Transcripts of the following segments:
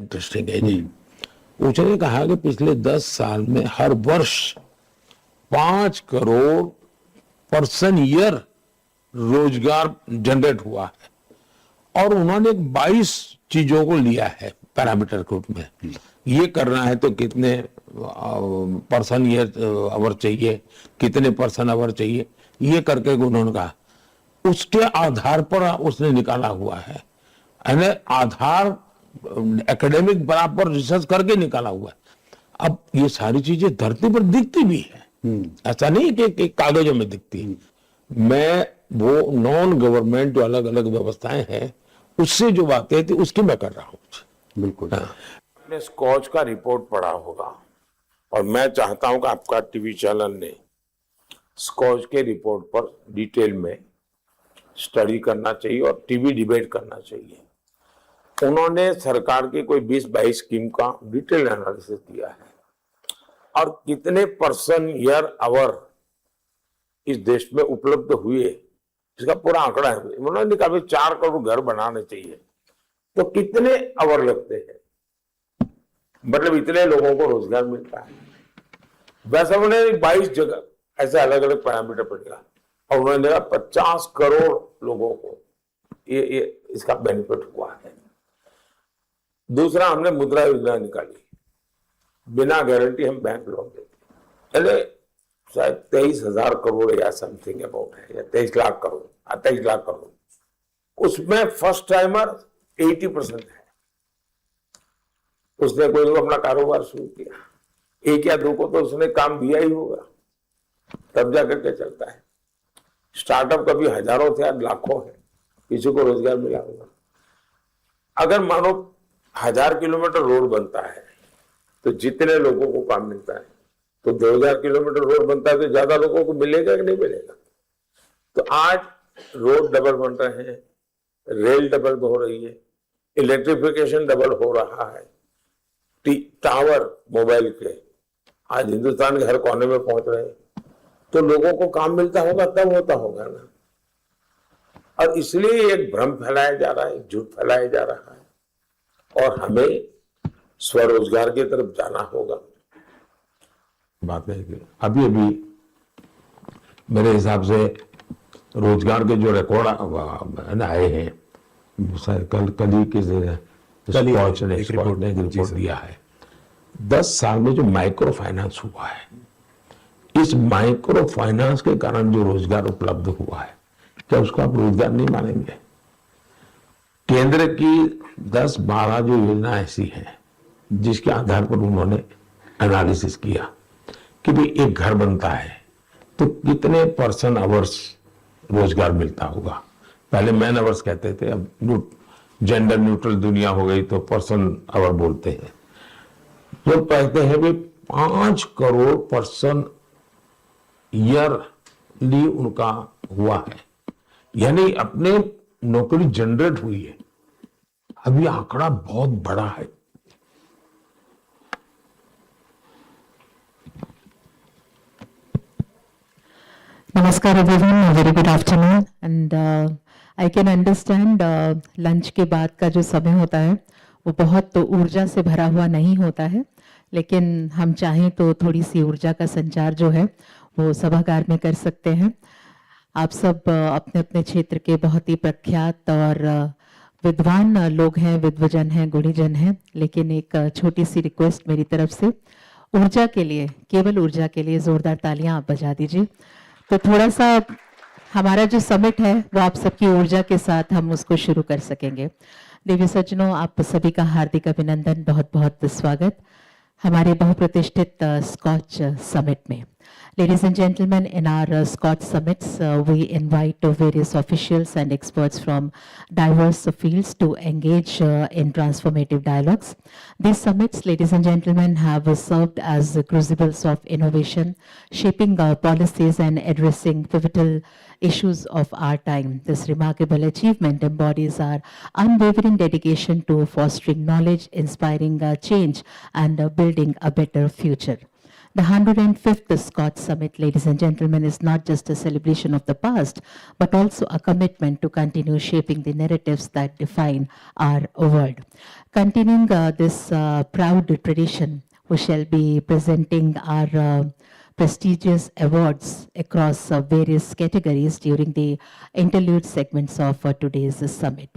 Interesting है जी। उसने कहा कि पिछले 10 साल में हर वर्ष 5 करोड़ पर्सन ईयर रोजगार जनरेट हुआ है और उन्होंने 22 चीजों को लिया है पैरामीटर के रूप में। ये करना है तो कितने पर्सन ईयर आवर चाहिए, कितने पर्सन आवर चाहिए, ये करके उन्होंने कहा। उसके आधार पर उसने निकाला हुआ है, यानी आधार एकेडमिक बराबर रिसर्च करके निकाला हुआ है। अब ये सारी चीजें धरती पर दिखती भी है, ऐसा नहीं कि कागजों में दिखती है। मैं वो नॉन गवर्नमेंट जो अलग अलग व्यवस्थाएं हैं उससे जो बातें थी उसकी मैं कर रहा हूँ। बिल्कुल। आपने स्कॉच का रिपोर्ट पढ़ा होगा और मैं चाहता हूं कि आपका टीवी चैनल ने स्कॉच के रिपोर्ट पर डिटेल में स्टडी करना चाहिए और टीवी डिबेट करना चाहिए। उन्होंने सरकार की कोई 20-22 स्कीम का डिटेल एनालिसिस किया है और कितने पर्सन ईयर आवर इस देश में उपलब्ध हुए इसका पूरा आंकड़ा है। उन्होंने कहा 4 करोड़ घर बनाने चाहिए तो कितने आवर लगते हैं, मतलब इतने लोगों को रोजगार मिलता है। वैसे उन्होंने 22 जगह ऐसे अलग अलग पैरामीटर पर लिया और उन्होंने देखा 50 करोड़ लोगों को ये इसका बेनिफिट हुआ है। दूसरा, हमने मुद्रा योजना निकाली, बिना गारंटी हम बैंक लोन देते, यानी शायद 23,000 करोड़ या समथिंग अबाउट है, या 23 लाख करोड़, 23 लाख करोड़। उसमें फर्स्ट टाइमर 80% है। उसने कोई अपना कारोबार शुरू किया, 1 या 2 को तो उसने काम दिया ही होगा, तब जाकर के चलता है। स्टार्टअप कभी हजारों थे, आज लाखों है, किसी को रोजगार मिला होगा। अगर मानो 1000 किलोमीटर रोड बनता है तो जितने लोगों को काम मिलता है, तो 2000 किलोमीटर रोड बनता है तो ज्यादा लोगों को मिलेगा कि नहीं मिलेगा। तो आज रोड डबल बन रहे हैं, रेल डबल हो रही है, इलेक्ट्रिफिकेशन डबल हो रहा है, टावर मोबाइल के आज हिंदुस्तान के हर कोने में पहुंच रहे हैं, तो लोगों को काम मिलता होगा तब होता होगा ना। और इसलिए एक भ्रम फैलाया जा रहा है, झूठ फैलाया जा रहा है और हमें स्वरोजगार की तरफ जाना होगा। बात है कि अभी मेरे हिसाब से रोजगार के जो रिकॉर्ड आए हैं, कल ही के स्कॉच ने एक रिपोर्ट दिया है। 10 साल में जो माइक्रो फाइनेंस हुआ है, इस माइक्रो फाइनेंस के कारण जो रोजगार उपलब्ध हुआ है, क्या उसको आप रोजगार नहीं मानेंगे? केंद्र की 10-12 जो योजना ऐसी हैं जिसके आधार पर उन्होंने एनालिसिस किया कि भाई एक घर बनता है तो कितने पर्सन आवर्स रोजगार मिलता होगा। पहले मैन आवर्स कहते थे, अब जेंडर न्यूट्रल दुनिया हो गई तो पर्सन आवर बोलते हैं। जो कहते हैं भी 5 करोड़ पर्सन ईयरली उनका हुआ है, यानी अपने नौकरी जनरेट हुई है। अभी आंकड़ा बहुत बड़ा है। नमस्कार everyone, very good afternoon. And I can understand lunch के बाद का जो समय होता है वो बहुत तो ऊर्जा से भरा हुआ नहीं होता है, लेकिन हम चाहें तो थोड़ी सी ऊर्जा का संचार जो है वो सभागार में कर सकते हैं। आप सब अपने अपने क्षेत्र के बहुत ही प्रख्यात और विद्वान लोग हैं, विद्वजन हैं, गुणीजन हैं, लेकिन एक छोटी सी रिक्वेस्ट मेरी तरफ से, ऊर्जा के लिए, केवल ऊर्जा के लिए जोरदार तालियां आप बजा दीजिए। तो थोड़ा सा हमारा जो समिट है वो आप सबकी ऊर्जा के साथ हम उसको शुरू कर सकेंगे। देवी सज्जनों, आप सभी का हार्दिक अभिनंदन, बहुत बहुत स्वागत हमारे बहुप्रतिष्ठित स्कॉच समिट में। Ladies and gentlemen, in our Scotch summits, we invite various officials and experts from diverse fields to engage in transformative dialogues. These summits, ladies and gentlemen, have served as crucibles of innovation, shaping policies and addressing pivotal issues of our time. This remarkable achievement embodies our unwavering dedication to fostering knowledge, inspiring change, and building a better future. The 105th SKOCH Summit, ladies and gentlemen, is not just a celebration of the past, but also a commitment to continue shaping the narratives that define our world. Continuing this proud tradition, we shall be presenting our prestigious awards across various categories during the interlude segments of today's summit.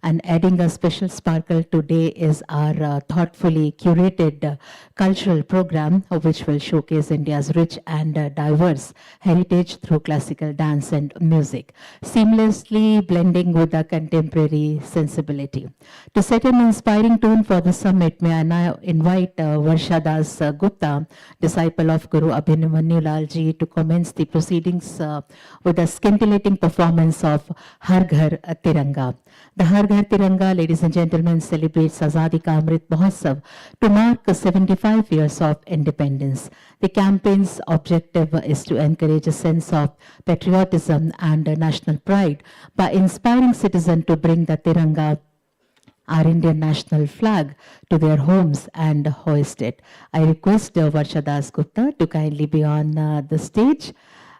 And adding a special sparkle today is our thoughtfully curated cultural program, which will showcase India's rich and diverse heritage through classical dance and music, seamlessly blending with the contemporary sensibility. To set an inspiring tone for the summit, may I now invite Varsha Das Gupta, disciple of Guru Abhimanyu Lal Ji, to commence the proceedings with a scintillating performance of Har Ghar Tiranga. The Har Ghar Tiranga, ladies and gentlemen, celebrates Azadi Ka Amrit Mahotsav to mark 75 years of independence. The campaign's objective is to encourage a sense of patriotism and national pride by inspiring citizens to bring the Tiranga, our Indian national flag, to their homes and hoist it. I request Varsha Das Gupta to kindly be on the stage,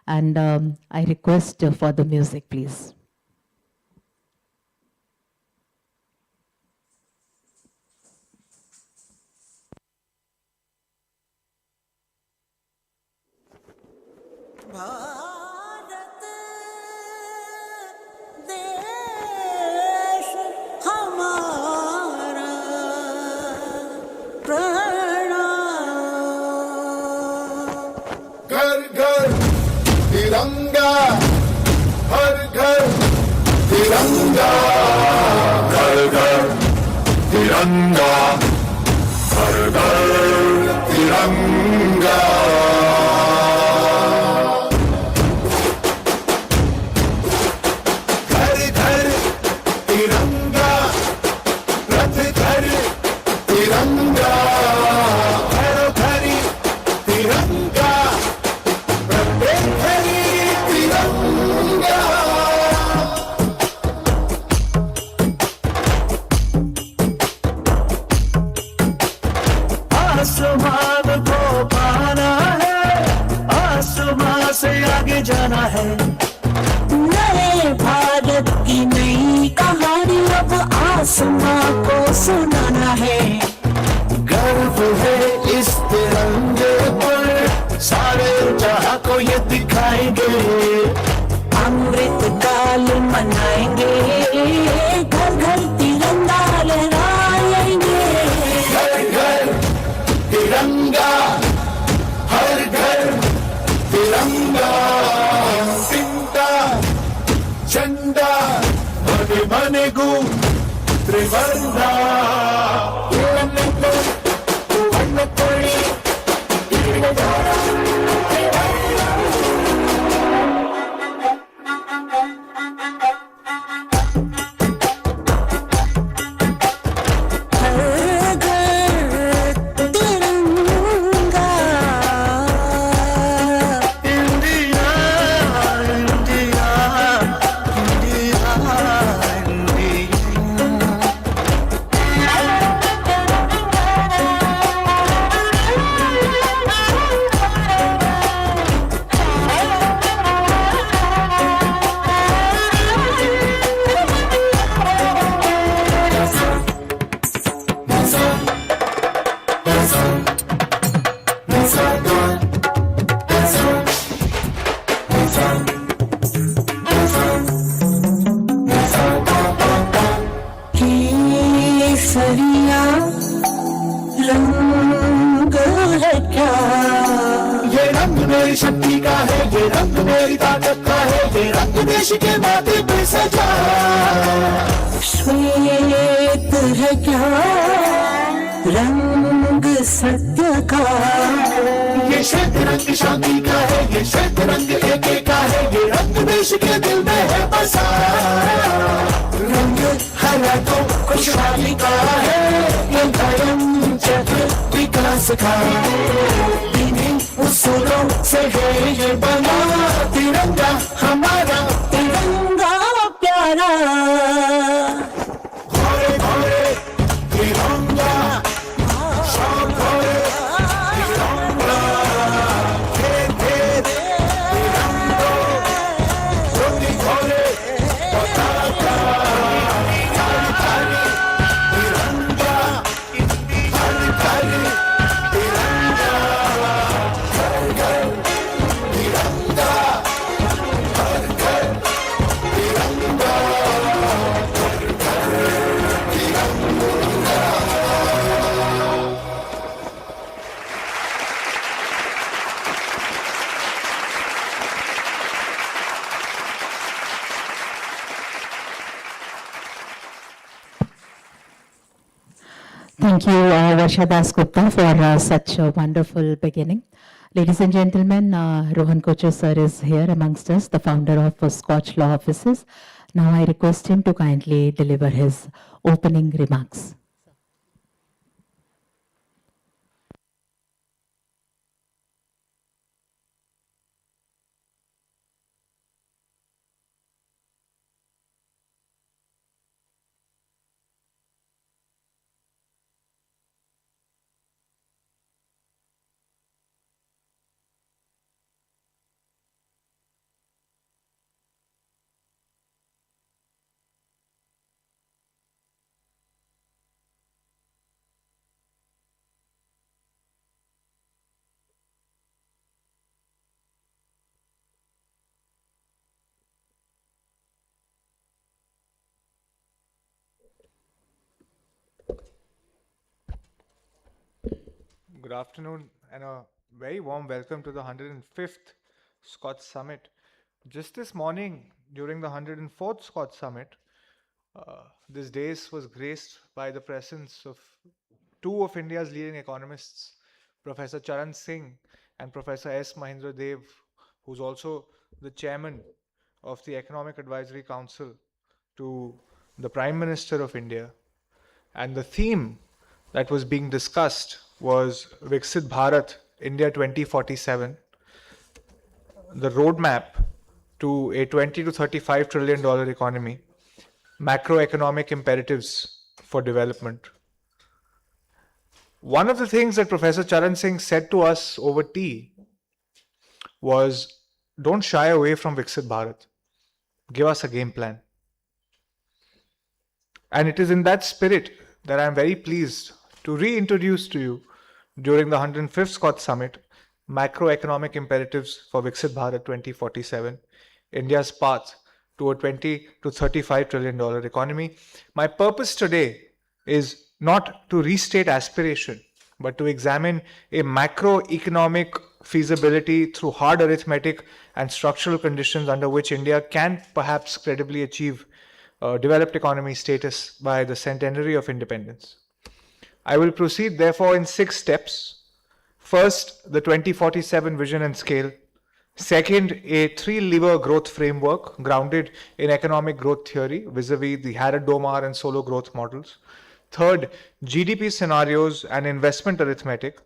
and I request for the music, please. Bharat देश हमारा प्रणाम। घर घर तिरंगा, हर घर तिरंगा, घर घर तिरंगा, हर घर तिरंगा। घर घर तिरंगा, रथ घर तिरंगा, घरों घरी तिरंगा, प्रत्येक घरी तिरंगा। आसमान को पाना है, आसमान से आगे जाना है। नए भारत की नई कहानी अब आसमां को सुनाना है। गर्व है इस तिरंगे पर, सारे जहां को ये दिखाएंगे। अमृत काल मनाएंगे, घर घर तिरंगा लहराएंगे। घर घर तिरंगा, हर घर तिरंगा। तिंटा झंडा बने बने गु त्रिवर्णा। केसरिया रंग है क्या? ये रंग मेरी शक्ति का है, ये रंग मेरी ताकत का है, ये रंग देश के माथे पे सजा। श्वेत है क्या रंग सत्य का? ये श्वेत रंग शांति का है, ये श्वेत रंग एके का है, ये रंग देश के दिल में है बसा। रंग हरा तो खुशहाली का है, ये धर्म चक्र विकास का। इन्हीं उसूलों से है ये बना तिरंगा हमारा, तिरंगा प्यारा। घोड़े घोड़े तिरंगा, शान घोड़े तिरंगा। Thank you, Varsha Dasgupta, for such a wonderful beginning. Ladies and gentlemen, Rohan Kochar sir is here amongst us, the founder of SKOCH Law Offices. Now I request him to kindly deliver his opening remarks. Good afternoon and a very warm welcome to the 105th SKOCH Summit. Just this morning, during the 104th SKOCH Summit, this day was graced by the presence of two of India's leading economists, Professor Charan Singh and Professor S. Mahindra Dev, who's also the chairman of the Economic Advisory Council to the Prime Minister of India. And the theme that was being discussed was Viksit Bharat, India 2047, the roadmap to a $20 to $35 trillion economy, macroeconomic imperatives for development. One of the things that Professor Charan Singh said to us over tea was, don't shy away from Viksit Bharat. Give us a game plan. And it is in that spirit that I am very pleased to reintroduce to you during the 105th SKOCH Summit, Macroeconomic Imperatives for Viksit Bharat 2047, India's path to a $20 to $35 trillion economy. My purpose today is not to restate aspiration, but to examine a macroeconomic feasibility through hard arithmetic and structural conditions under which India can perhaps credibly achieve developed economy status by the centenary of independence. I will proceed therefore in 6 steps. First, the 2047 vision and scale. Second, a 3-lever growth framework grounded in economic growth theory vis-a-vis the Harrod-Domar and Solo growth models. Third, GDP scenarios and investment arithmetic.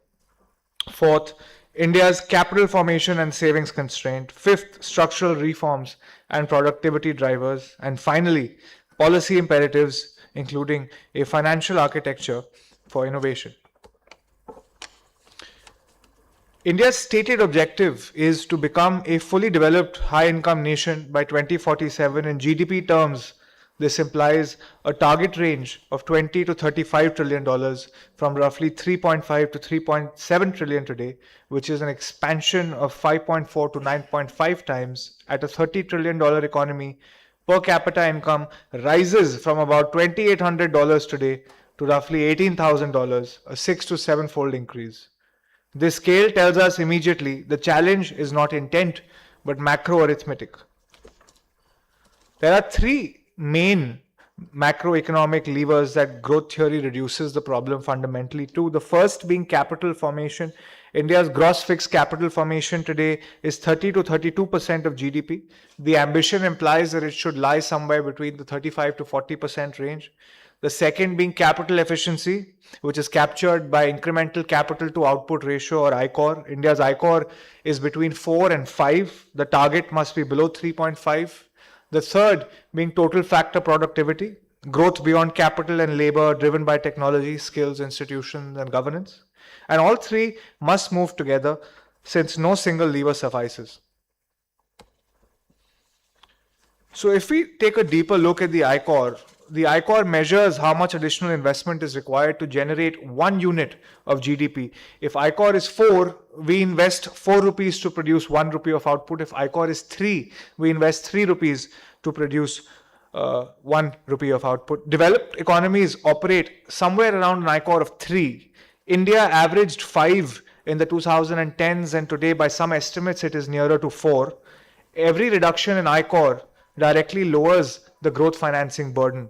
Fourth, India's capital formation and savings constraint. Fifth, structural reforms and productivity drivers. And finally, policy imperatives, including a financial architecture for innovation. India's stated objective is to become a fully developed high-income nation by 2047. In GDP terms, this implies a target range of $20 to $35 trillion from roughly 3.5 to 3.7 trillion today, which is an expansion of 5.4 to 9.5 times. At a $30 trillion economy, per capita income rises from about $2,800 today to roughly $18,000, a 6 to 7-fold increase. This scale tells us immediately the challenge is not intent, but macro arithmetic. There are 3 main macroeconomic levers that growth theory reduces the problem fundamentally to. The first being capital formation. India's gross fixed capital formation today is 30 to 32% of GDP. The ambition implies that it should lie somewhere between the 35 to 40% range. The second being capital efficiency, which is captured by incremental capital to output ratio or ICOR. India's ICOR is between 4 and 5. The target must be below 3.5. The third being total factor productivity, growth beyond capital and labor driven by technology, skills, institutions, and governance. And all 3 must move together since no single lever suffices. So if we take a deeper look at the ICOR measures how much additional investment is required to generate 1 unit of GDP. If ICOR is 4, we invest 4 rupees to produce 1 rupee of output. If ICOR is 3, we invest 3 rupees to produce 1 rupee of output. Developed economies operate somewhere around an ICOR of 3. India averaged 5 in the 2010s, and today by some estimates it is nearer to 4. Every reduction in ICOR directly lowers the growth financing burden.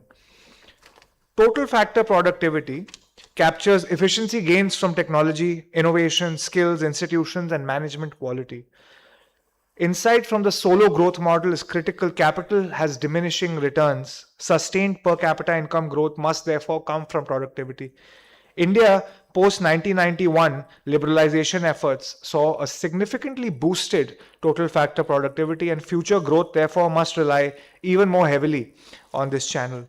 Total factor productivity captures efficiency gains from technology, innovation, skills, institutions, and management quality. Insight from the solo growth model is critical. Capital has diminishing returns. Sustained per capita income growth must therefore come from productivity. India, post 1991 liberalization efforts saw a significantly boosted total factor productivity, and future growth therefore must rely even more heavily on this channel.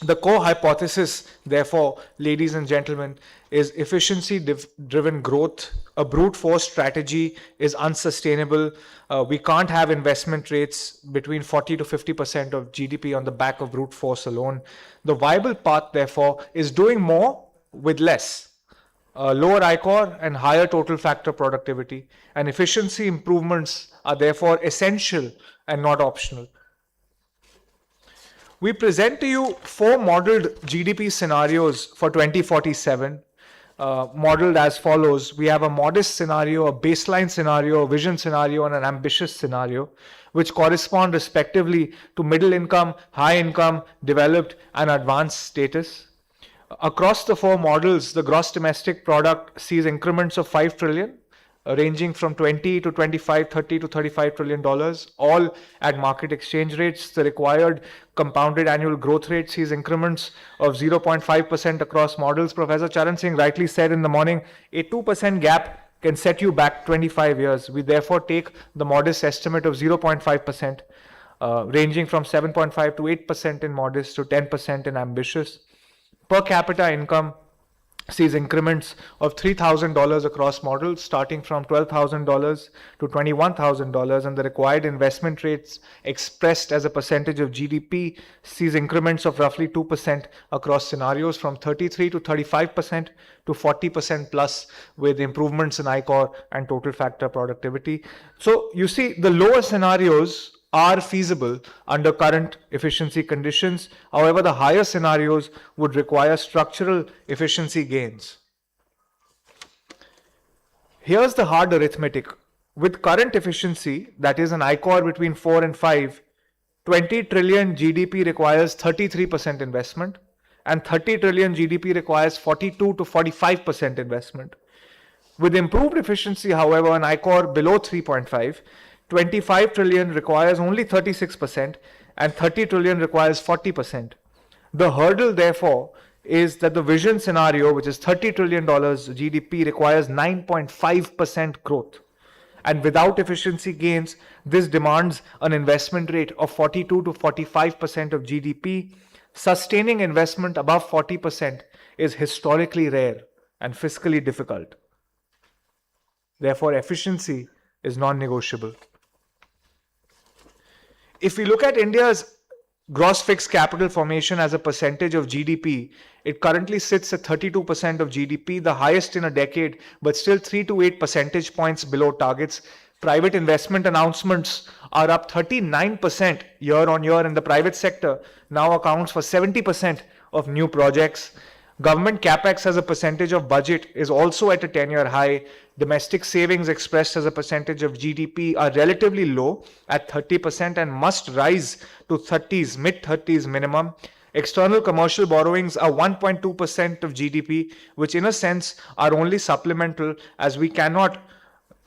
The core hypothesis, therefore, ladies and gentlemen, is efficiency-driven growth. A brute force strategy is unsustainable. We can't have investment rates between 40 to 50% of GDP on the back of brute force alone. The viable path, therefore, is doing more with less. Lower ICOR and higher total factor productivity, and efficiency improvements are therefore essential and not optional. We present to you 4 modeled GDP scenarios for 2047, modeled as follows. We have a modest scenario, a baseline scenario, a vision scenario, and an ambitious scenario, which correspond respectively to middle income, high income, developed, and advanced status. Across the 4 models, the gross domestic product sees increments of 5 trillion, ranging from 20 to 25, 30 to 35 trillion dollars, all at market exchange rates. The required compounded annual growth rate sees increments of 0.5% across models. Professor Charan Singh rightly said in the morning, a 2% gap can set you back 25 years. We therefore take the modest estimate of 0.5%, ranging from 7.5 to 8% in modest to 10% in ambitious. Per capita income sees increments of $3,000 across models, starting from $12,000 to $21,000, and the required investment rates expressed as a percentage of GDP sees increments of roughly 2% across scenarios, from 33 to 35% to 40% plus, with improvements in ICOR and total factor productivity. So you see, the lower scenarios are feasible under current efficiency conditions. However, the higher scenarios would require structural efficiency gains. Here's the hard arithmetic. With current efficiency, that is an ICOR between 4 and 5, 20 trillion GDP requires 33% investment, and 30 trillion GDP requires 42 to 45% investment. With improved efficiency, however, an ICOR below 3.5, 25 trillion requires only 36% and 30 trillion requires 40%. The hurdle, therefore, is that the vision scenario, which is $30 trillion GDP, requires 9.5% growth. And without efficiency gains, this demands an investment rate of 42 to 45% of GDP. Sustaining investment above 40% is historically rare and fiscally difficult. Therefore, efficiency is non-negotiable. If we look at India's gross fixed capital formation as a percentage of GDP, it currently sits at 32% of GDP, the highest in a decade, but still 3 to 8 percentage points below targets. Private investment announcements are up 39% year on year, and the private sector now accounts for 70% of new projects. Government capex as a percentage of budget is also at a 10-year high. Domestic savings expressed as a percentage of GDP are relatively low at 30% and must rise to mid-30s minimum. External commercial borrowings are 1.2% of GDP, which in a sense are only supplemental, as we cannot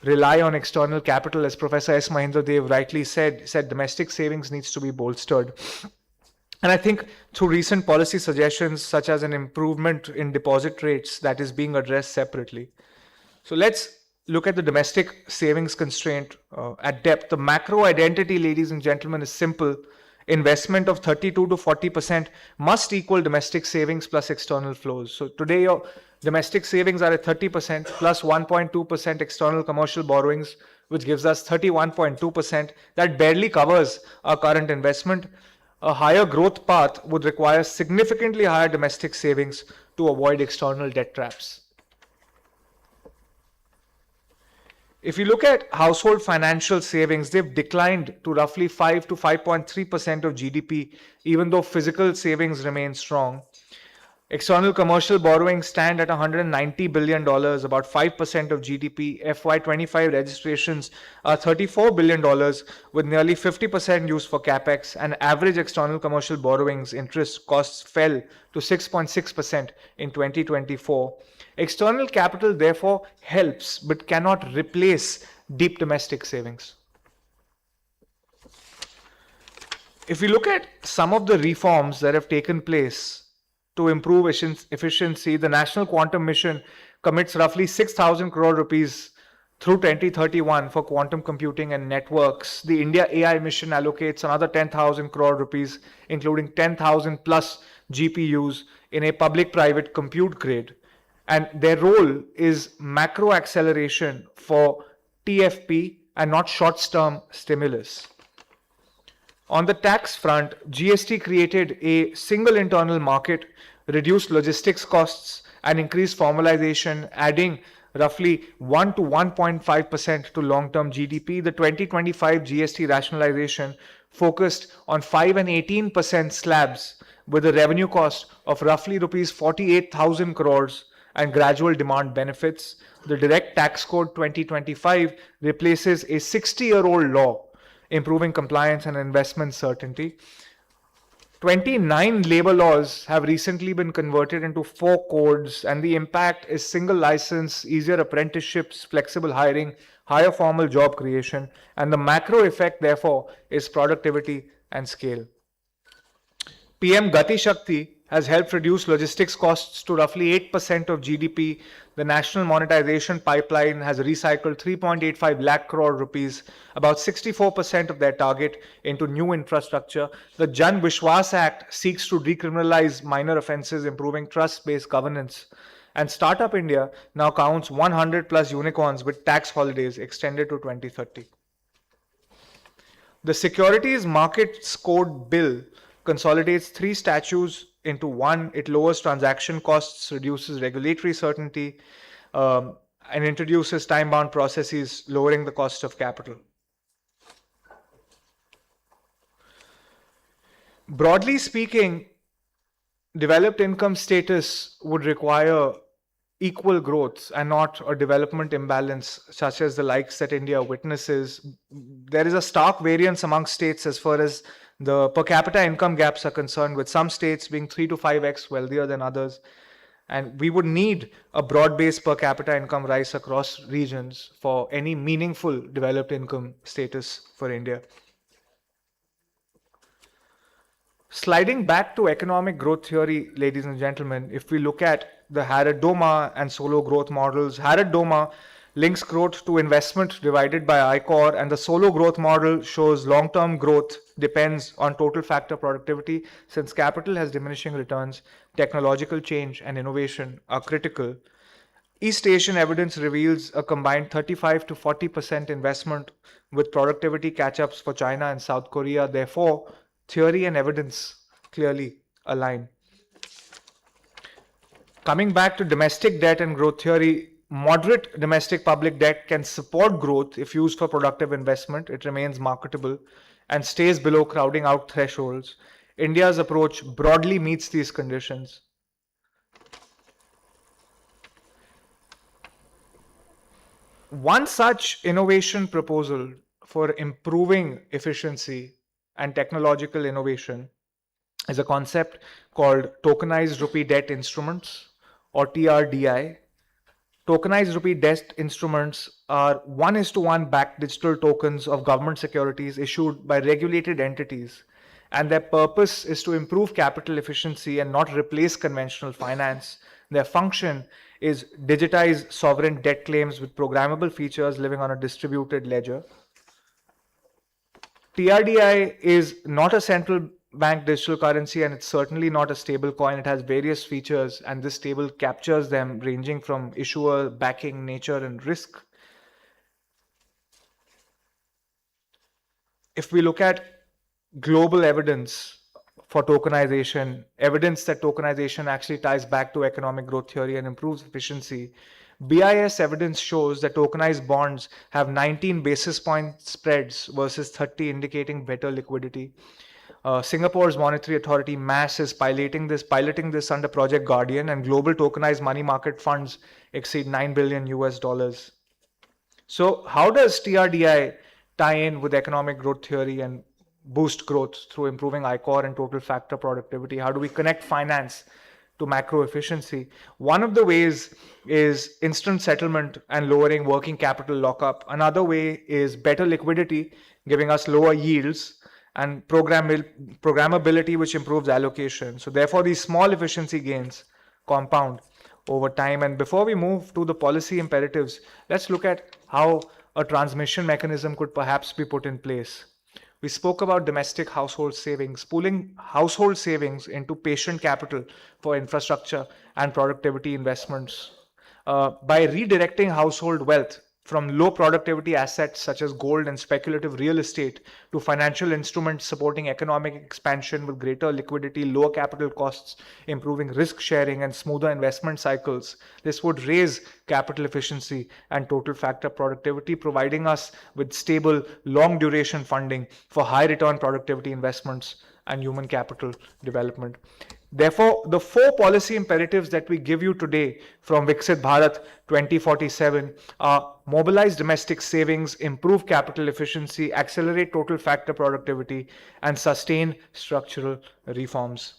rely on external capital. As Professor S. Mahendra Dev rightly said domestic savings needs to be bolstered. And I think through recent policy suggestions, such as an improvement in deposit rates, that is being addressed separately. So let's look at the domestic savings constraint at depth. The macro identity, ladies and gentlemen, is simple. Investment of 32 to 40% must equal domestic savings plus external flows. So today your domestic savings are at 30% plus 1.2% external commercial borrowings, which gives us 31.2%. That barely covers our current investment. A higher growth path would require significantly higher domestic savings to avoid external debt traps. If you look at household financial savings, they've declined to roughly 5 to 5.3% of GDP, even though physical savings remain strong. External commercial borrowings stand at $190 billion, about 5% of GDP. FY25 registrations are $34 billion, with nearly 50% used for capex, and average external commercial borrowings interest costs fell to 6.6% in 2024. External capital, therefore, helps but cannot replace deep domestic savings. If we look at some of the reforms that have taken place to improve efficiency, the National Quantum Mission commits roughly 6,000 crore rupees through 2031 for quantum computing and networks. The India AI Mission allocates another 10,000 crore rupees, including 10,000 plus GPUs in a public-private compute grid. And their role is macro acceleration for TFP and not short-term stimulus. On the tax front, GST created a single internal market, reduced logistics costs, and increased formalization, adding roughly 1 to 1.5% to long-term GDP. The 2025 GST rationalization focused on 5 and 18% slabs with a revenue cost of roughly rupees 48,000 crores and gradual demand benefits. The Direct Tax Code 2025 replaces a 60-year-old law, improving compliance and investment certainty. 29 labor laws have recently been converted into 4 codes, and the impact is single license, easier apprenticeships, flexible hiring, higher formal job creation, and the macro effect, therefore, is productivity and scale. PM Gati Shakti has helped reduce logistics costs to roughly 8% of GDP. The national monetization pipeline has recycled 3.85 lakh crore rupees, about 64% of their target, into new infrastructure. The Jan Vishwas Act seeks to decriminalize minor offences, improving trust-based governance. And Startup India now counts 100 plus unicorns with tax holidays extended to 2030. The Securities Markets Code Bill consolidates 3 statutes into one. It lowers transaction costs, reduces regulatory certainty, and introduces time-bound processes, lowering the cost of capital. Broadly speaking, developed income status would require equal growth and not a development imbalance such as the likes that India witnesses. There is a stark variance among states as far as the per capita income gaps are concerned, with some states being 3 to 5x wealthier than others. And we would need a broad-based per capita income rise across regions for any meaningful developed income status for India. Sliding back to economic growth theory, ladies and gentlemen, if we look at the Harrod-Doma and Solo growth models, Harrod-Doma links growth to investment divided by I-Core, and the Solo growth model shows long-term growth depends on total factor productivity. Since capital has diminishing returns, technological change and innovation are critical. East Asian evidence reveals a combined 35 to 40% investment, with productivity catch-ups for China and South Korea. Therefore, theory and evidence clearly align. Coming back to domestic debt and growth theory, moderate domestic public debt can support growth if used for productive investment. It remains marketable and stays below crowding out thresholds. India's approach broadly meets these conditions. One such innovation proposal for improving efficiency and technological innovation is a concept called tokenized rupee debt instruments, or TRDI. Tokenized rupee debt instruments are 1:1 backed digital tokens of government securities issued by regulated entities, and their purpose is to improve capital efficiency and not replace conventional finance. Their function is digitize sovereign debt claims with programmable features living on a distributed ledger. TRDI is not a central bank digital currency, and it's certainly not a stable coin. It has various features, and this table captures them, ranging from issuer, backing, nature, and risk. If we look at global evidence for tokenization, evidence that tokenization actually ties back to economic growth theory and improves efficiency, BIS evidence shows that tokenized bonds have 19 basis point spreads versus 30, indicating better liquidity. Singapore's monetary authority, MAS, is piloting this under Project Guardian, and global tokenized money market funds exceed $9 billion US. So how does TRDI tie in with economic growth theory and boost growth through improving ICOR and total factor productivity? How do we connect finance to macro efficiency? One of the ways is instant settlement and lowering working capital lockup. Another way is better liquidity, giving us lower yields, and programmability, which improves allocation. So therefore, these small efficiency gains compound over time. And before we move to the policy imperatives, let's look at how a transmission mechanism could perhaps be put in place. We spoke about domestic household savings, pooling household savings into patient capital for infrastructure and productivity investments. By redirecting household wealth from low productivity assets such as gold and speculative real estate to financial instruments supporting economic expansion with greater liquidity, lower capital costs, improving risk sharing, and smoother investment cycles, this would raise capital efficiency and total factor productivity, providing us with stable, long duration funding for high return productivity investments and human capital development. Therefore, the 4 policy imperatives that we give you today from Viksit Bharat 2047 are: mobilize domestic savings, improve capital efficiency, accelerate total factor productivity, and sustain structural reforms.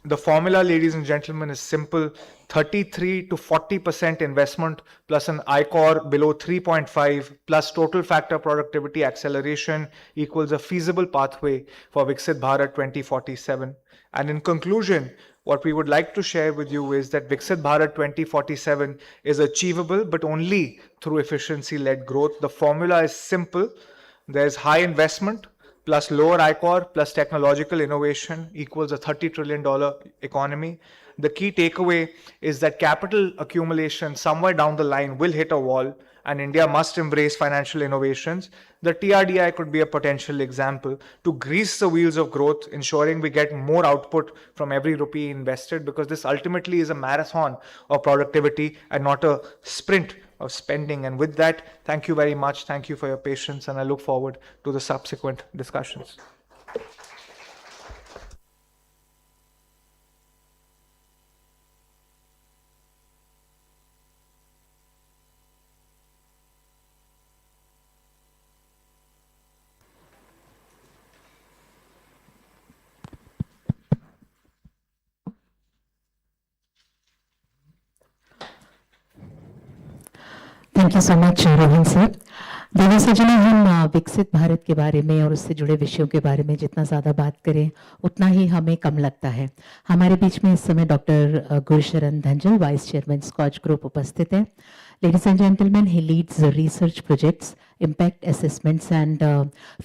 The formula, ladies and gentlemen, is simple: 33 to 40% investment plus an ICOR below 3.5 plus total factor productivity acceleration equals a feasible pathway for Viksit Bharat 2047. And in conclusion, what we would like to share with you is that Viksit Bharat 2047 is achievable, but only through efficiency-led growth. The formula is simple. There's high investment plus lower ICOR plus technological innovation equals a $30 trillion economy. The key takeaway is that capital accumulation somewhere down the line will hit a wall, and India must embrace financial innovations. The TRDI could be a potential example to grease the wheels of growth, ensuring we get more output from every rupee invested, because this ultimately is a marathon of productivity and not a sprint of spending. And with that, thank you very much. Thank you for your patience, and I look forward to the subsequent discussions. Thank you so much Rohan sir. दोनों सज्जनों, हम विकसित भारत के बारे में और उससे जुड़े विषयों के बारे में जितना ज़्यादा बात करें उतना ही हमें कम लगता है। हमारे बीच में इस समय doctor Gursharan Dhanjal, vice chairman Skoch group, उपस्थित हैं। Ladies and gentlemen, he leads the research projects, impact assessments, and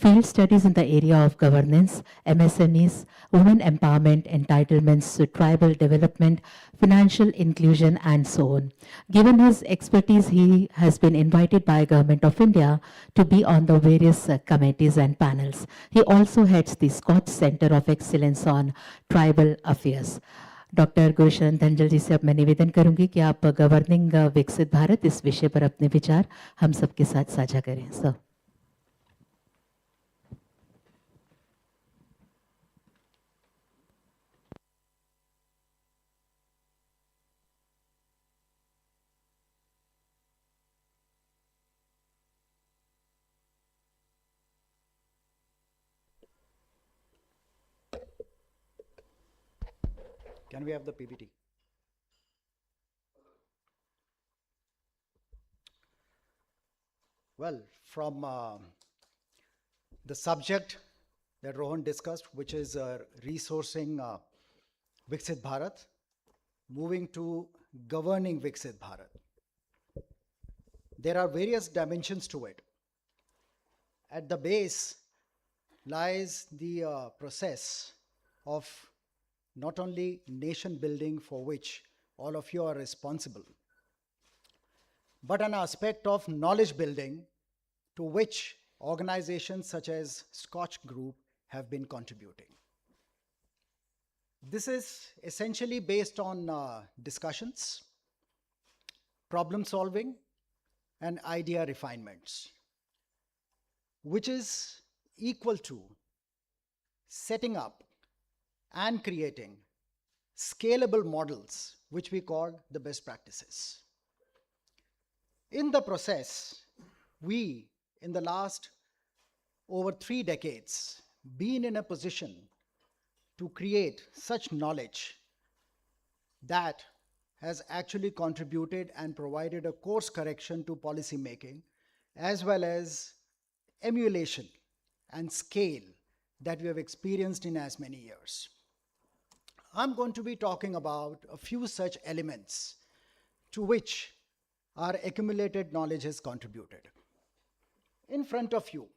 field studies in the area of governance, MSMEs, women empowerment, entitlements, tribal development, financial inclusion, and so on. Given his expertise, he has been invited by Government of India to be on the various committees and panels. He also heads the SKOCH Center of Excellence on Tribal Affairs. Doctor Gursharan Dhanjal ji से अब मैं निवेदन करूंगी कि आप governing विकसित भारत इस विषय पर अपने विचार हम सबके साथ साझा करें। Sir. Can we have the PPT? Well, from the subject that Rohan discussed, which is resourcing Viksit Bharat, moving to governing Viksit Bharat. There are various dimensions to it. At the base lies the process of not only nation building, for which all of you are responsible, but an aspect of knowledge building to which organizations such as SKOCH Group have been contributing. This is essentially based on discussions, problem solving, and idea refinements, which is equal to setting up and creating scalable models, which we call the best practices. In the process, we, in the last over 3 decades, been in a position to create such knowledge that has actually contributed and provided a course correction to policy making, as well as emulation and scale that we have experienced in as many years. I'm going to be talking about a few such elements to which our accumulated knowledge has contributed. In front of you,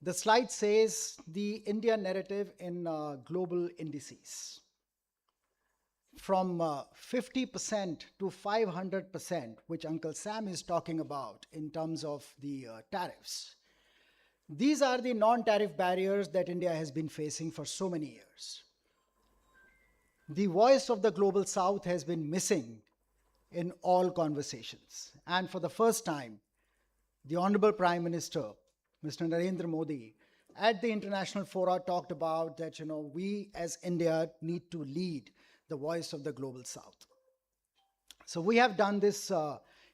the slide says the India narrative in global indices. From 50% to 500%, which Uncle Sam is talking about in terms of the tariffs. These are the non-tariff barriers that India has been facing for so many years. The voice of the global south has been missing in all conversations. And for the first time, the Honorable Prime Minister, Mr. Narendra Modi, at the international fora talked about that, we as India need to lead the voice of the global south. So we have done this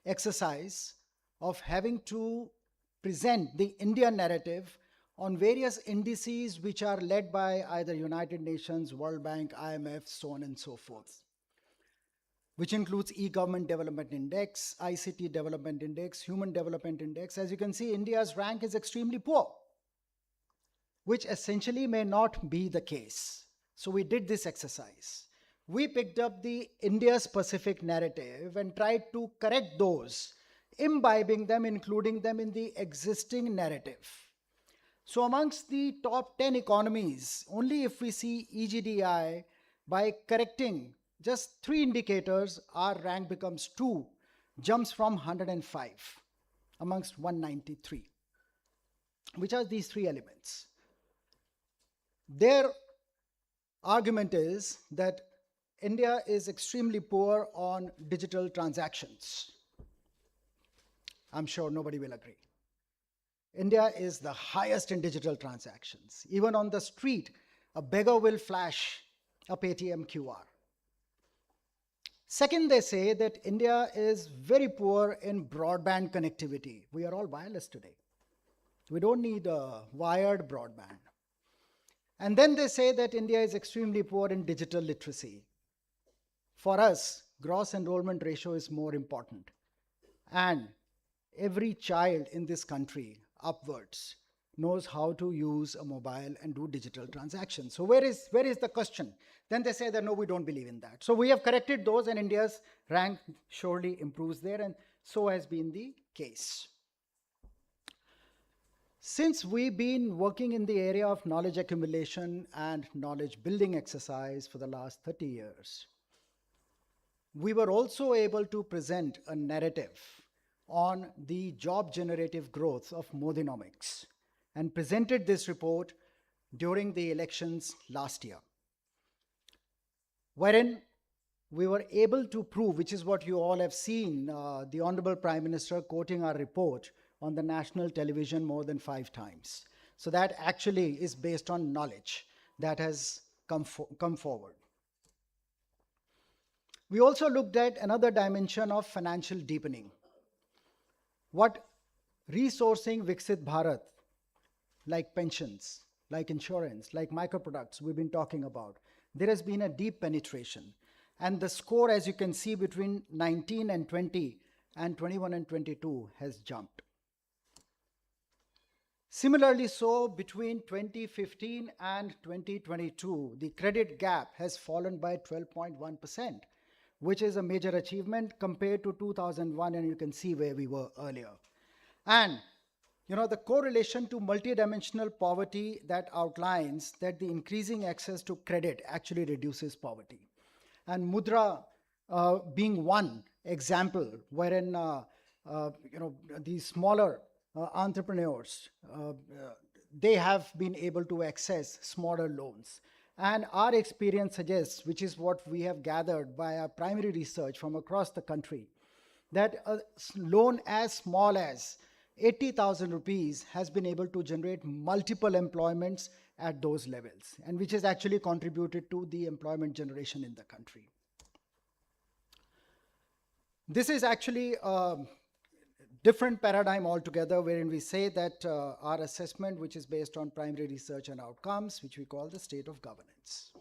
exercise of having to present the India narrative on various indices which are led by either United Nations, World Bank, IMF, so on and so forth, which includes E-Government Development Index, ICT Development Index, Human Development Index. As you can see, India's rank is extremely poor, which essentially may not be the case. So we did this exercise. We picked up the India-specific narrative and tried to correct those, imbibing them, including them in the existing narrative. So amongst the top 10 economies, only if we see EGDI, by correcting just 3 indicators, our rank becomes 2, jumps from 105 amongst 193. Which are these 3 elements? Their argument is that India is extremely poor on digital transactions. I'm sure nobody will agree. India is the highest in digital transactions. Even on the street, a beggar will flash a Paytm QR. Second, they say that India is very poor in broadband connectivity. We are all wireless today. We don't need a wired broadband. And then they say that India is extremely poor in digital literacy. For us, gross enrollment ratio is more important. And every child in this country upwards knows how to use a mobile and do digital transactions. So where is the question? Then they say that no, we don't believe in that. So we have corrected those, and India's rank surely improves there, and so has been the case. Since we've been working in the area of knowledge accumulation and knowledge building exercise for the last 30 years, we were also able to present a narrative on the job generative growth of Modinomics and presented this report during the elections last year, wherein we were able to prove, which is what you all have seen, the Honorable Prime Minister quoting our report on the national television more than 5 times. So that actually is based on knowledge that has come forward. We also looked at another dimension of financial deepening. What resourcing Viksit Bharat, like pensions, like insurance, like microproducts we've been talking about, there has been a deep penetration. And the score, as you can see, between 19 and 20 and 21 and 22 has jumped. Similarly, so between 2015 and 2022, the credit gap has fallen by 12.1%, which is a major achievement compared to 2001, and you can see where we were earlier. And the correlation to multidimensional poverty that outlines that the increasing access to credit actually reduces poverty. And Mudra being one example wherein these smaller entrepreneurs, they have been able to access smaller loans. And our experience suggests, which is what we have gathered by our primary research from across the country, that a loan as small as 80,000 rupees has been able to generate multiple employments at those levels, and which has actually contributed to the employment generation in the country. This is actually a different paradigm altogether, wherein we say that our assessment, which is based on primary research and outcomes, which we call the state of governance.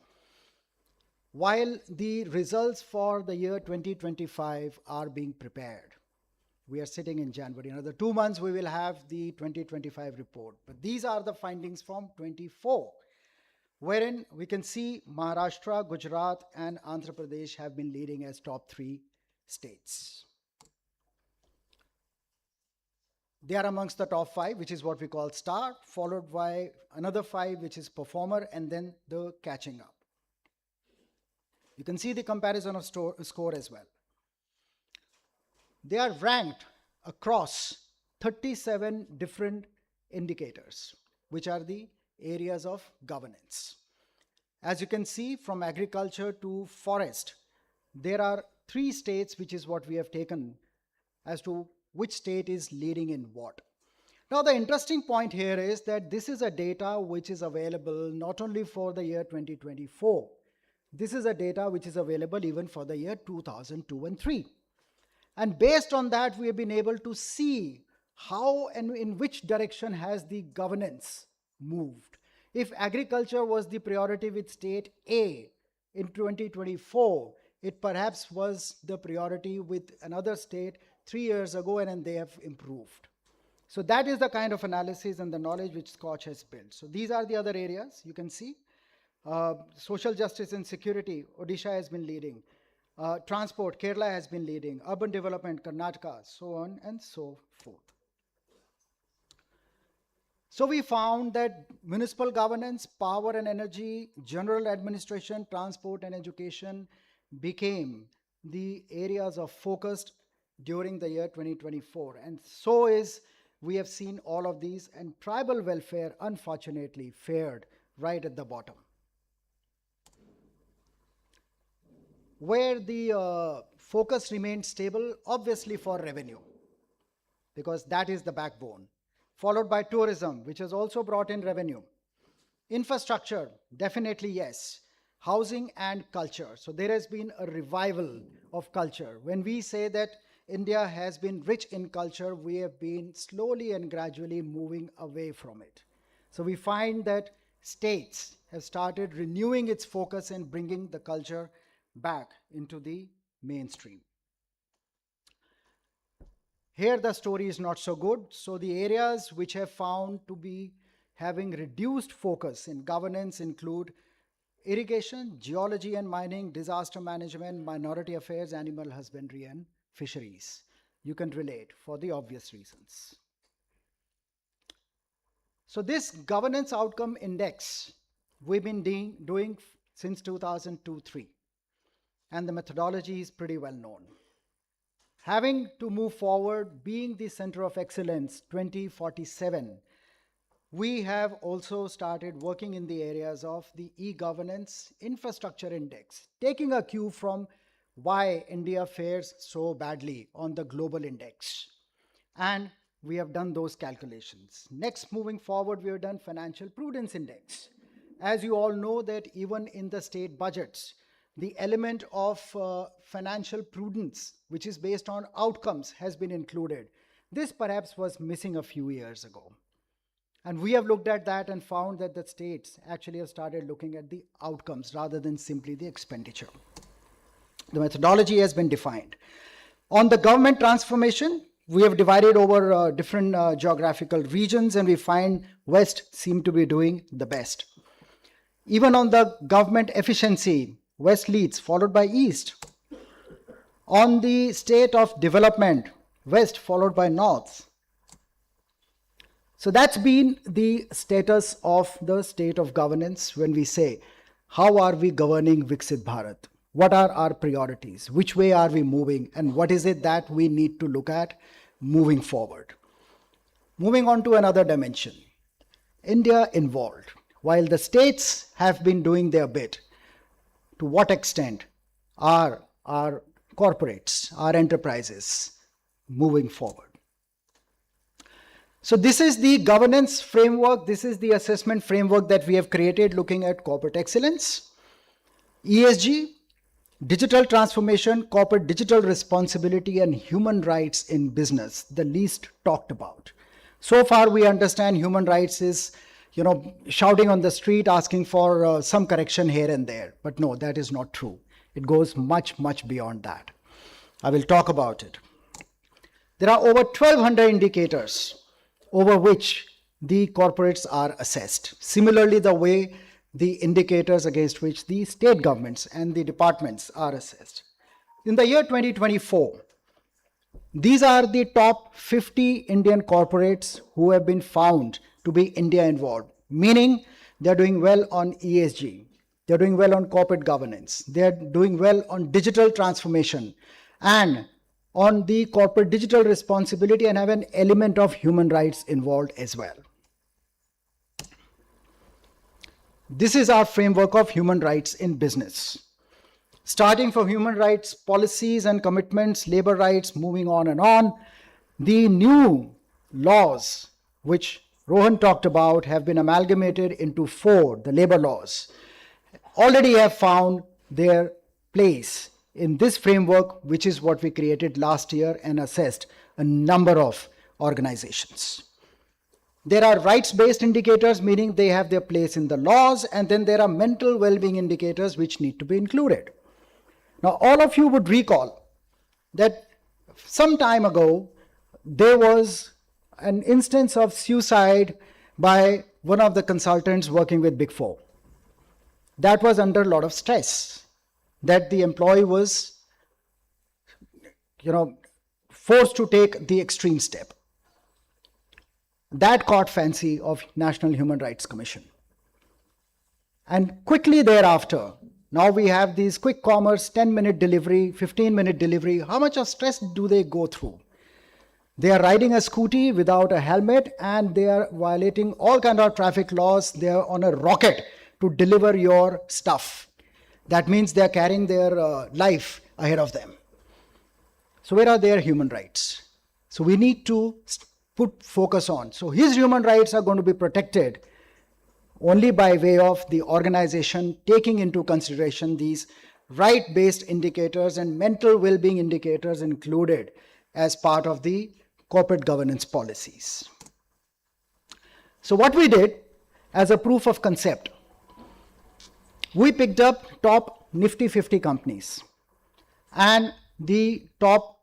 While the results for the year 2025 are being prepared, we are sitting in January. Another 2 months, we will have the 2025 report. But these are the findings from 24, wherein we can see Maharashtra, Gujarat, and Andhra Pradesh have been leading as top 3 states. They are amongst the top 5, which is what we call star, followed by another 5, which is performer, and then the catching up. You can see the comparison of score as well. They are ranked across 37 different indicators, which are the areas of governance. As you can see, from agriculture to forest, there are 3 states, which is what we have taken as to which state is leading in what. Now, the interesting point here is that this is a data which is available not only for the year 2024, this is a data which is available even for the year 2002 and 3. And based on that, we have been able to see how and in which direction has the governance moved. If agriculture was the priority with state A in 2024, it perhaps was the priority with another state 3 years ago, and then they have improved. So that is the kind of analysis and the knowledge which SKOCH has built. So these are the other areas you can see. Social justice and security, Odisha has been leading. Transport, Kerala has been leading. Urban development, Karnataka, so on and so forth. So we found that municipal governance, power and energy, general administration, transport and education became the areas of focus during the year 2024. And so is, we have seen all of these, and tribal welfare unfortunately fared right at the bottom, where the focus remained stable, obviously for revenue, because that is the backbone, followed by tourism, which has also brought in revenue. Infrastructure, definitely yes. Housing and culture. So there has been a revival of culture. When we say that India has been rich in culture, we have been slowly and gradually moving away from it. So we find that states have started renewing its focus and bringing the culture back into the mainstream. Here the story is not so good. So the areas which have found to be having reduced focus in governance include irrigation, geology and mining, disaster management, minority affairs, animal husbandry and fisheries. You can relate for the obvious reasons. So this governance outcome index we've been doing since 2002-3, and the methodology is pretty well known. Having to move forward, being the center of excellence 2047, we have also started working in the areas of the e-governance infrastructure index, taking a cue from why India fares so badly on the global index. And we have done those calculations. Next, moving forward, we have done financial prudence index. As you all know that even in the state budgets, the element of financial prudence, which is based on outcomes, has been included. This perhaps was missing a few years ago. And we have looked at that and found that the states actually have started looking at the outcomes rather than simply the expenditure. The methodology has been defined. On the government transformation, we have divided over different geographical regions, and we find West seem to be doing the best. Even on the government efficiency, West leads, followed by East. On the state of development, West followed by North. So that's been the status of the state of governance when we say, how are we governing Viksit Bharat? What are our priorities? Which way are we moving? And what is it that we need to look at moving forward? Moving on to another dimension, India involved. While the states have been doing their bit, to what extent are our corporates, our enterprises moving forward? So this is the governance framework. This is the assessment framework that we have created looking at corporate excellence, ESG, digital transformation, corporate digital responsibility, and human rights in business, the least talked about. So far, we understand human rights is, shouting on the street, asking for some correction here and there. But no, that is not true. It goes much, much beyond that. I will talk about it. There are over 1,200 indicators over which the corporates are assessed. Similarly, the way the indicators against which the state governments and the departments are assessed. In the year 2024, these are the top 50 Indian corporates who have been found to be India involved, meaning they're doing well on ESG, they're doing well on corporate governance, they're doing well on digital transformation and on the corporate digital responsibility, and have an element of human rights involved as well. This is our framework of human rights in business. Starting from human rights policies and commitments, labor rights, moving on and on. The new laws, which Rohan talked about, have been amalgamated into 4, the labor laws, already have found their place in this framework, which is what we created last year and assessed a number of organizations. There are rights-based indicators, meaning they have their place in the laws, and then there are mental well-being indicators which need to be included. Now, all of you would recall that some time ago, there was an instance of suicide by one of the consultants working with Big Four. That was under a lot of stress, that the employee was, forced to take the extreme step. That caught fancy of National Human Rights Commission. And quickly thereafter, now we have these quick commerce, 10-minute delivery, 15-minute delivery. How much of stress do they go through? They are riding a scooty without a helmet and they are violating all kinds of traffic laws. They are on a rocket to deliver your stuff. That means they are carrying their life ahead of them. So where are their human rights? So we need to put focus on. So his human rights are going to be protected only by way of the organization taking into consideration these right-based indicators and mental well-being indicators included as part of the corporate governance policies. So what we did as a proof of concept, we picked up top Nifty 50 companies and the top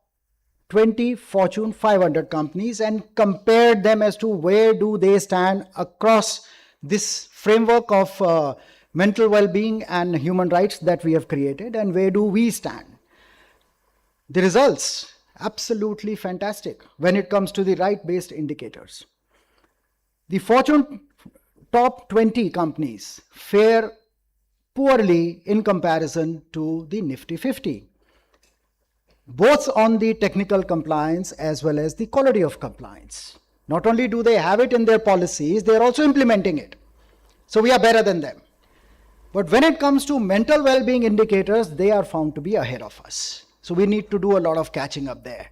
20 Fortune 500 companies and compared them as to where do they stand across this framework of mental well-being and human rights that we have created, and where do we stand. The results, absolutely fantastic when it comes to the right-based indicators. The Fortune top 20 companies fare poorly in comparison to the Nifty 50, both on the technical compliance as well as the quality of compliance. Not only do they have it in their policies, they are also implementing it. So we are better than them. But when it comes to mental well-being indicators, they are found to be ahead of us. So we need to do a lot of catching up there.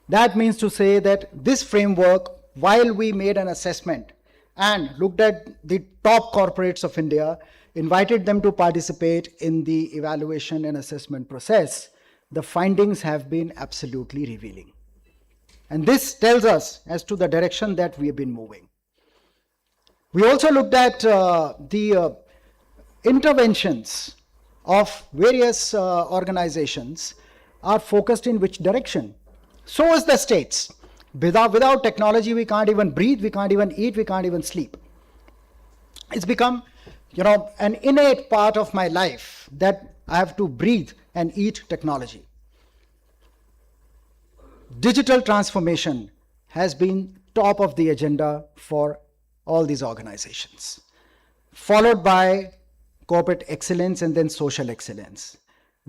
That means to say that this framework, while we made an assessment and looked at the top corporates of India, invited them to participate in the evaluation and assessment process, the findings have been absolutely revealing. And this tells us as to the direction that we have been moving. We also looked at the interventions of various organizations are focused in which direction. So is the states. Without technology, we can't even breathe, we can't even eat, we can't even sleep. It's become, an innate part of my life that I have to breathe and eat technology. Digital transformation has been top of the agenda for all these organizations, followed by corporate excellence and then social excellence.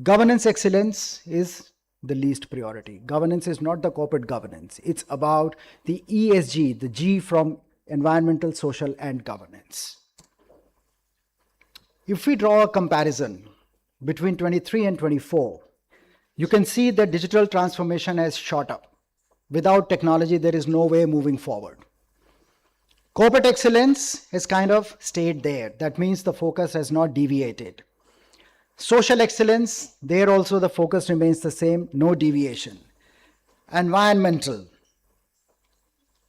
Governance excellence is the least priority. Governance is not the corporate governance. It's about the ESG, the G from environmental, social, and governance. If we draw a comparison between 23 and 24, you can see that digital transformation has shot up. Without technology, there is no way moving forward. Corporate excellence has kind of stayed there. That means the focus has not deviated. Social excellence, there also the focus remains the same, no deviation. Environmental,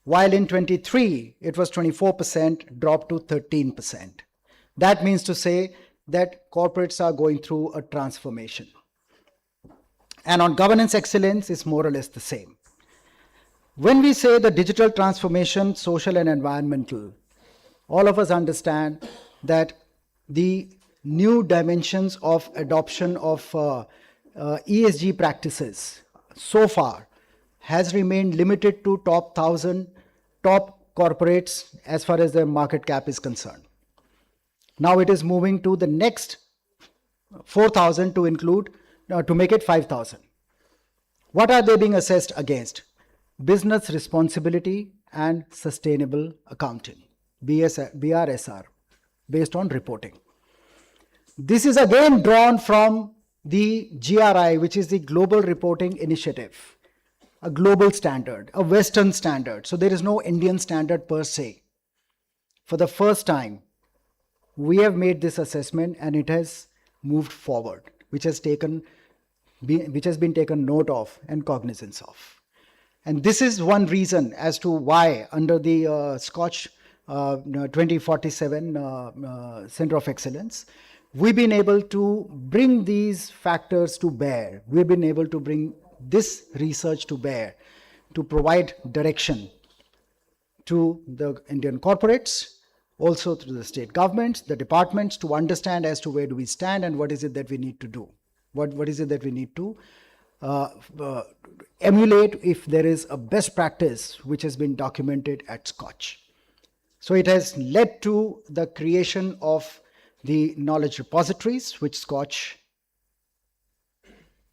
while in 23 it was 24%, dropped to 13%. That means to say that corporates are going through a transformation. And on governance excellence, it's more or less the same. When we say the digital transformation, social and environmental, all of us understand that the new dimensions of adoption of ESG practices so far has remained limited to top 1,000 top corporates as far as their market cap is concerned. Now it is moving to the next 4,000 to include, to make it 5,000. What are they being assessed against? Business responsibility and sustainable accounting, BRSR, based on reporting. This is again drawn from the GRI, which is the Global Reporting Initiative, a global standard, a Western standard. So there is no Indian standard per se. For the first time, we have made this assessment and it has moved forward, which has been taken note of and cognizance of. And this is one reason as to why under the SKOCH 2047 Center of Excellence, we've been able to bring these factors to bear. We've been able to bring this research to bear to provide direction to the Indian corporates, also to the state governments, the departments, to understand as to where do we stand and what is it that we need to do. What is it that we need to emulate if there is a best practice which has been documented at SKOCH. So it has led to the creation of the knowledge repositories, which SKOCH.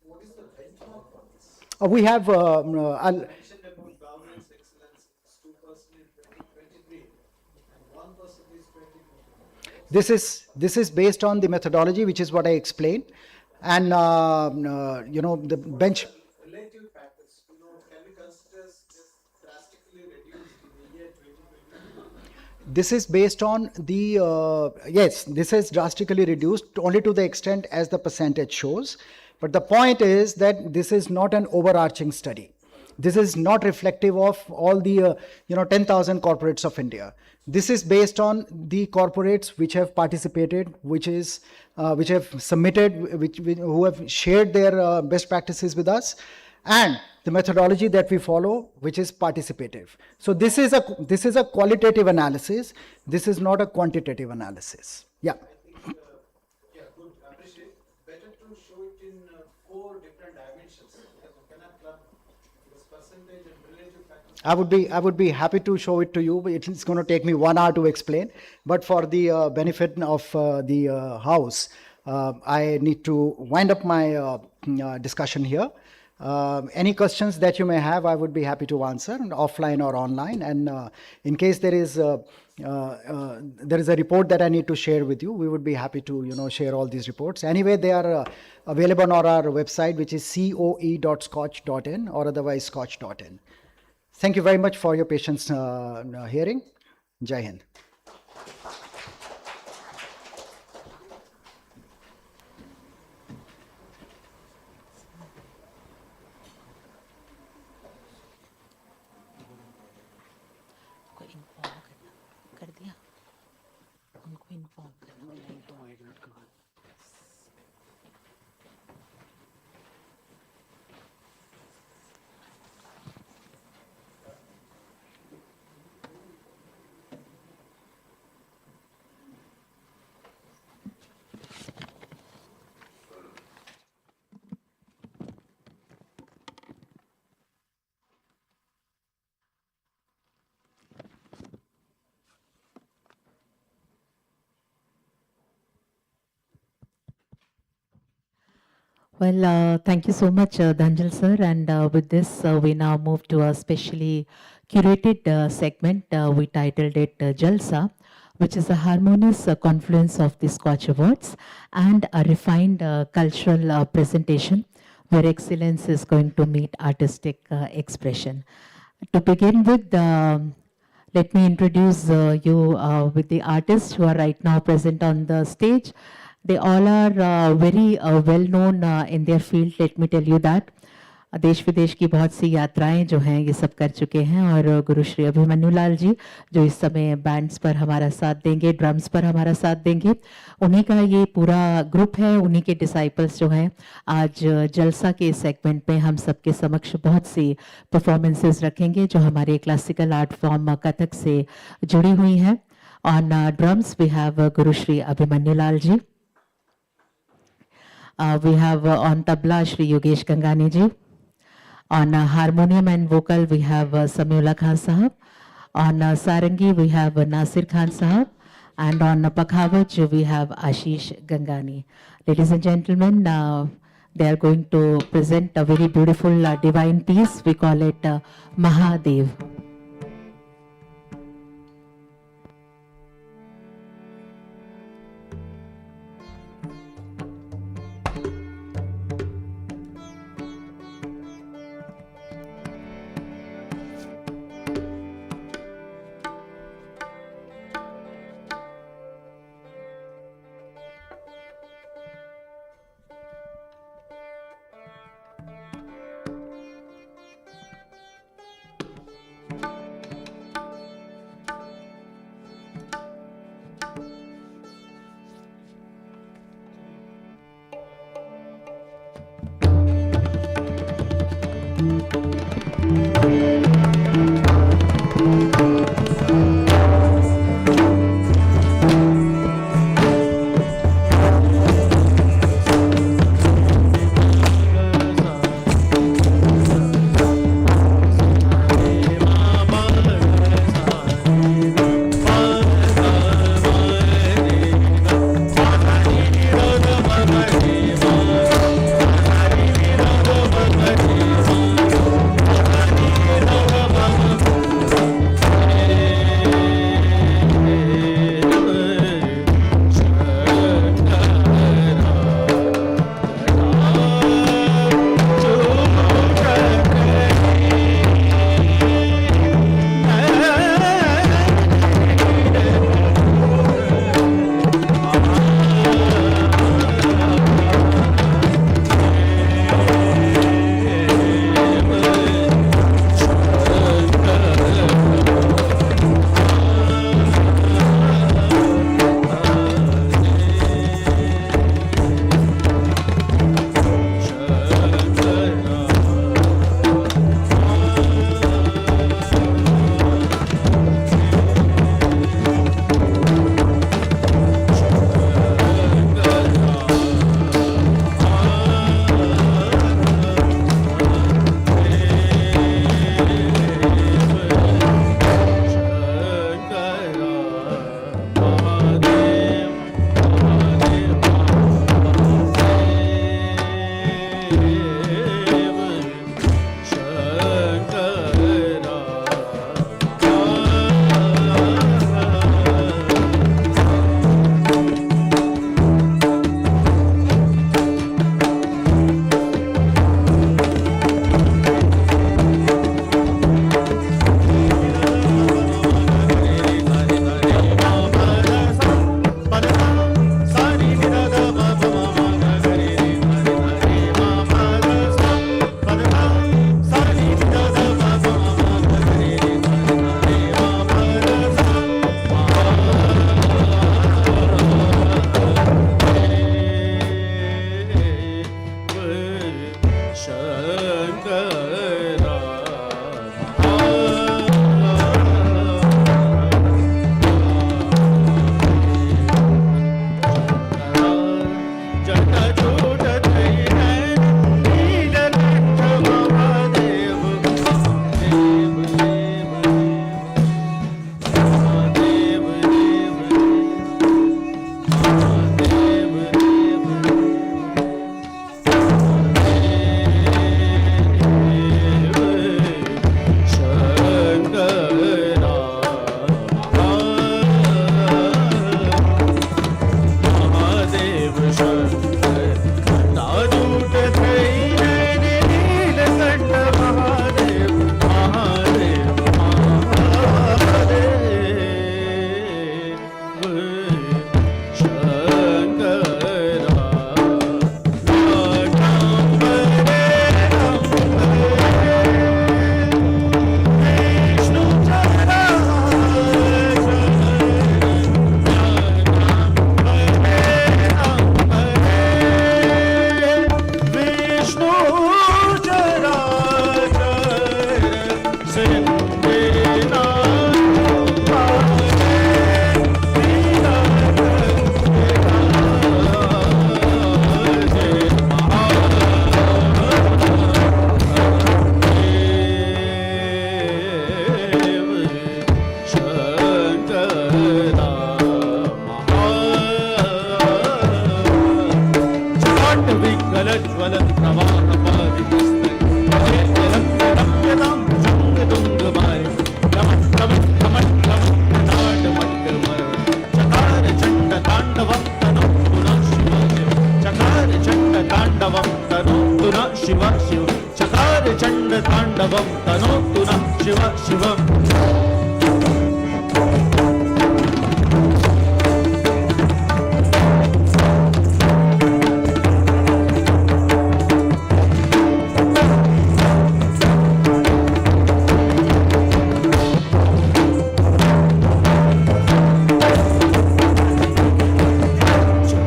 What is the benchmark for this? We have. Governance excellence is 2% in 2023 and 1% is 2024. This is based on the methodology, which is what I explained, and the bench. Relative factors, can we consider this drastically reduced in the year 2020? This is based on the, yes, this is drastically reduced only to the extent as the percentage shows. But the point is that this is not an overarching study. This is not reflective of all the 10,000 corporates of India. This is based on the corporates which have participated, which have submitted, who have shared their best practices with us, and the methodology that we follow, which is participative. So this is a qualitative analysis. This is not a quantitative analysis. Yeah. Yeah, good. Appreciate. Better to show it in 4 different dimensions because you cannot club this percentage and relative factors. I would be happy to show it to you, but it's going to take me 1 hour to explain. But for the benefit of the House, I need to wind up my discussion here. Any questions that you may have, I would be happy to answer, offline or online. And in case there is a report that I need to share with you, we would be happy to share all these reports. Anyway, they are available on our website, which is coe.scotch.in or otherwise scotch.in. Thank you very much for your patience hearing. Jai Hind. कर दिया उनको inform करना Well, thank you so much, Dhanjal sir. And with this, we now move to a specially curated segment. We titled it Jalsa, which is a harmonious confluence of the SKOCH Awards and a refined cultural presentation where excellence is going to meet artistic expression. To begin with, let me introduce you with the artists who are right now present on the stage. They all are very well known in their field, let me tell you that. देश विदेश की बहुत सी यात्राएं जो हैं ये सब कर चुके हैं, और गुरु श्री अभिमन्यु लाल जी जो इस समय बैंड्स पर हमारा साथ देंगे, ड्रम्स पर हमारा साथ देंगे, उन्हीं का ये पूरा ग्रुप है, उन्हीं के डिसाइपल्स जो हैं आज जलसा के सेगमेंट में हम सबके समक्ष बहुत सी परफॉर्मेंसेस रखेंगे जो हमारे क्लासिकल आर्ट फॉर्म कथक से जुड़ी हुई हैं. On drums we have Guru Shri Abhimanyu Lal ji. We have on tabla Shri Yogesh Gangani ji. On harmonium and vocal we have Samyula Khan Sahab. On sarangi we have Nasir Khan Sahab. And on pakhavaj we have Ashish Gangani. Ladies and gentlemen, they are going to present a very beautiful divine piece. We call it Mahadev.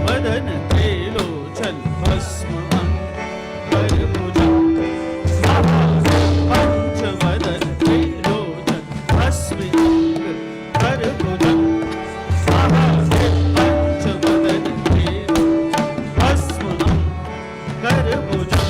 Madan Trilochan भस्म अंबरभुजं पंचवदन त्रिलोचन भस्म अंबरभुजं पंचवदन त्रिलोचन भस्म अंबरभुजं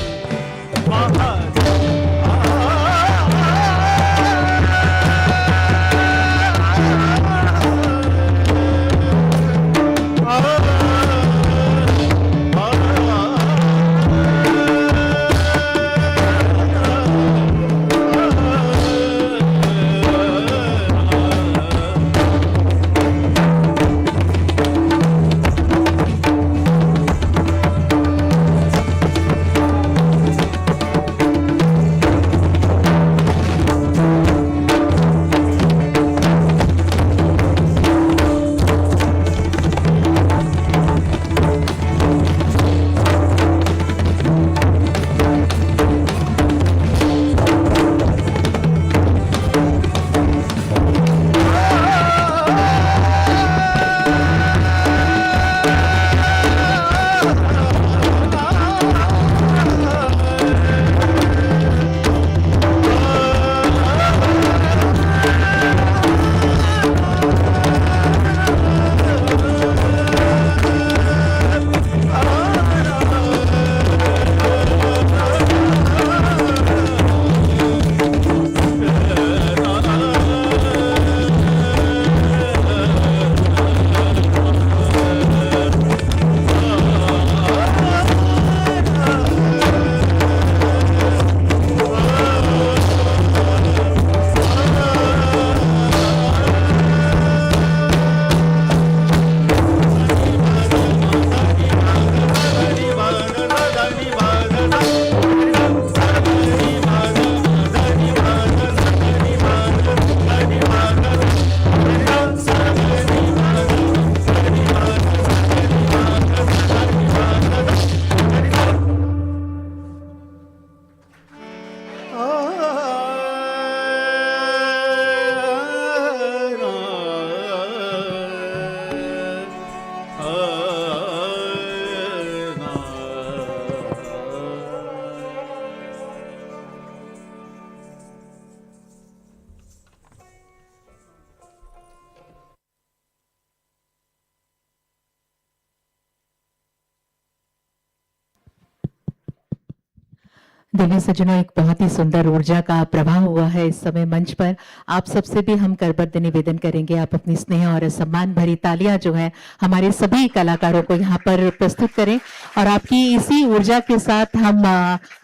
दिव्य सज्जनों, एक बहुत ही सुंदर ऊर्जा का प्रवाह हुआ है इस समय मंच पर। आप सबसे भी हम करबद्ध निवेदन करेंगे, आप अपनी स्नेह और सम्मान भरी तालियां जो है हमारे सभी कलाकारों को यहाँ पर प्रस्तुत करें। और आपकी इसी ऊर्जा के साथ हम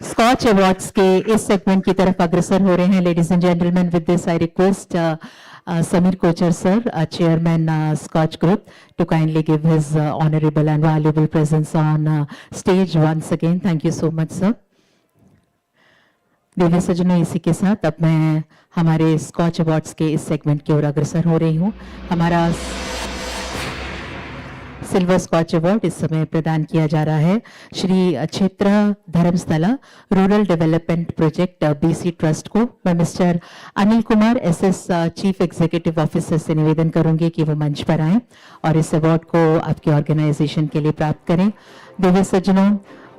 स्कॉच अवार्ड्स के इस सेगमेंट की तरफ अग्रसर हो रहे हैं। Ladies and gentleman, with this I request Samir Kochar sir, chairman SKOCH Group, to kindly give his honorable and valuable presence on stage once again. Thank you so much, sir. देवी सज्जनों, इसी के साथ अब मैं हमारे स्कॉच अवार्ड्स के इस segment की ओर अग्रसर हो रही हूँ। हमारा सिल्वर स्कॉच अवार्ड इस समय प्रदान किया जा रहा है Shri Kshetra Dharmasthala rural development project BC trust को। मैं mister Anil Kumar SS chief executive officer से निवेदन करूंगी कि वो मंच पर आएं और इस अवार्ड को आपके ऑर्गेनाइजेशन के लिए प्राप्त करें। दिव्य सज्जनों,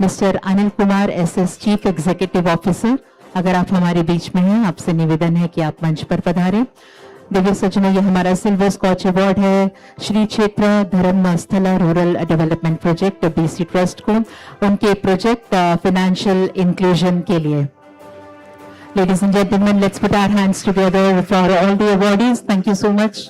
mister Anil Kumar SS chief executive officer, अगर आप हमारे बीच में हैं, आपसे निवेदन है कि आप मंच पर पधारें। दिव्य सज्जनों, ये हमारा सिल्वर स्कॉच अवार्ड है Shri Kshetra Dharmasthala rural development project BC trust को, उनके प्रोजेक्ट फाइनेंशियल इंक्लूजन के लिए। Ladies and gentleman, let's put our hands together for all the awardees. Thank you so much.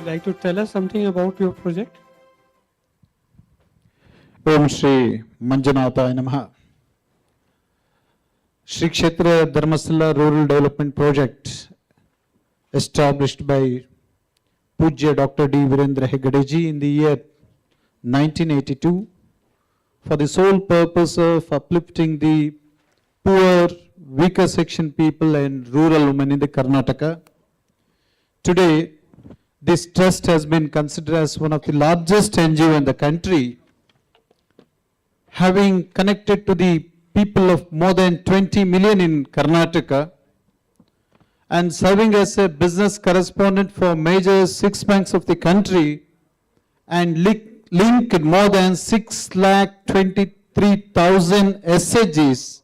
Like to tell us something about your project? Om Shri मंजुनाथाय नमः। Shri Kshetra Dharmasala Rural Development Project, established by Pujya Dr. D. Virendra Hegadeji in the year 1982, for the sole purpose of uplifting the poor, weaker section people and rural women in the Karnataka. Today, this trust has been considered as one of the largest NGO in the country, having connected to the people of more than 20 million in Karnataka and serving as a business correspondent for major 6 banks of the country and linked more than 6,23,000 SHGs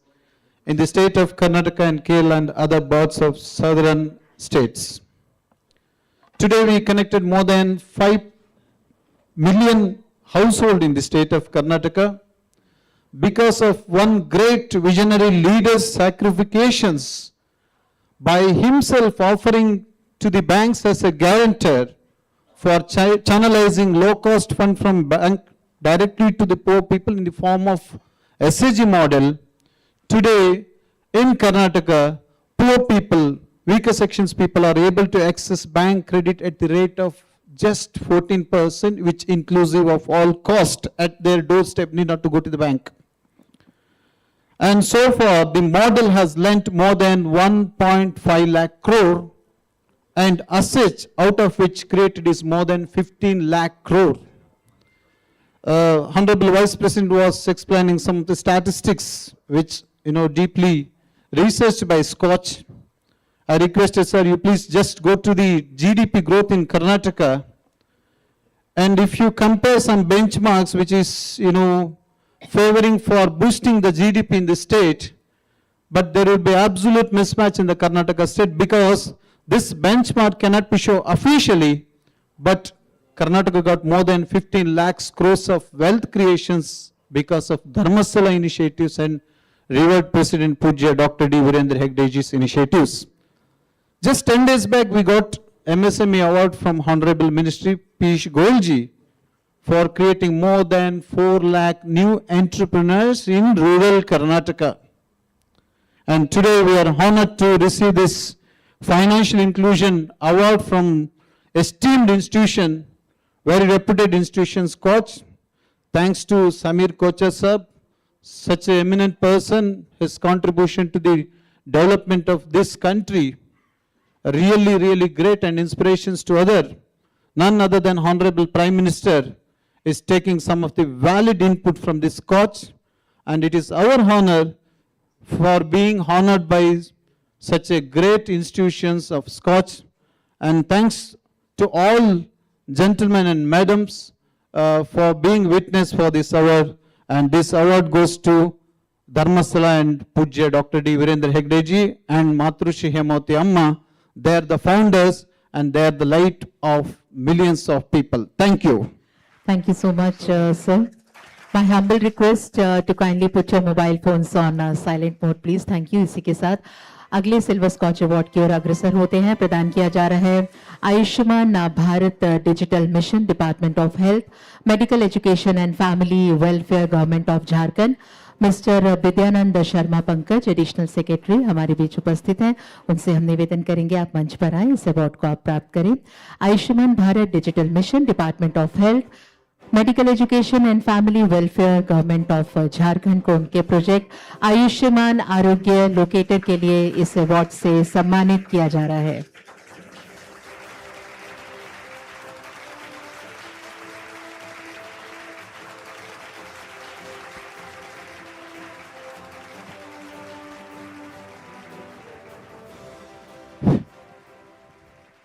in the state of Karnataka and Kerala and other parts of southern states. Today we connected more than 5 million households in the state of Karnataka because of one great visionary leader's sacrifications by himself offering to the banks as a guarantor for channelizing low-cost fund from bank directly to the poor people in the form of SAG model. Today in Karnataka, poor people, weaker sections people are able to access bank credit at the rate of just 14%, which inclusive of all cost at their doorstep, need not to go to the bank. And so far, the model has lent more than 1.5 lakh crore and assets out of which created is more than 15 lakh crore. Honorable Vice President was explaining some of the statistics which, deeply researched by SKOCH. I requested, sir, you please just go to the GDP growth in Karnataka. And if you compare some benchmarks which is, favoring for boosting the GDP in the state, but there will be absolute mismatch in the Karnataka state because this benchmark cannot be shown officially, but Karnataka got more than 15 lakhs crores of wealth creations because of Dharmasala initiatives and revered President Pujya Dr. D. Virendra Hegadeji's initiatives. Just 10 days back, we got MSME award from Honorable Ministry Piyush Goyalji for creating more than 4 lakh new entrepreneurs in rural Karnataka. And today we are honored to receive this Financial Inclusion Award from esteemed institution, very reputed institution, SKOCH. Thanks to Samir Kocha sir, such an eminent person, his contribution to the development of this country, really, really great and inspirations to other. None other than Honorable Prime Minister is taking some of the valid input from this SKOCH, and it is our honor for being honored by such a great institutions of SKOCH. And thanks to all gentlemen and madams for being witness for this award. And this award goes to Dharmasala and Pujya Dr. D. Virendra Hegadeji and Matrushi Hemoti Amma. They are the founders and they are the light of millions of people. Thank you. Thank you so much, sir. My humble request to kindly put your mobile phones on silent mode, please. Thank you. इसी के साथ अगले silver scotch award की ओर अग्रसर होते हैं. प्रदान किया जा रहा है Ayushman Bharat digital mission, department of health, medical education and family welfare, government of Jharkhand. Mister Vidyanand Sharma Pankaj, additional secretary, हमारे बीच उपस्थित हैं. उनसे हम निवेदन करेंगे आप मंच पर आए, इस अवार्ड को आप प्राप्त करें. Ayushman Bharat digital mission, department of health, medical education and family welfare, government of Jharkhand को उनके प्रोजेक्ट आयुष्मान आरोग्य लोकेटर के लिए इस अवार्ड से सम्मानित किया जा रहा है.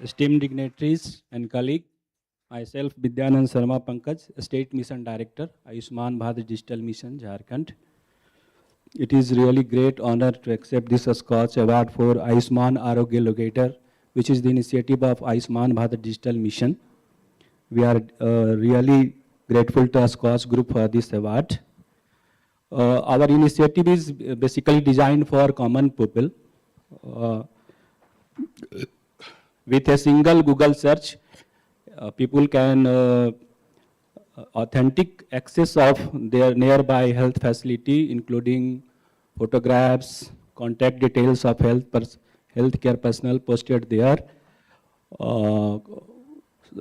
Esteemed dignitaries and colleagues, myself Vidyanand Sharma Pankaj, State Mission Director, Ayushman Bharat Digital Mission, Jharkhand. It is really great honor to accept this SKOCH Award for Ayushman Arogya Locator, which is the initiative of Ayushman Bharat Digital Mission. We are really grateful to SKOCH Group for this award. Our initiative is basically designed for common people. With a single Google search, people can authentic access of their nearby health facility, including photographs, contact details of healthcare personnel posted there,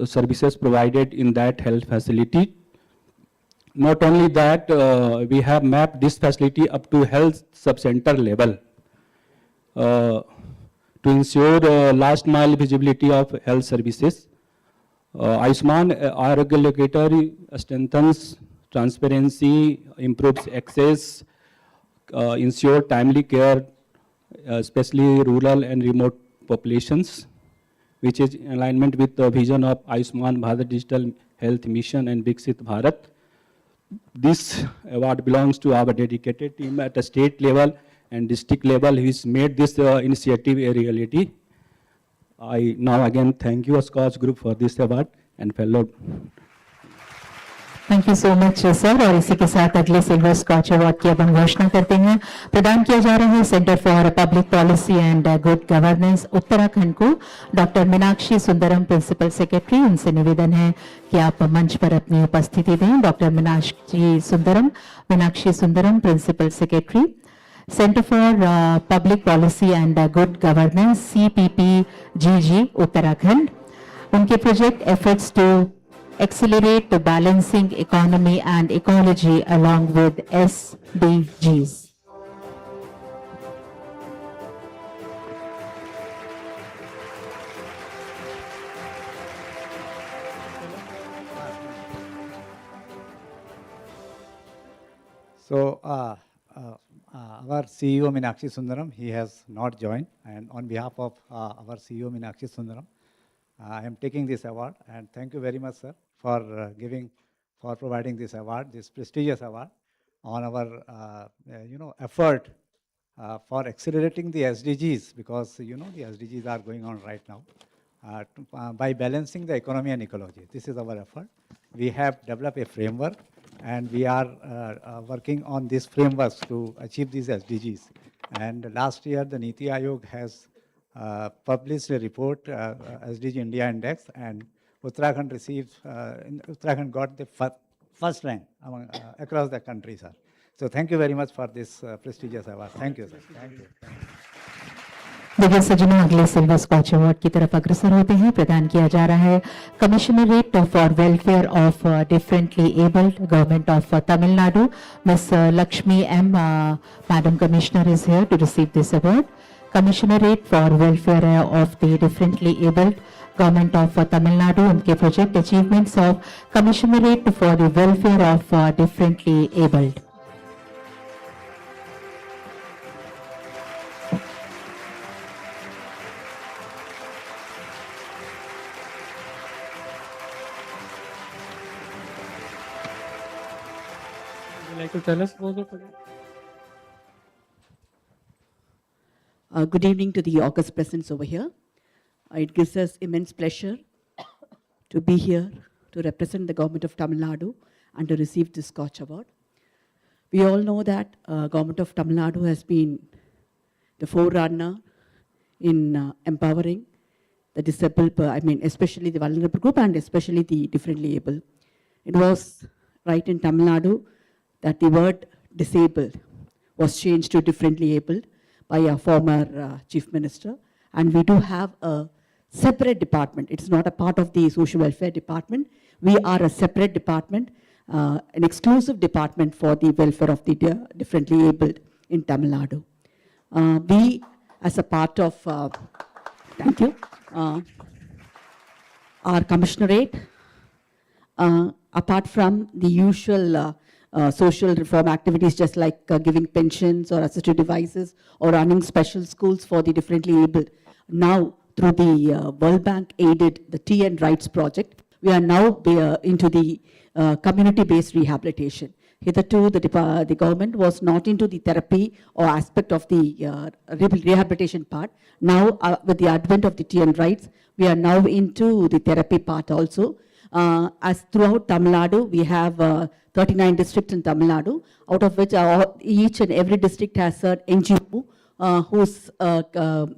services provided in that health facility. Not only that, we have mapped this facility up to health sub-center level to ensure last mile visibility of health services. Ayushman Arogya strengthens transparency, improves access, ensure timely care, especially rural and remote populations, which is in alignment with the vision of Ayushman Bharat Digital Health Mission and Viksit Bharat. This award belongs to our dedicated team at the state level and district level, which made this initiative a reality. I now again thank you, SKOCH Group, for this award and fellow. Thank you so much sir. और इसी के साथ अगले silver scotch award की अब हम घोषणा करते हैं। प्रदान किया जा रहा है centre for public policy and good governance Uttarakhand को doctor Meenakshi Sundaram, principal secretary. उनसे निवेदन है कि आप मंच पर अपनी उपस्थिति दें। Doctor Meenakshi Sundaram, principal secretary, centre for public policy and good governance, CPPGG Uttarakhand. उनके project efforts to accelerate the balancing economy and ecology along with SDGs. So, our CEO Meenakshi Sundaram, he has not joined, and on behalf of our CEO Meenakshi Sundaram, I am taking this award, and thank you very much, sir, for providing this award, this prestigious award, on our effort for accelerating the SDGs, because the SDGs are going on right now, by balancing the economy and ecology. This is our effort. We have developed a framework, and we are working on these frameworks to achieve these SDGs. And last year, the Niti Aayog has published a report, SDG India Index, and Uttarakhand Uttarakhand got the first rank among, across the country, sir. So thank you very much for this prestigious award. Thank you, sir. Thank you. देखिए सज्जनों, अगले silver scotch award की तरफ अग्रसर होते हैं। प्रदान किया जा रहा है commissionerate for welfare of differently abled, government of Tamil Nadu. Miss Lakshmi M, madam commissioner, is here to receive this award. Commissionerate for welfare of the differently abled, government of Tamil Nadu. उनके project achievements of commissionerate for the welfare of differently abled. Like to tell us about the project? Good evening to the august presence over here. It gives us immense pleasure to be here to represent the government of Tamil Nadu and to receive this SKOCH award. We all know that government of Tamil Nadu has been the forerunner in empowering the disabled, especially the vulnerable group and especially the differently able. It was right in Tamil Nadu that the word disabled was changed to differently abled by a former chief minister. And we do have a separate department. It's not a part of the social welfare department. We are a separate department, an exclusive department for the welfare of the differently abled in Tamil Nadu. We, as a part of, thank you, our commissionerate, apart from the usual social reform activities, just like giving pensions or assistive devices or running special schools for the differently abled. Now, through the World Bank aided the Tea and Rights project, we are now into the community-based rehabilitation. Hitherto, the government was not into the therapy or aspect of the rehabilitation part. Now, with the advent of the Tea and Rights, we are now into the therapy part also. As throughout Tamil Nadu, we have 39 districts in Tamil Nadu, out of which each and every district has an NGO who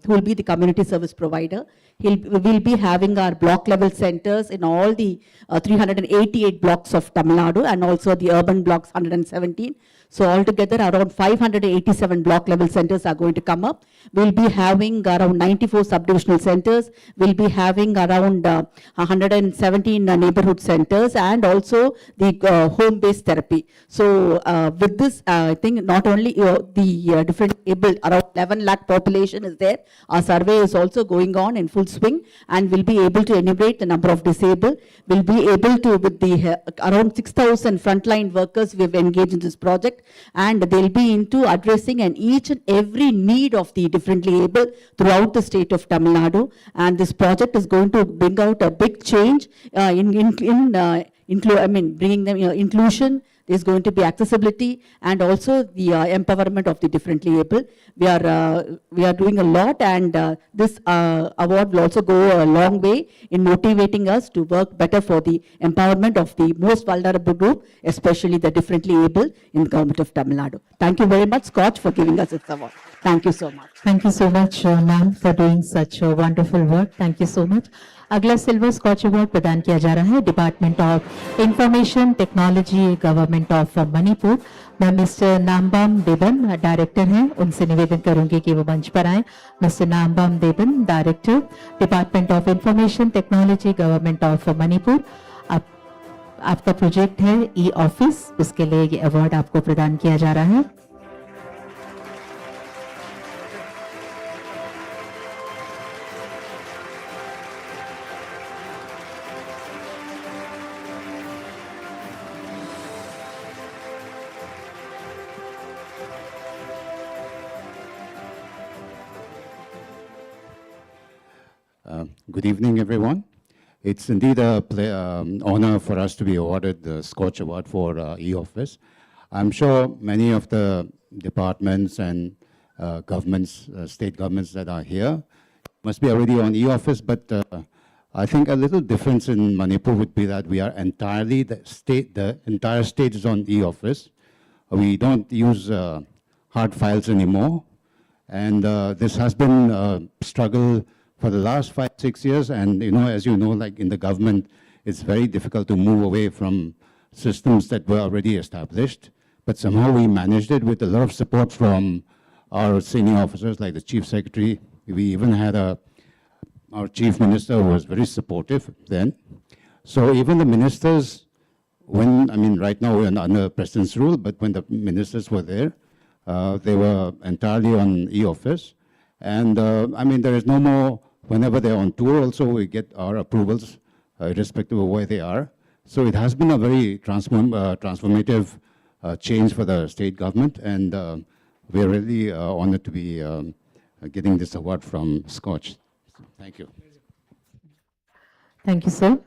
will be the community service provider. We'll be having our block level centers in all the 388 blocks of Tamil Nadu and also the urban blocks 117. So altogether around 587 block level centers are going to come up. We'll be having around 94 subdivisional centers. We'll be having around 117 neighborhood centers and also the home-based therapy. So with this, I think not only the different able, around 11 lakh population is there. Our survey is also going on in full swing and we'll be able to enumerate the number of disabled. We'll be able to, with the around 6,000 frontline workers we have engaged in this project, and they'll be into addressing and each and every need of the differently able throughout the state of Tamil Nadu. And this project is going to bring out a big change bringing them inclusion. There's going to be accessibility and also the empowerment of the differently able. We are doing a lot, and this award will also go a long way in motivating us to work better for the empowerment of the most vulnerable group, especially the differently able in the government of Tamil Nadu. Thank you very much, SKOCH, for giving us this award. Thank you so much. Thank you so much, ma'am, for doing such wonderful work. Thank you so much. अगला silver scotch award प्रदान किया जा रहा है department of information technology government of Manipur. मैं mister Nambam Deban director हैं, उनसे निवेदन करूंगी कि वो मंच पर आए। Mister Nambam Deban director department of information technology government of Manipur. आपका प्रोजेक्ट है ई ऑफिस, उसके लिए ये अवार्ड आपको प्रदान किया जा रहा है। Good evening, everyone. It's indeed a honor for us to be awarded the SKOCH Award for e-office. I'm sure many of the departments and governments, state governments that are here must be already on e-office, but I think a little difference in Manipur would be that we are entirely, the entire state is on e-office. We don't use hard files anymore, and this has been a struggle for the last 5-6 years, and as you know, like in the government, it's very difficult to move away from systems that were already established. But somehow we managed it with a lot of support from our senior officers, like the chief secretary. We even had our chief minister who was very supportive then. So even the ministers, right now we're under president's rule, but when the ministers were there, they were entirely on e-office. And there is no more. Whenever they're on tour also, we get our approvals, irrespective of where they are. So it has been a very transformative change for the state government, and we're really honored to be getting this award from SKOCH. Thank you. Thank you, sir.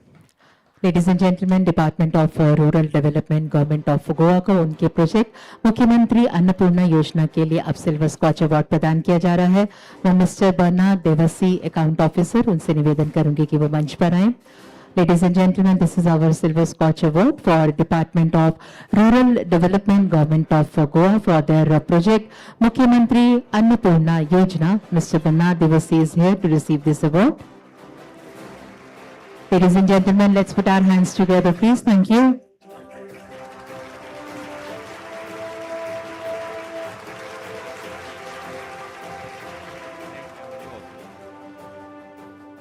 Ladies and gentlemen, Department of Rural Development, Government of Goa को उनके project मुख्यमंत्री अन्नपूर्णा योजना के लिए अब silver scotch award प्रदान किया जा रहा है। मैं mister Bernard Devsi account officer, उनसे निवेदन करूंगी कि वो मंच पर आए। Ladies and gentlemen, this is our Silver Scotch Award for Department of Rural Development, Government of Goa for their project Mukhyamantri Annapurna Yojana. Mr. Bernard Devasi is here to receive this award. Ladies and gentlemen, let's put our hands together, please. Thank you.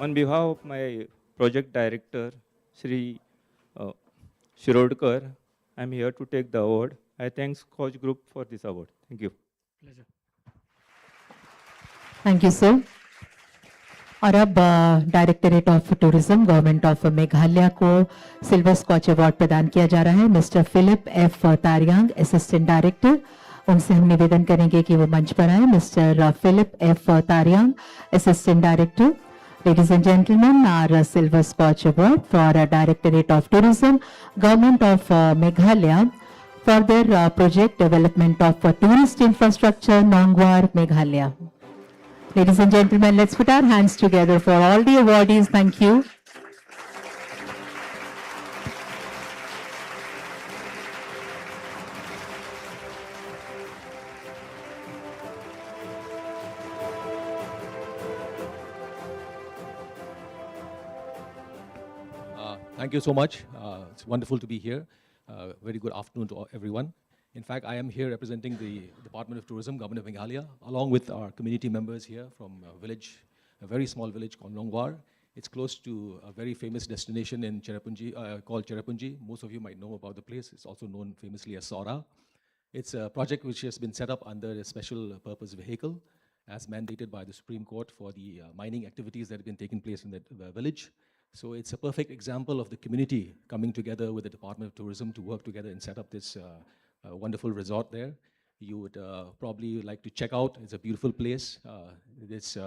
On behalf of my project director, Shri Shirodkar, I am here to take the award. I thank SKOCH Group for this award. Thank you. Pleasure. Thank you, sir. और अब directorate of tourism government of Meghalaya को silver scotch award प्रदान किया जा रहा है। Mister Philip F Tariang, assistant director, उनसे हम निवेदन करेंगे कि वो मंच पर आए। Mister Philip F Tariang, assistant director. Ladies and gentlemen, our Silver Scotch Award for Directorate of Tourism, Government of Meghalaya for their project development of tourist infrastructure, Nongwar, Meghalaya. Ladies and gentlemen, let's put our hands together for all the awardees. Thank you. Thank you so much. It's wonderful to be here. Very good afternoon to everyone. In fact, I am here representing the Department of Tourism, Government of Meghalaya, along with our community members here from a village, a very small village called Longwar. It's close to a very famous destination in Cherrapunji, called Cherrapunji. Most of you might know about the place. It's also known famously as Saura. It's a project which has been set up under a special purpose vehicle as mandated by the Supreme Court for the mining activities that have been taking place in the village. So it's a perfect example of the community coming together with the Department of Tourism to work together and set up this wonderful resort there. You would probably like to check out. It's a beautiful place. It's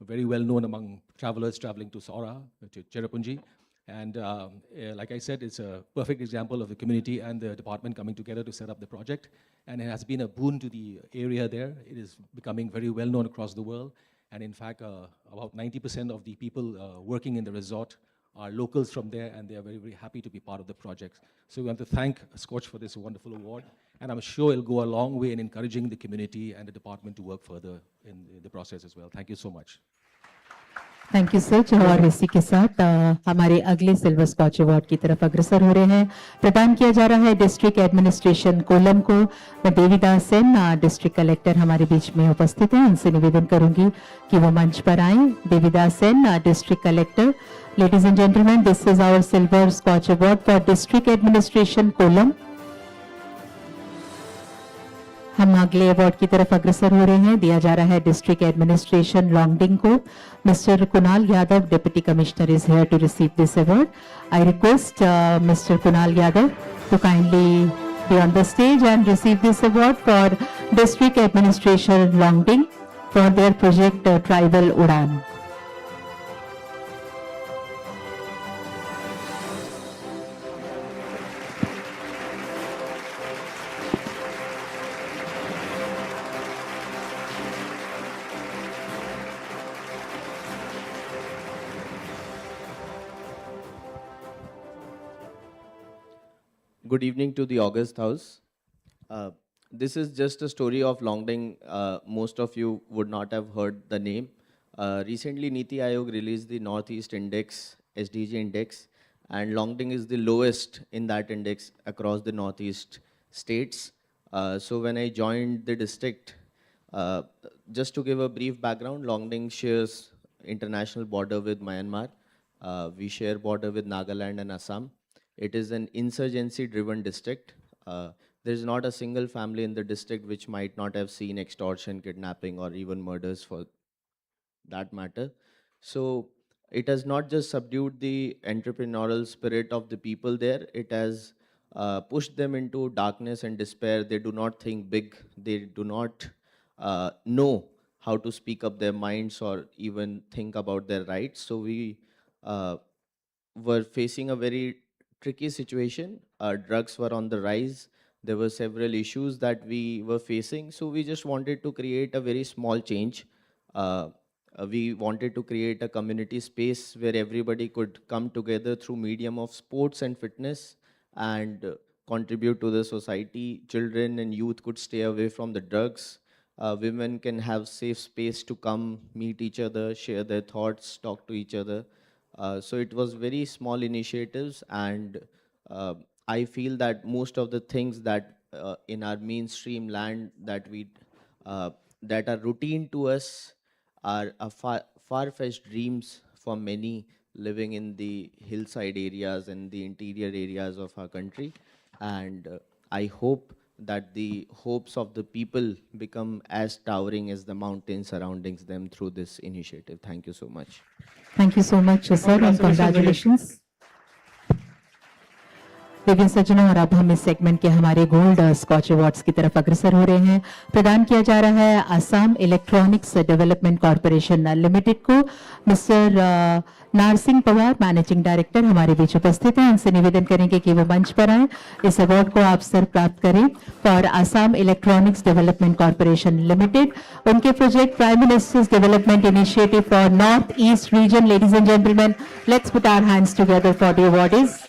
very well known among travelers traveling to Saura, to Cherrapunji. And like I said, it's a perfect example of the community and the department coming together to set up the project. And it has been a boon to the area there. It is becoming very well known across the world. And in fact, about 90% of the people working in the resort are locals from there, and they are very, very happy to be part of the project. So we want to thank SKOCH for this wonderful award. And I'm sure it'll go a long way in encouraging the community and the department to work further in the process as well. Thank you so much. Thank you sir. और इसी के साथ हमारे अगले silver scotch award की तरफ अग्रसर हो रहे हैं। प्रदान किया जा रहा है डिस्ट्रिक्ट एडमिनिस्ट्रेशन कोलम को। मैं देवीदास सेन, डिस्ट्रिक्ट कलेक्टर हमारे बीच में उपस्थित हैं। उनसे निवेदन करूंगी कि वो मंच पर आएं। Devidas Sen, district collector. Ladies and gentleman, this is our silver scotch award for district administration Kollam. हम अगले अवार्ड की तरफ अग्रसर हो रहे हैं। दिया जा रहा है डिस्ट्रिक्ट एडमिनिस्ट्रेशन लॉन्गडिंग को। Mister Kunal Yadav, deputy commissioner, is here to receive this award. I request mister Kunal Yadav to kindly be on the stage and receive this award for district administration Longding for their project tribal Udaan. Good evening to the August House. This is just a story of Longding. Most of you would not have heard the name. Recently, Niti Aayog released the Northeast Index, SDG Index, and Longding is the lowest in that index across the Northeast states. So when I joined the district, just to give a brief background, Longding shares international border with Myanmar. We share border with Nagaland and Assam. It is an insurgency-driven district. There is not a single family in the district which might not have seen extortion, kidnapping, or even murders for that matter. So it has not just subdued the entrepreneurial spirit of the people there, it has pushed them into darkness and despair. They do not think big. They do not know how to speak up their minds or even think about their rights. So we were facing a very tricky situation. Drugs were on the rise. There were several issues that we were facing. So we just wanted to create a very small change. We wanted to create a community space where everybody could come together through medium of sports and fitness and contribute to the society. Children and youth could stay away from the drugs. Women can have safe space to come, meet each other, share their thoughts, talk to each other. So it was very small initiatives, and I feel that most of the things that in our mainstream land that that are routine to us are far-fetched dreams for many living in the hillside areas and the interior areas of our country. And I hope that the hopes of the people become as towering as the mountains surrounding them through this initiative. Thank you so much. Thank you so much, sir, and congratulations. लेकिन सज्जनों, और अब हम इस segment के हमारे gold scotch awards की तरफ अग्रसर हो रहे हैं। प्रदान किया जा रहा है Assam electronics development corporation limited को। मिस्टर नारसिंह पवार, मैनेजिंग डायरेक्टर, हमारे बीच उपस्थित हैं। उनसे निवेदन करेंगे कि वो मंच पर आए, इस अवार्ड को आप सर प्राप्त करें for Assam electronics development corporation limited. उनके project prime minister's development initiative for north east region. Ladies and gentleman, let's put our hands together for the awardees.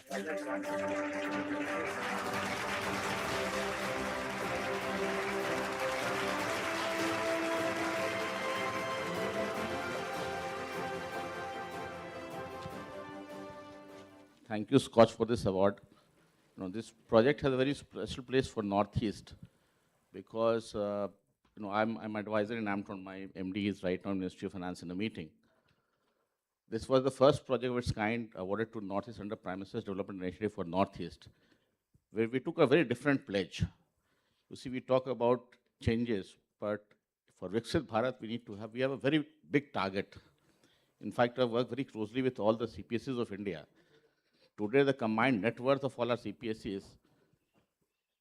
Thank you, SKOCH, for this award. this project has a very special place for Northeast because, I'm advisor in Amtron. My MD is right now in Ministry of Finance in a meeting. This was the first project of its kind awarded to Northeast under Prime Minister's Development Initiative for Northeast, where we took a very different pledge. You see, we talk about changes, but for Viksit Bharat, we have a very big target. In fact, I work very closely with all the CPSEs of India. Today, the combined net worth of all our CPSEs,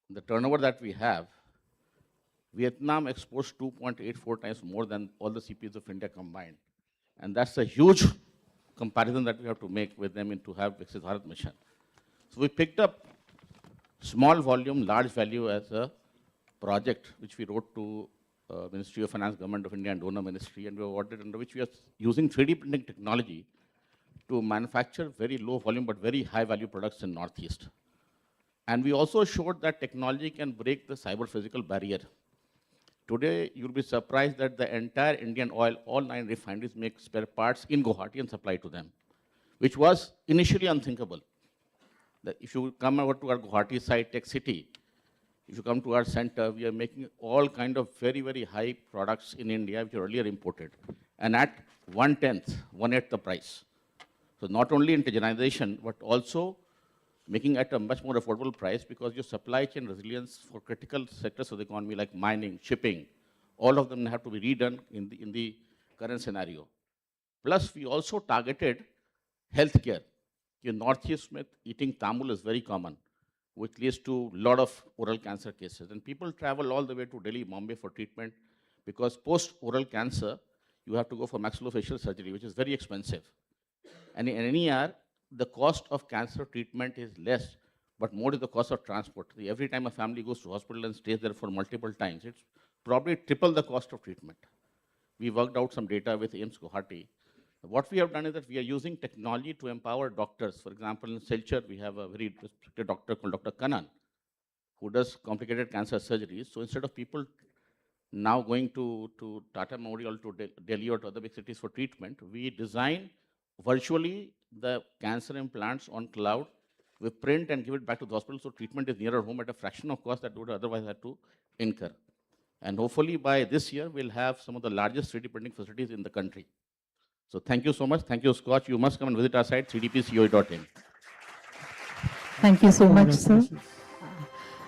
the turnover that we have, Vietnam exports 2.84 times more than all the CPSEs of India combined. And that's a huge comparison that we have to make with them to have Viksit Bharat mission. So we picked up small volume, large value as a project which we wrote to Ministry of Finance, Government of India and Donor Ministry, and we awarded under which we are using 3D printing technology to manufacture very low volume but very high value products in Northeast. And we also showed that technology can break the cyber physical barrier. Today, you'll be surprised that the entire Indian oil, all 9 refineries make spare parts in Guwahati and supply to them, which was initially unthinkable. That if you come over to our Guwahati site, Tech City, if you come to our center, we are making all kind of very, very high products in India, which were earlier imported, and at 1/8 the price. So not only indigenization, but also making at a much more affordable price, because your supply chain resilience for critical sectors of the economy like mining, shipping, all of them have to be redone in the current scenario. Plus, we also targeted healthcare. In Northeast, eating tamul is very common, which leads to a lot of oral cancer cases. And people travel all the way to Delhi, Bombay for treatment, because post-oral cancer, you have to go for maxillofacial surgery, which is very expensive. And in NER, the cost of cancer treatment is less, but more is the cost of transport. Every time a family goes to hospital and stays there for multiple times, it's probably triple the cost of treatment. We worked out some data with AIIMS Guwahati. What we have done is that we are using technology to empower doctors. For example, in Silchar, we have a very respected doctor called Dr. Kannan, who does complicated cancer surgeries. So instead of people now going to Tata Memorial, to Delhi or to other big cities for treatment, we design virtually the cancer implants on cloud. We print and give it back to the hospital, so treatment is nearer home at a fraction of cost that would otherwise have to incur. And hopefully by this year, we'll have some of the largest 3D printing facilities in the country. So thank you so much. Thank you, Scotch. You must come and visit our site, 3dpcoe.in. Thank you so much sir.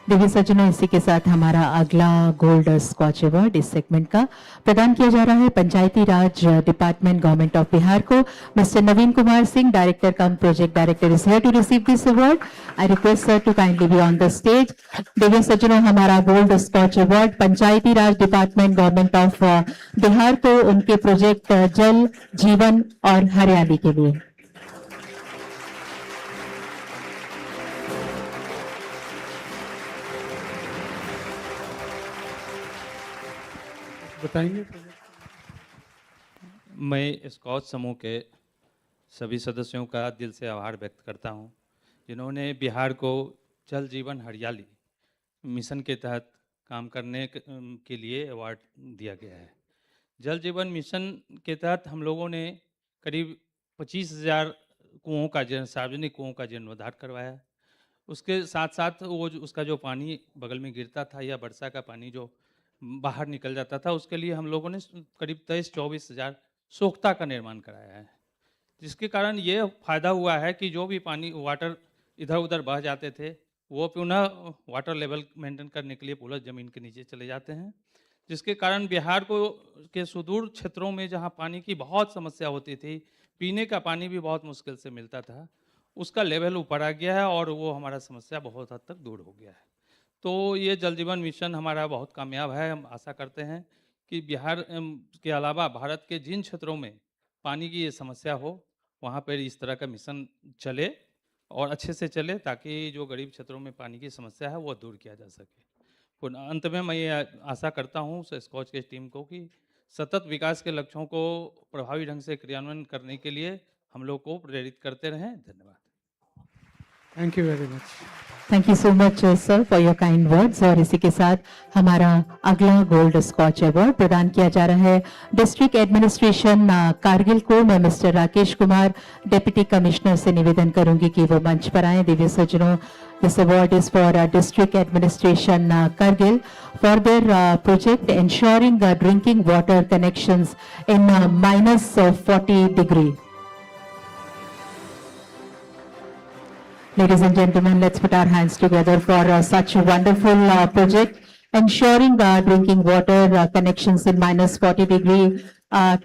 देखिए सज्जनों, इसी के साथ हमारा अगला gold Skoch award इस segment का प्रदान किया जा रहा है Panchayati Raj department government of Bihar को। Mister Naveen Kumar Singh, director cum project director, is here to receive this award. I request sir to kindly be on the stage. देखिए सज्जनों, हमारा gold Skoch award Panchayati Raj department government of Bihar को उनके प्रोजेक्ट जल जीवन और हरियाली के लिए। बताएंगे। मैं स्कॉच समूह के सभी सदस्यों का दिल से आभार व्यक्त करता हूं, जिन्होंने बिहार को जल जीवन हरियाली मिशन के तहत काम करने के लिए अवार्ड दिया गया है। जल जीवन मिशन के तहत हम लोगों ने करीब 25,000 कुओं का सार्वजनिक कुओं का जीर्णोद्धार करवाया। उसके साथ साथ उसका जो पानी बगल में गिरता था या वर्षा का पानी जो बाहर निकल जाता था, उसके लिए हम लोगों ने करीब 23-24,000 सोख्ता का निर्माण कराया है, जिसके कारण ये फायदा हुआ है कि जो भी पानी वाटर इधर उधर बह जाते थे, वो पुनः वाटर लेवल मेंटेन करने के लिए पुनः ज़मीन के नीचे चले जाते हैं, जिसके कारण बिहार को के सुदूर क्षेत्रों में जहाँ पानी की बहुत समस्या होती थी, पीने का पानी भी बहुत मुश्किल से मिलता था, उसका लेवल ऊपर आ गया है और वो हमारा समस्या बहुत हद तक दूर हो गया है। तो ये जल जीवन मिशन हमारा बहुत कामयाब है। हम आशा करते हैं कि बिहार के अलावा भारत के जिन क्षेत्रों में पानी की ये समस्या हो, वहाँ पर इस तरह का मिशन चले और अच्छे से चले, ताकि जो गरीब क्षेत्रों में पानी की समस्या है वो दूर किया जा सके। अंत में मैं ये आशा करता हूँ स्कॉच की टीम को कि सतत विकास के लक्ष्यों को प्रभावी ढंग से क्रियान्वयन करने के लिए हम लोग को प्रेरित करते रहें। धन्यवाद। Thank you very much. Thank you so much sir for your kind words. और इसी के साथ हमारा अगला गोल्ड स्कॉच अवार्ड प्रदान किया जा रहा है डिस्ट्रिक्ट एडमिनिस्ट्रेशन कारगिल को। मैं mister Rakesh Kumar deputy commissioner से निवेदन करूंगी कि वो मंच पर आए। दिव्य सज्जनों, this award is for district administration Kargil for their project ensuring drinking water connections in -40 degree. Ladies and gentlemen, let's put our hands together for such a wonderful project, ensuring drinking water connections in -40 degree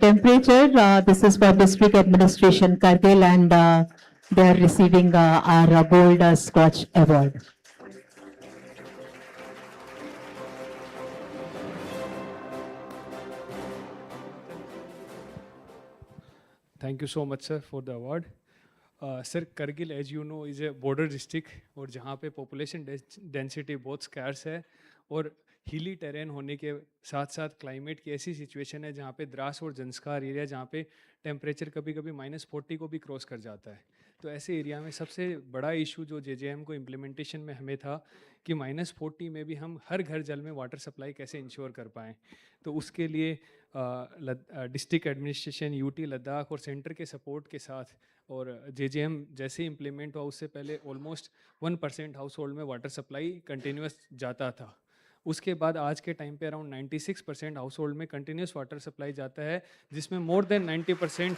temperature. This is for District Administration Kargil, and they are receiving our Gold Scotch Award. Thank you so much, sir, for the award. Sir, Kargil as you know is a border district और जहाँ पे population density बहुत scarce है और हिली terrain होने के साथ साथ क्लाइमेट की ऐसी सिचुएशन है जहाँ पे द्रास और जंस्कार एरिया जहाँ पे टेम्परेचर कभी कभी -40 को भी क्रॉस कर जाता है। तो ऐसे एरिया में सबसे बड़ा इशू जो जेजेएम को इम्प्लीमेंटेशन में हमें था कि -40 में भी हम हर घर जल में वाटर सप्लाई कैसे इंश्योर कर पाएँ। तो उसके लिए डिस्ट्रिक्ट एडमिनिस्ट्रेशन, यूटी लद्दाख और सेंटर के सपोर्ट के साथ और जेजेएम जैसे इम्प्लीमेंट हुआ उससे पहले ऑलमोस्ट 1% हाउस होल्ड में वाटर सप्लाई कंटिन्यूस जाता था। उसके बाद आज के टाइम पे अराउंड 96% हाउस होल्ड में कंटिन्यूस वाटर सप्लाई जाता है, जिसमें मोर देन 90%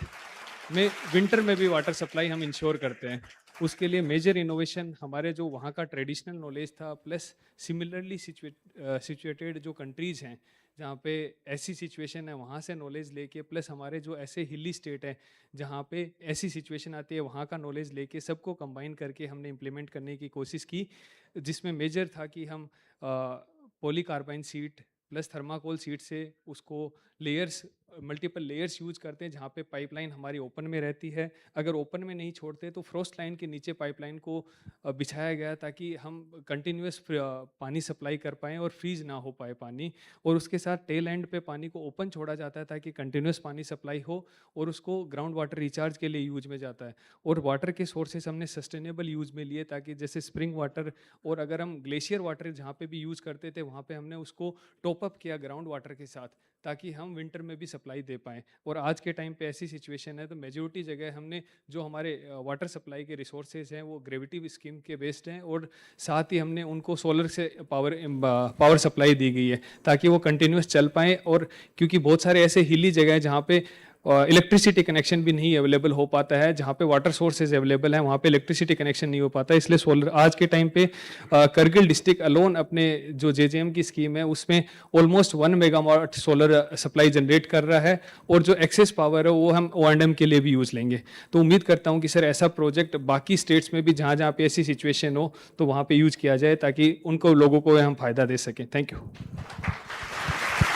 में विंटर में भी वाटर सप्लाई हम इंश्योर करते हैं। उसके लिए मेजर इनोवेशन हमारे जो वहाँ का ट्रेडिशनल नॉलेज था प्लस सिमिलरली सिचुएटेड जो कंट्रीज़ हैं जहाँ पे ऐसी सिचुएशन है वहाँ से नॉलेज लेके प्लस हमारे जो ऐसे हिली स्टेट है जहाँ पे ऐसी सिचुएशन आती है वहाँ का नॉलेज लेके सबको कंबाइन करके हमने इम्प्लीमेंट करने की कोशिश की, जिसमें मेजर था कि हम पॉलीकार्बाइन सीट प्लस थर्माकोल सीट से उसको लेयर्स मल्टीपल लेयर्स यूज करते हैं जहाँ पे पाइपलाइन हमारी ओपन में रहती है। अगर ओपन में नहीं छोड़ते तो फ्रोस्ट लाइन के नीचे पाइपलाइन को बिछाया गया ताकि हम कंटिन्यूस पानी सप्लाई कर पाएँ और फ्रीज ना हो पाए पानी। और उसके साथ टेल एंड पे पानी को ओपन छोड़ा जाता है ताकि कंटिन्यूस पानी सप्लाई हो और उसको ग्राउंड वाटर रिचार्ज के लिए यूज में जाता है। और वाटर के सोर्सेस हमने सस्टेनेबल यूज में लिए ताकि जैसे स्प्रिंग वाटर और अगर हम ग्लेशियर वाटर जहाँ पे भी यूज़ करते थे वहाँ पे हमने उसको टॉप अप किया ग्राउंड वाटर के साथ ताकि हम विंटर में भी सप्लाई दे पाएँ। और आज के टाइम पे ऐसी सिचुएशन है तो मेजॉरिटी जगह हमने जो हमारे वाटर सप्लाई के रिसोर्सेज हैं वो ग्रेविटी स्कीम के बेस्ड हैं और साथ ही हमने उनको सोलर से पावर सप्लाई दी गई है ताकि वो कंटिन्यूस चल पाएँ। और क्योंकि बहुत सारे ऐसे हिली जगह हैं जहाँ पे इलेक्ट्रिसिटी कनेक्शन भी नहीं अवेलेबल हो पाता है, जहाँ पे वाटर सोर्सेज अवेलेबल हैं वहाँ पे इलेक्ट्रिसिटी कनेक्शन नहीं हो पाता, इसलिए सोलर आज के टाइम पे करगिल डिस्ट्रिक्ट अलोन अपने जो जेजेएम की स्कीम है उसमें almost 1 megawatt solar supply generate कर रहा है और जो एक्सेस पावर है वो हम O&M के लिए भी यूज़ लेंगे। तो उम्मीद करता हूँ कि सर ऐसा प्रोजेक्ट बाकी स्टेट्स में भी जहाँ जहाँ पे ऐसी सिचुएशन हो तो वहाँ पे यूज़ किया जाए ताकि उनको लोगों को हम फ़ायदा दे सकें। Thank you.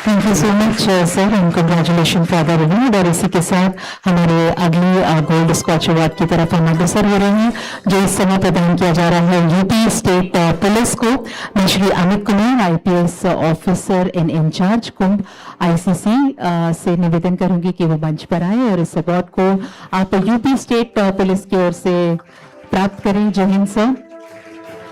Thank you so much sir and congratulation for the award. और इसी के साथ हमारे अगली गोल्ड स्कॉच अवार्ड की तरफ हम अग्रसर हो रहे हैं जो इस समय प्रदान किया जा रहा है यूपी स्टेट पुलिस को। मैं Shri Amit Kumar IPS officer in charge Kumbh ICC से निवेदन करूंगी कि वो मंच पर आए और इस अवार्ड को आप यूपी स्टेट पुलिस की ओर से प्राप्त करें। जय हिंद सर।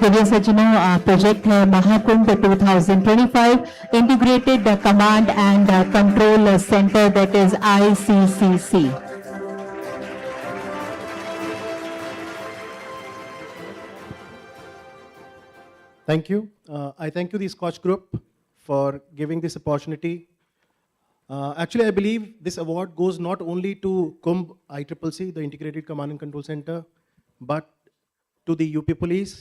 दिव्य सज्जनों, प्रोजेक्ट है Mahakumbh 2025 integrated command and control centre that is ICCC। Thank you. I thank you, the SKOCH Group, for giving this opportunity. Actually, I believe this award goes not only to Kumbh ICCC, the Integrated Command and Control Center, but to the UP Police,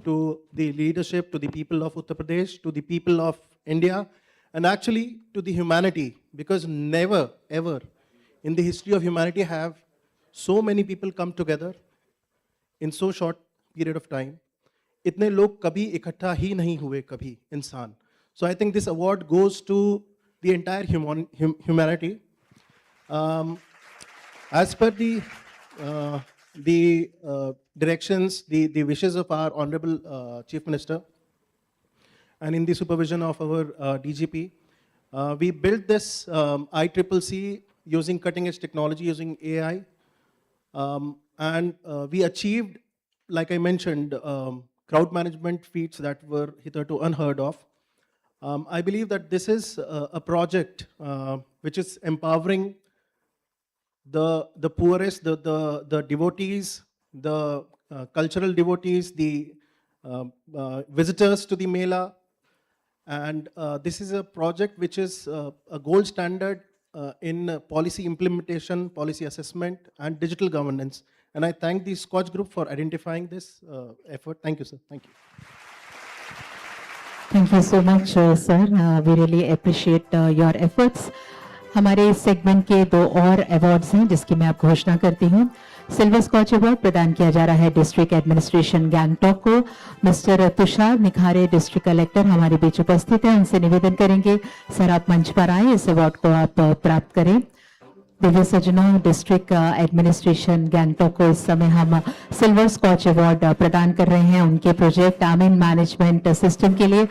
to the leadership, to the people of Uttar Pradesh, to the people of India, and actually to the humanity, because never, ever in the history of humanity have so many people come together in so short period of time. इतने लोग कभी इकट्ठा ही नहीं हुए कभी इंसान. So I think this award goes to the entire humanity. As per the directions, the wishes of our Honorable Chief Minister, and in the supervision of our DGP, we built this ICCC using cutting edge technology, using AI, and we achieved like I mentioned, crowd management feats that were hitherto unheard of. I believe that this is a project which is empowering the poorest, the devotees, the cultural devotees, the visitors to the Mela. And this is a project which is a gold standard in policy implementation, policy assessment, and digital governance. And I thank the SKOCH Group for identifying this effort. Thank you, sir. Thank you. Thank you so much, sir. We really appreciate your efforts. हमारे इस segment के 2 और awards हैं जिसकी मैं आपको घोषणा करती हूँ। सिल्वर स्कॉच अवार्ड प्रदान किया जा रहा है डिस्ट्रिक्ट एडमिनिस्ट्रेशन गैंगटॉक को। मिस्टर तुषार निखारे, डिस्ट्रिक्ट कलेक्टर हमारे बीच उपस्थित हैं, उनसे निवेदन करेंगे सर आप मंच पर आए, इस अवार्ड को आप प्राप्त करें। दिव्य सज्जनों, डिस्ट्रिक्ट एडमिनिस्ट्रेशन गैंगटॉक को इस समय हम सिल्वर स्कॉच अवार्ड प्रदान कर रहे हैं उनके प्रोजेक्ट अमीन मैनेजमेंट सिस्टम के लिए।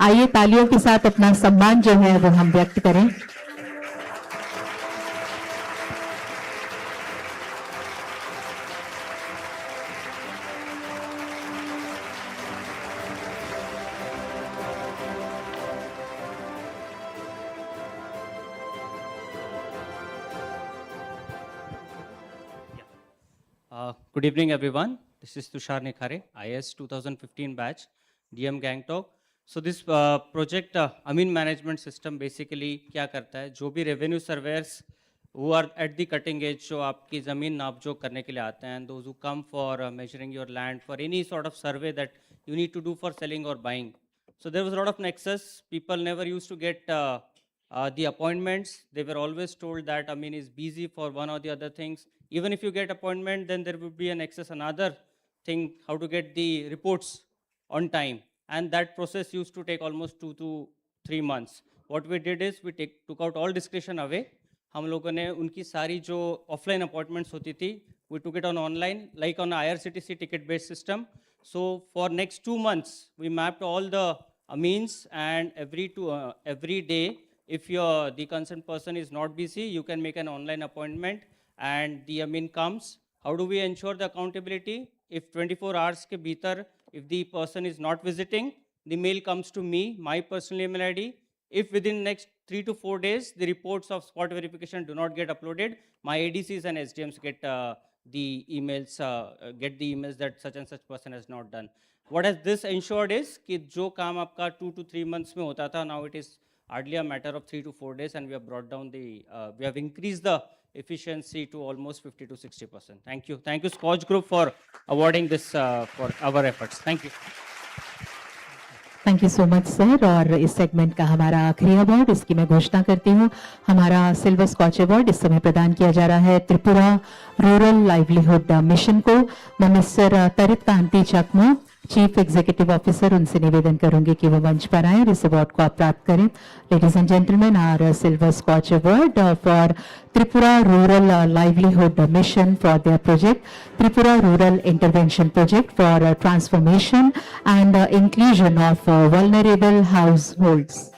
आइए तालियों के साथ अपना सम्मान जो है वो हम व्यक्त करें। Good evening, everyone. This is Tushar Nikhare, IS 2015 batch, DM Gangtok. So this project, Amin Management System, basically क्या करता है? जो भी revenue surveyors who are at the cutting edge, जो आपकी ज़मीन नापजोक करने के लिए आते हैं, those who come for measuring your land, for any sort of survey that you need to do for selling or buying. So there was a lot of nexus. People never used to get the appointments. They were always told that Amin is busy for one or the other things. Even if you get appointment, then there would be an access, another thing, how to get the reports on time. And that process used to take almost 2 to 3 months. What we did is we took out all discretion away. हम लोगों ने उनकी सारी जो offline appointments होती थी, we took it on online, like on IRCTC ticket-based system. So for next 2 months, we mapped all the Amins, and every day, if the concerned person is not busy, you can make an online appointment. And the Amin comes. How do we ensure the accountability? If 24 hours ke bhitar, if the person is not visiting, the mail comes to me, my personal email ID. If within next 3 to 4 days, the reports of spot verification do not get uploaded, my ADCs and SDMs get the emails that such and such person has not done. What has this ensured is कि जो काम आपका 2 to 3 months में होता था, now it is hardly a matter of 3 to 4 days, and we have brought down we have increased the efficiency to almost 50 to 60%. Thank you. Thank you, SKOCH Group, for awarding this for our efforts. Thank you. Thank you so much sir. और इस segment का हमारा आखिरी award, इसकी मैं घोषणा करती हूँ। हमारा सिल्वर स्कॉच अवार्ड इस समय प्रदान किया जा रहा है त्रिपुरा रूरल लाइवलीहुड मिशन को। मैं मिस्टर तरित कांति चकमा, चीफ एग्जीक्यूटिव ऑफिसर, उनसे निवेदन करूंगी कि वो मंच पर आए और इस अवार्ड को आप प्राप्त करें। Ladies and gentleman, our silver scotch award for Tripura Rural Livelihood Mission for their project, Tripura Rural Intervention Project for transformation and inclusion of vulnerable households.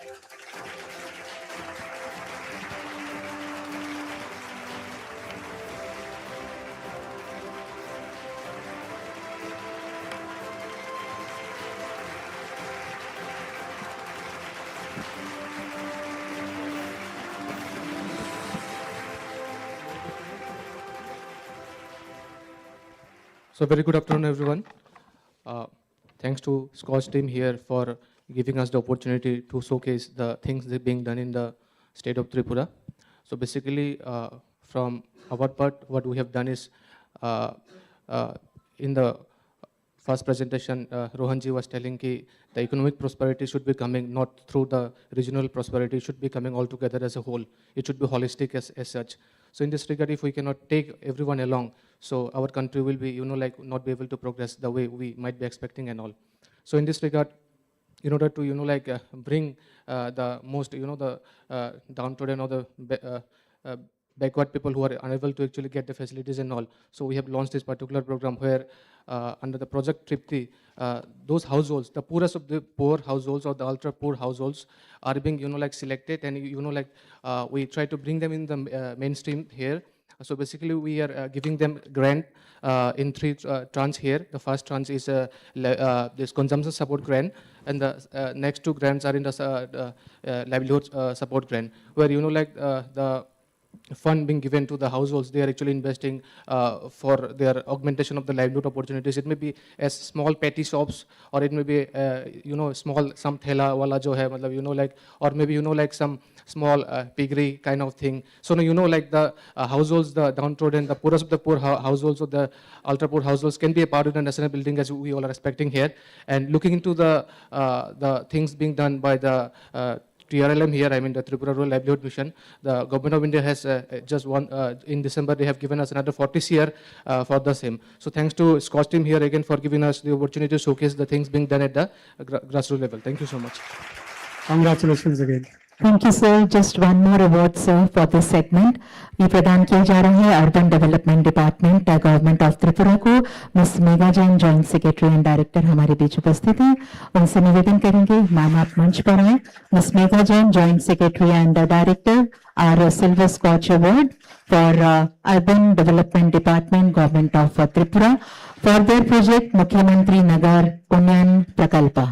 So very good afternoon, everyone. Thanks to SKOCH team here for giving us the opportunity to showcase the things that are being done in the state of Tripura. So basically, from our part, what we have done is, in the first presentation, Rohanji was telling that the economic prosperity should be coming not through the regional prosperity, it should be coming all together as a whole. It should be holistic as such. So in this regard, if we cannot take everyone along, so our country will be, not be able to progress the way we might be expecting and all. So in this regard, in order to, bring the most, the downtrodden or the backward people who are unable to actually get the facilities and all. So we have launched this particular program where under the project Tripti, those households, the poorest of the poor households or the ultra poor households are being, selected, and, we try to bring them in the mainstream here. So basically, we are giving them grant in three tranches here. The first tranche is this consumption support grant, and the next two grants are in the livelihood support grant, where like the fund being given to the households, they are actually investing for their augmentation of the livelihood opportunities. It may be as small petty shops, or it may be small some thela wala jo hai, matlab, like, or maybe like some small piggery kind of thing. So like the households, the downtrodden, the poorest of the poor households, or the ultra poor households can be a part of the national building, as we all are expecting here. And looking into the things being done by the TRLM here, I mean the Tripura Rural Livelihood Mission, the Government of India has just in December, they have given us another 40 CR for the same. So thanks to SKOCH team here again for giving us the opportunity to showcase the things being done at the grassroots level. Thank you so much. Congratulations again. Thank you, sir. Just one more award, sir, for this segment. ये प्रदान किया जा रहा है urban development department government of Tripura को। Miss Megha Jain joint secretary and director हमारे बीच उपस्थित हैं। उनसे निवेदन करेंगे, मैम आप मंच पर आए। Miss Megha Jain joint secretary and director our silver scotch award for urban development department government of Tripura for their project Mukhyamantri Nagar उन्नयन प्रकल्प।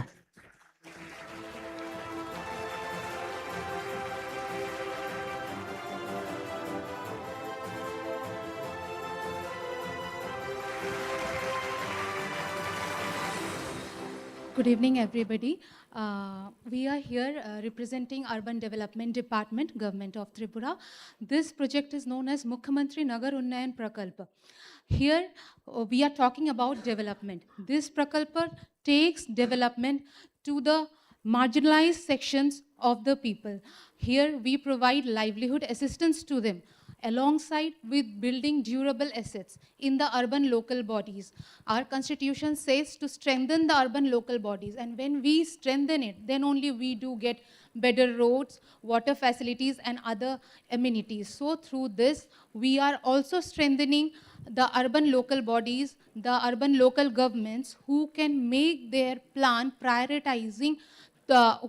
Good evening, everybody. We are here representing Urban Development Department, Government of Tripura. This project is known as Mukhyamantri Nagar Unnayan Prakalpa. Here, we are talking about development. This Prakalpa takes development to the marginalized sections of the people. Here, we provide livelihood assistance to them, alongside with building durable assets in the urban local bodies. Our constitution says to strengthen the urban local bodies, and when we strengthen it, then only we do get better roads, water facilities, and other amenities. So through this, we are also strengthening the urban local bodies, the urban local governments, who can make their plan prioritizing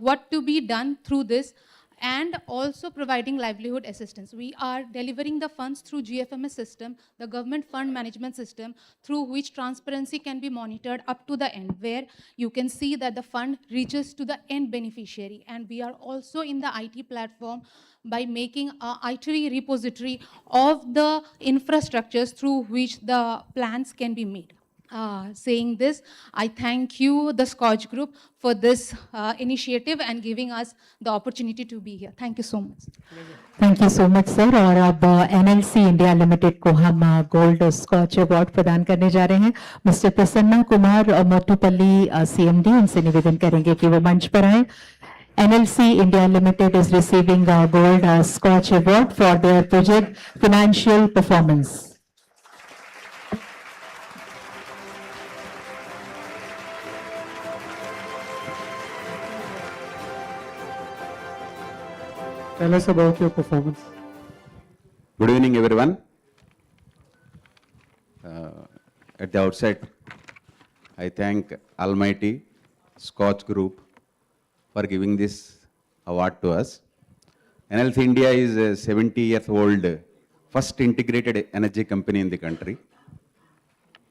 what to be done through this, and also providing livelihood assistance. We are delivering the funds through GFMS system, the government fund management system, through which transparency can be monitored up to the end, where you can see that the fund reaches to the end beneficiary. And we are also in the IT platform by making a IT repository of the infrastructures through which the plans can be made. Saying this, I thank you, the SKOCH Group, for this initiative and giving us the opportunity to be here. Thank you so much. Thank you so much sir. और अब NLC India limited को हम gold Skoch award प्रदान करने जा रहे हैं। Mister Prasanna Kumar Motupalli CMD, उनसे निवेदन करेंगे कि वो मंच पर आए। NLC India limited is receiving gold Skoch award for their project financial performance. Tell us about your performance. Good evening, everyone. At the outset, I thank Almighty SKOCH Group for giving this award to us. NLC India is a 70-year-old first integrated energy company in the country,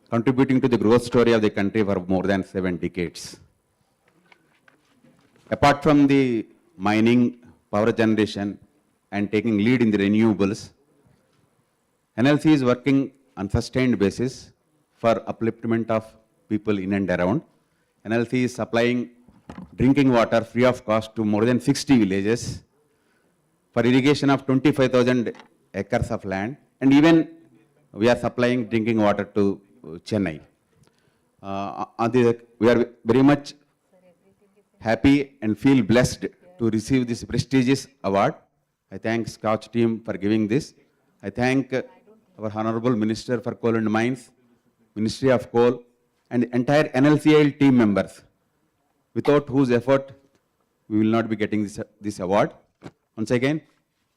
contributing to the growth story of the country for more than 7 decades. Apart from the mining, power generation, and taking lead in the renewables, NLC is working on sustained basis for upliftment of people in and around. NLC is supplying drinking water free of cost to more than 60 villages for irrigation of 25,000 acres of land, and even we are supplying drinking water to Chennai. We are very much happy and feel blessed to receive this prestigious award. I thank SKOCH team for giving this. I thank our Honorable Minister for Coal and Mines, Ministry of Coal, and the entire NLCIL team members, without whose effort we will not be getting this award. Once again,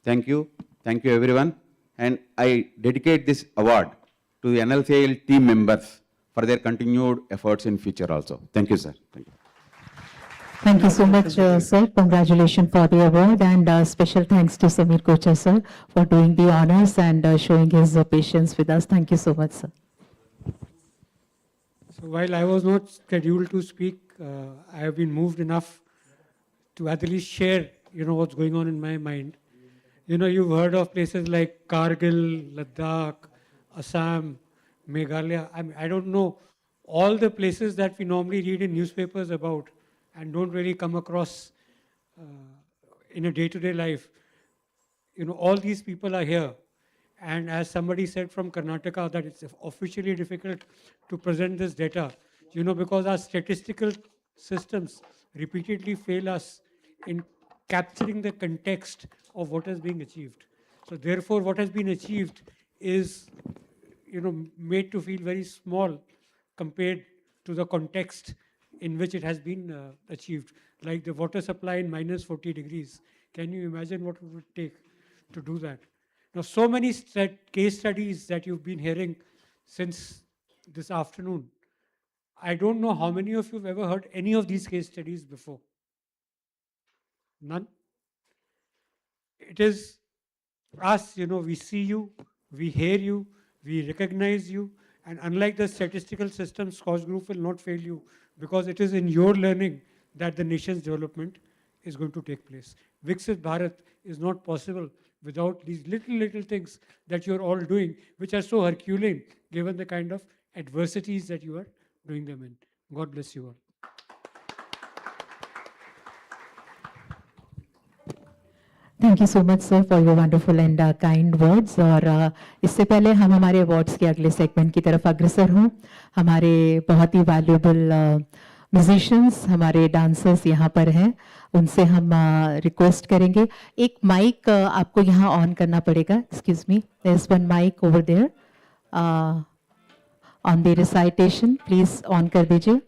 thank you everyone, and I dedicate this award to the NLCIL team members for their continued efforts in future also. Thank you, sir. Thank you. Thank you so much, sir. Congratulations for the award, and special thanks to Samir Kocha, sir, for doing the honors and showing his patience with us. Thank you so much, sir. So while I was not scheduled to speak, I have been moved enough to at least share, what's going on in my mind. You've heard of places like Kargil, Ladakh, Assam, Meghalaya. I don't know all the places that we normally read in newspapers about and don't really come across in a day-to-day life. All these people are here. And as somebody said from Karnataka, that it's officially difficult to present this data, because our statistical systems repeatedly fail us in capturing the context of what is being achieved. So therefore, what has been achieved is, made to feel very small compared to the context in which it has been achieved. Like the water supply in minus 40 degrees. Can you imagine what it would take to do that? Now, so many case studies that you've been hearing since this afternoon. I don't know how many of you have ever heard any of these case studies before. None? It is us, we see you, we hear you, we recognize you, and unlike the statistical system, SKOCH Group will not fail you because it is in your learning that the nation's development is going to take place. Viksit Bharat is not possible without these little things that you're all doing, which are so Herculean, given the kind of adversities that you are doing them in. God bless you all. Thank you so much, sir, for your wonderful and kind words. और इससे पहले हम हमारे awards के अगले segment की तरफ अग्रसर हों, हमारे बहुत ही वैल्यूएबल म्यूजिशियंस, हमारे डांसर्स यहाँ पर हैं, उनसे हम रिक्वेस्ट करेंगे. एक माइक आपको यहाँ ऑन करना पड़ेगा. Excuse me, there is one mic over there on the recitation. Please on कर दीजिए.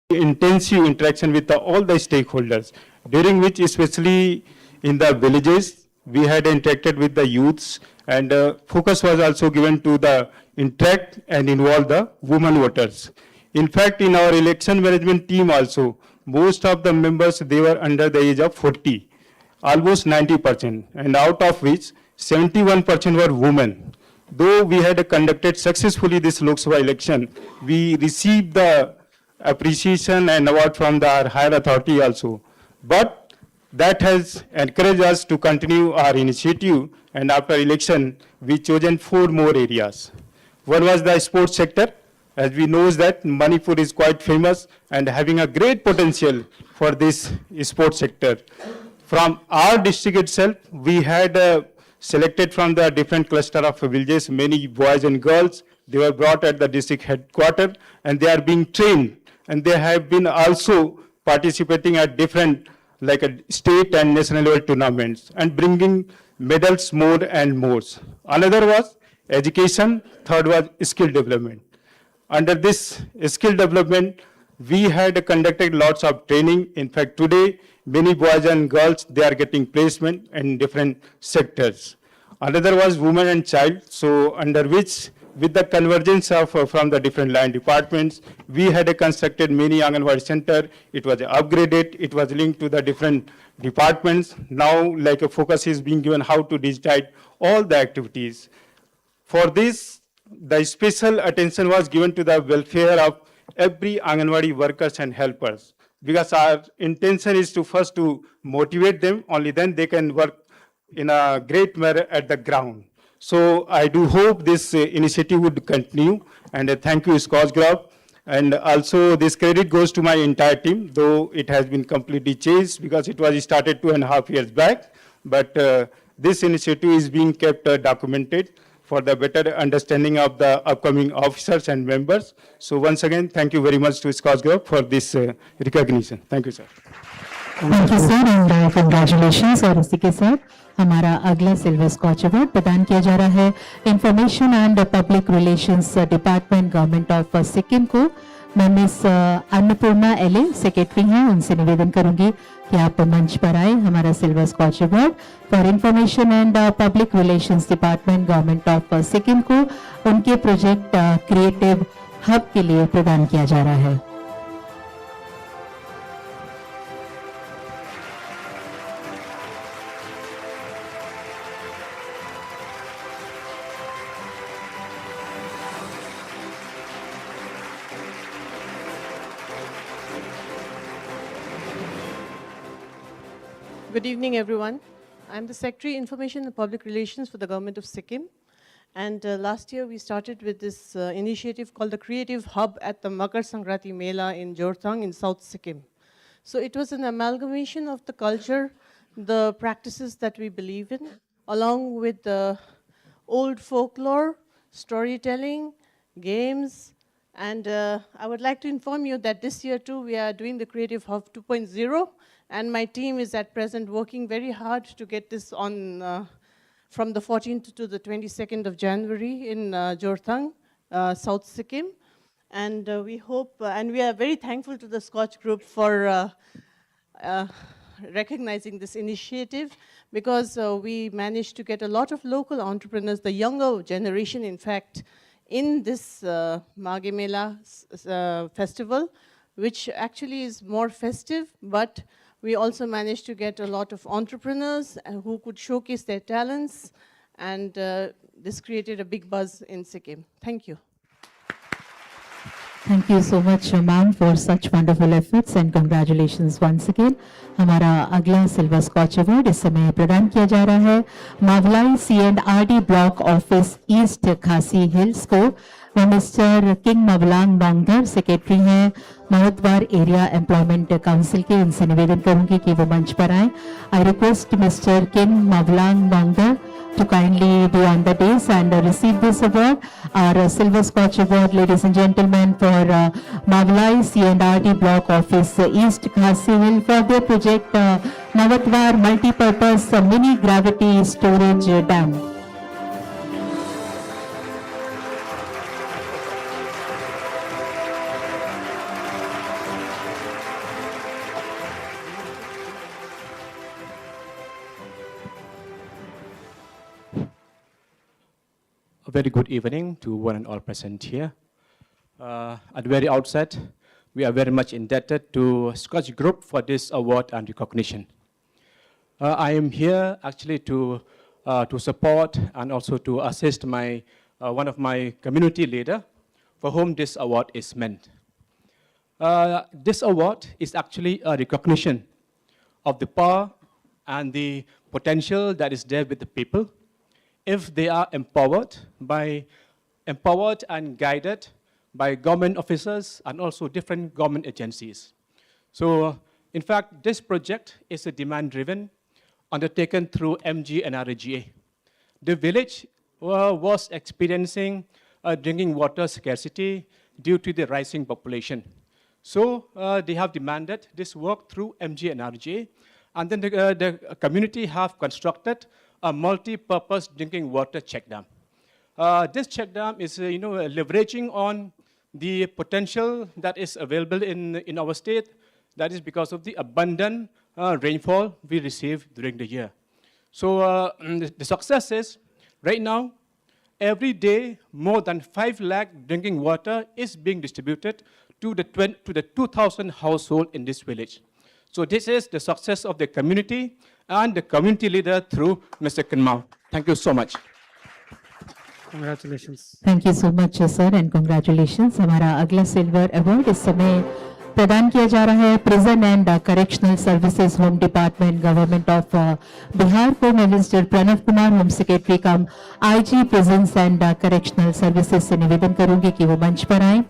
intensive interaction with all the stakeholders, during which especially in the villages, we had interacted with the youths, and focus was also given to the interact and involve the women voters. In fact, in our election management team also, most of the members, they were under the age of 40, almost 90%, and out of which 71% were women. Though we had conducted successfully this Lok Sabha election, we received the appreciation and award from the higher authority also. But that has encouraged us to continue our initiative, and after election, we chosen 4 more areas. One was the sports sector. As we know that Manipur is quite famous and having a great potential for this sports sector. From our district itself, we had selected from the different cluster of villages, many boys and girls. They were brought at the district headquarters and they are being trained. And they have been also participating at different like a state and national level tournaments and bringing medals more and more. Another was education, third was skill development. Under this skill development, we had conducted lots of training. In fact, today, many boys and girls, they are getting placement in different sectors. Another was women and child, so under which, with the convergence of from the different line departments, we had constructed many Anganwadi center. It was upgraded. It was linked to the different departments. Now, like a focus is being given how to digitize all the activities. For this, the special attention was given to the welfare of every Anganwadi workers and helpers, because our intention is to first to motivate them, only then they can work in a great manner at the ground. So I do hope this initiative would continue, and thank you SKOCH Group. And also this credit goes to my entire team, though it has been completely changed because it was started 2.5 years back. But this initiative is being kept documented for the better understanding of the upcoming officers and members. So once again, thank you very much to SKOCH Group for this recognition. Thank you, sir. Thank you sir and congratulations. और इसी के साथ हमारा अगला silver scotch award प्रदान किया जा रहा है information and public relations department government of Sikkim को। मैं मिस अन्नपूर्णा एले सेक्रेटरी हैं, उनसे निवेदन करूंगी कि आप मंच पर आए हमारा silver scotch award for information and public relations department government of Sikkim को उनके प्रोजेक्ट क्रिएटिव हब के लिए प्रदान किया जा रहा है। Good evening, everyone. I'm the Secretary, Information and Public Relations for the Government of Sikkim. And last year, we started with this initiative called the Creative Hub at the Makar Sankranti Mela in Jorthang in South Sikkim. So it was an amalgamation of the culture, the practices that we believe in, along with the old folklore, storytelling, games. And I would like to inform you that this year, too, we are doing the Creative Hub 2.0. And my team is at present working very hard to get this on from the 14th to the 22nd of January in Jorthang, South Sikkim. And we hope, and we are very thankful to the SKOCH Group for recognizing this initiative, because we managed to get a lot of local entrepreneurs, the younger generation, in fact, in this Mage Mela festival, which actually is more festive, but we also managed to get a lot of entrepreneurs who could showcase their talents, and this created a big buzz in Sikkim. Thank you. Thank you so much, ma'am, for such wonderful efforts and congratulations once again. हमारा अगला silver scotch award इस समय प्रदान किया जा रहा है Mawlai C&RD block office east खासी हिल्स को। मैं मिस्टर किंग मवलांग नोंगधर सेक्रेटरी हैं महतवार एरिया एम्प्लॉयमेंट काउंसिल के, उनसे निवेदन करूंगी कि वो मंच पर आए। I request mister King Mawlang Nongdhar to kindly be on the dais and receive this award, our Silver Scotch Award, ladies and gentlemen, for Mavlai C&RD Block Office East Khasi Hill for their project Navatwar Multi-Purpose Mini Gravity Storage Dam. A very good evening to one and all present here. At the very outset, we are very much indebted to SKOCH Group for this award and recognition. I am here actually to support and also to assist one of my community leader for whom this award is meant. This award is actually a recognition of the power and the potential that is there with the people if they are empowered and guided by government officers and also different government agencies. So, in fact, this project is a demand-driven, undertaken through MG and RGA. The village was experiencing drinking water scarcity due to the rising population. So they have demanded this work through MG and RGA, and then the community have constructed a multi-purpose drinking water check dam. This check dam is leveraging on the potential that is available in our state. That is because of the abundant rainfall we receive during the year. So the success is, right now, every day, more than 5 lakh drinking water is being distributed to the 2,000 households in this village. So this is the success of the community and the community leader through Mr. Kanmao. Thank you so much. Congratulations. Thank you so much sir and congratulations. हमारा अगला silver award इस समय प्रदान किया जा रहा है prison and correctional services home department government of Bihar को। मैं mister Pranav Kumar home secretary cum IG prisons and correctional services से निवेदन करूंगी कि वो मंच पर आए।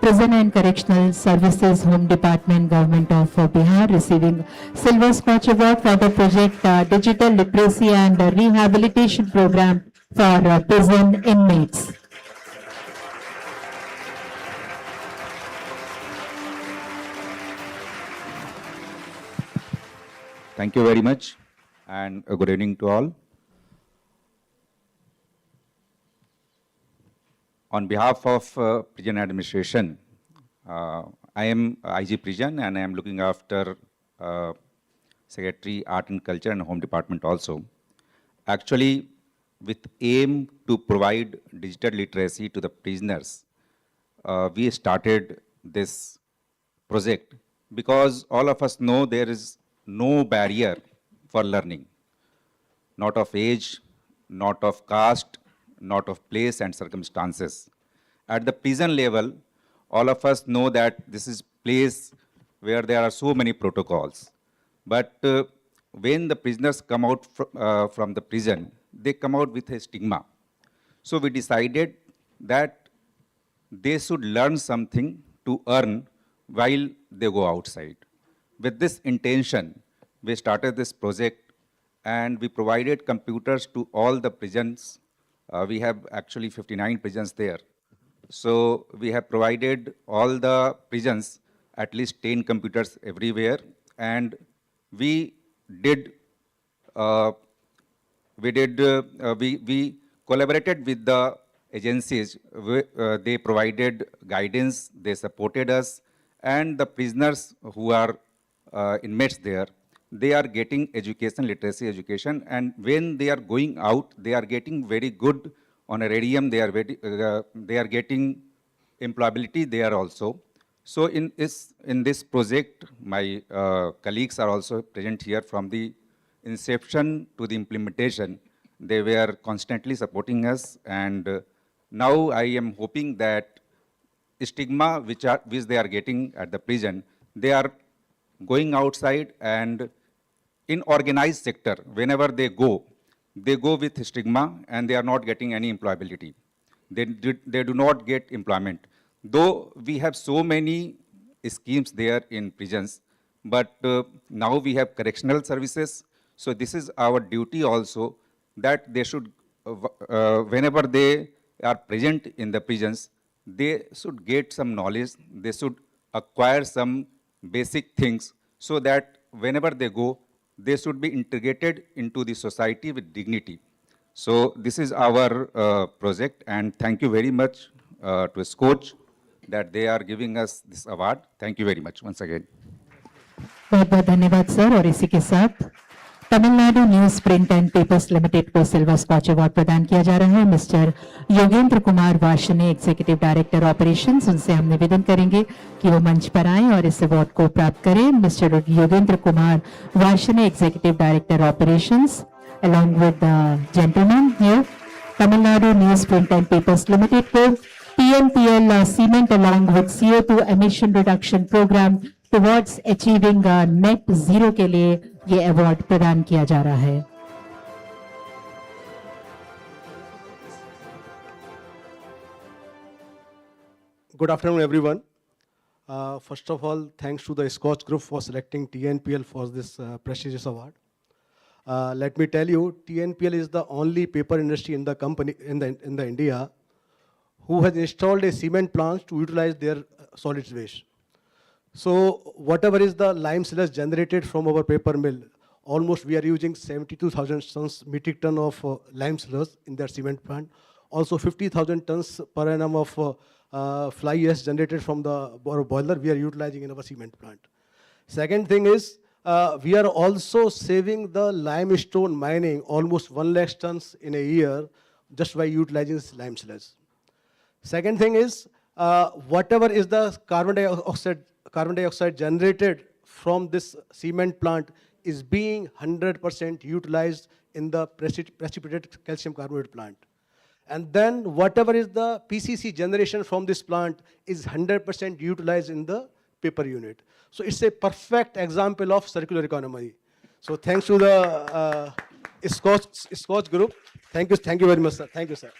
Prison and Correctional Services Home Department, Government of Bihar, receiving Silver SKOCH Award for the project Digital Literacy and Rehabilitation Program for prison inmates. Thank you very much, and a good evening to all. On behalf of Prison Administration, I am IG Prison and I am looking after Secretary Art and Culture and Home Department also. Actually, with aim to provide digital literacy to the prisoners, we started this project because all of us know there is no barrier for learning, not of age, not of caste, not of place and circumstances. At the prison level, all of us know that this is place where there are so many protocols. But when the prisoners come out from the prison, they come out with a stigma. So we decided that they should learn something to earn while they go outside. With this intention, we started this project and we provided computers to all the prisons. We have actually 59 prisons there. So we have provided all the prisons at least 10 computers everywhere, and we collaborated with the agencies. They provided guidance, they supported us, and the prisoners who are inmates there, they are getting education, literacy education, and when they are going out, they are getting very good on a radium, they are getting employability there also. So in this project, my colleagues are also present here from the inception to the implementation. They were constantly supporting us, and now I am hoping that stigma which they are getting at the prison, they are going outside, and in organized sector, whenever they go with stigma and they are not getting any employability. They do not get employment. Though we have so many schemes there in prisons, but now we have correctional services. So this is our duty also, that they should, whenever they are present in the prisons, they should get some knowledge, they should acquire some basic things, so that whenever they go, they should be integrated into the society with dignity. So this is our project, and thank you very much to SKOCH that they are giving us this award. Thank you very much once again. बहुत बहुत धन्यवाद sir. और इसी के साथ Tamil Nadu news print and papers limited को silver scotch award प्रदान किया जा रहा है। Mister Yogendra Kumar Varshney, executive director operations, उनसे हम निवेदन करेंगे कि वो मंच पर आएं और इस अवार्ड को प्राप्त करें। Mister Yogendra Kumar Varshney, executive director operations, along with the gentleman here, Tamil Nadu News Print and Papers Limited को TNPL cement along with CO2 emission reduction program towards achieving net zero के लिए ये अवार्ड प्रदान किया जा रहा है। Good afternoon, everyone. First of all, thanks to the SKOCH Group for selecting TNPL for this prestigious award. Let me tell you, TNPL is the only paper industry in the company in the India who has installed a cement plant to utilize their solid waste. So whatever is the lime sludge generated from our paper mill, almost we are using 72,000 metric ton of lime sludge in their cement plant. Also 50,000 tons per annum of fly ash generated from the boiler we are utilizing in our cement plant. Second thing is, we are also saving the limestone mining almost 1 lakh tons in a year just by utilizing this lime sludge. Second thing is, whatever is the carbon dioxide generated from this cement plant is being 100% utilized in the precipitated calcium carbonate plant. And then whatever is the PCC generation from this plant is 100% utilized in the paper unit. So it's a perfect example of circular economy. So thanks to the SKOCH Group. Thank you very much, sir. Thank you, sir.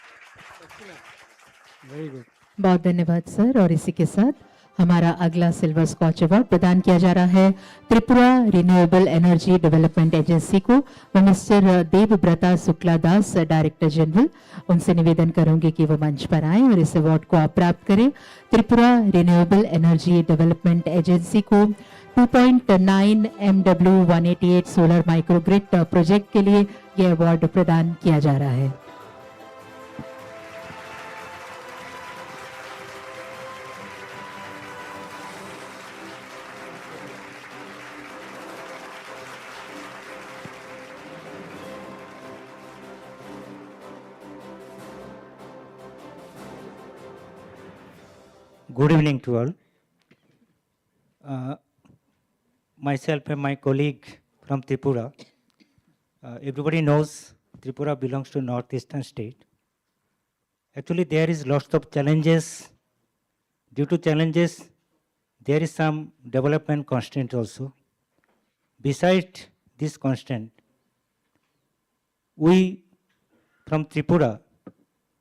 Very good. बहुत धन्यवाद sir. और इसी के साथ हमारा अगला silver scotch award प्रदान किया जा रहा है Tripura renewable energy development agency को। वो मिस्टर देवव्रता शुक्ला दास, डायरेक्टर जनरल, उनसे निवेदन करूंगी कि वो मंच पर आएं और इस अवार्ड को आप प्राप्त करें। Tripura renewable energy development agency को 2.9 MW 188 सोलर माइक्रोग्रिड प्रोजेक्ट के लिए यह अवार्ड प्रदान किया जा रहा है। Good evening to all. Myself and my colleague from Tripura. Everybody knows Tripura belongs to northeastern state. Actually, there is lots of challenges. Due to challenges, there is some development constraint also. Besides this constraint, we from Tripura,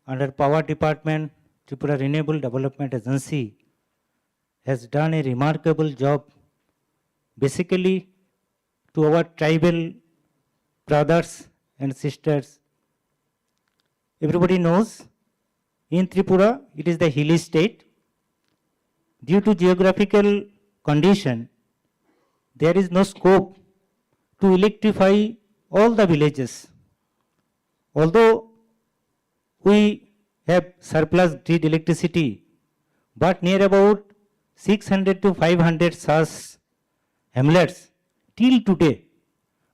under Power Department, Tripura Renewable Development Agency has done a remarkable job basically to our tribal brothers and sisters. Everybody knows in Tripura it is the hilly state. Due to geographical condition, there is no scope to electrify all the villages. Although we have surplus grid electricity, but near about 600 to 500 such hamlets till today,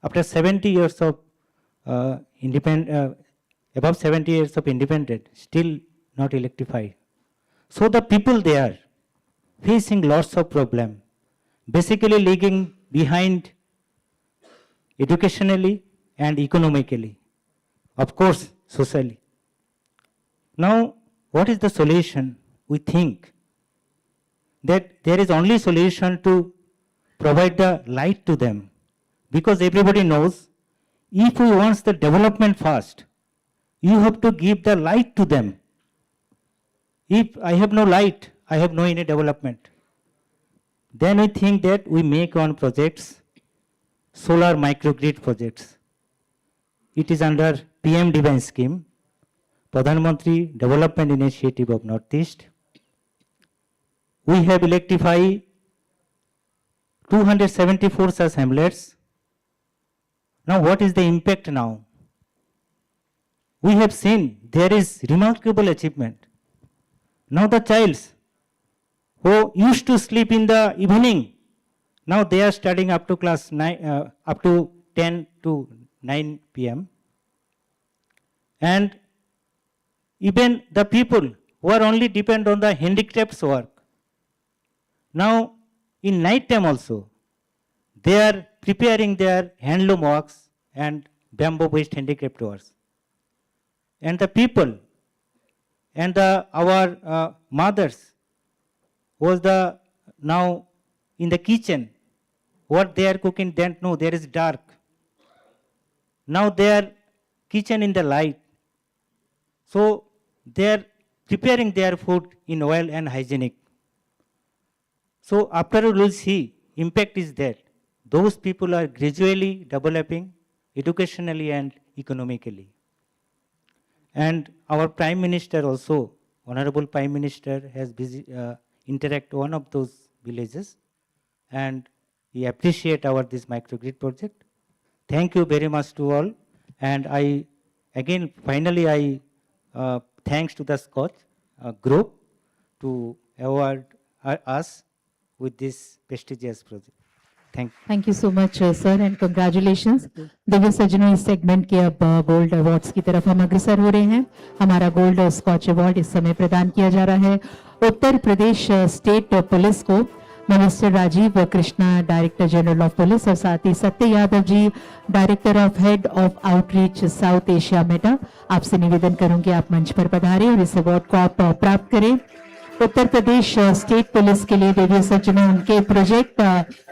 after 70 years of above 70 years of independence, still not electrified. So the people there facing lots of problem, basically lagging behind educationally and economically, of course socially. Now, what is the solution? We think that there is only solution to provide the light to them, because everybody knows if we want the development fast, you have to give the light to them. If I have no light, I have no any development. Then we think that we make one projects, solar microgrid projects. It is under PM Divine scheme, Pradhan Mantri Development Initiative of Northeast. We have electrified 274 such hamlets. Now what is the impact now? We have seen there is remarkable achievement. Now the childs who used to sleep in the evening, now they are studying up to class 9, up to 10 to 9 p.m. And even the people who are only depend on the handicrafts work, now in night time also, they are preparing their handloom works and bamboo-based handicraft works. And the people and our mothers was the now in the kitchen, what they are cooking, don't know, there is dark. Now they are kitchen in the light. So they are preparing their food in oil and hygienic. So after all, we'll see, impact is that those people are gradually developing educationally and economically. And our Prime Minister also, Honorable Prime Minister has interact one of those villages, and we appreciate our this microgrid project. Thank you very much to all. And I, again, finally, I thanks to the SKOCH Group to award us with this prestigious project. Thank you. Thank you so much sir and congratulations. Divya सज्जनों, इस segment के अब gold awards की तरफ हम अग्रसर हो रहे हैं। हमारा गोल्ड स्कॉच अवार्ड इस समय प्रदान किया जा रहा है उत्तर प्रदेश स्टेट पुलिस को minister Rajeev Krishna, director general of police, और साथ ही Satya Yadav ji, director of head of outreach South Asia Meta. आपसे निवेदन करूंगी आप मंच पर पधारें और इस अवार्ड को आप प्राप्त करें। उत्तर प्रदेश स्टेट पुलिस के लिए देवी सज्जनों, उनके प्रोजेक्ट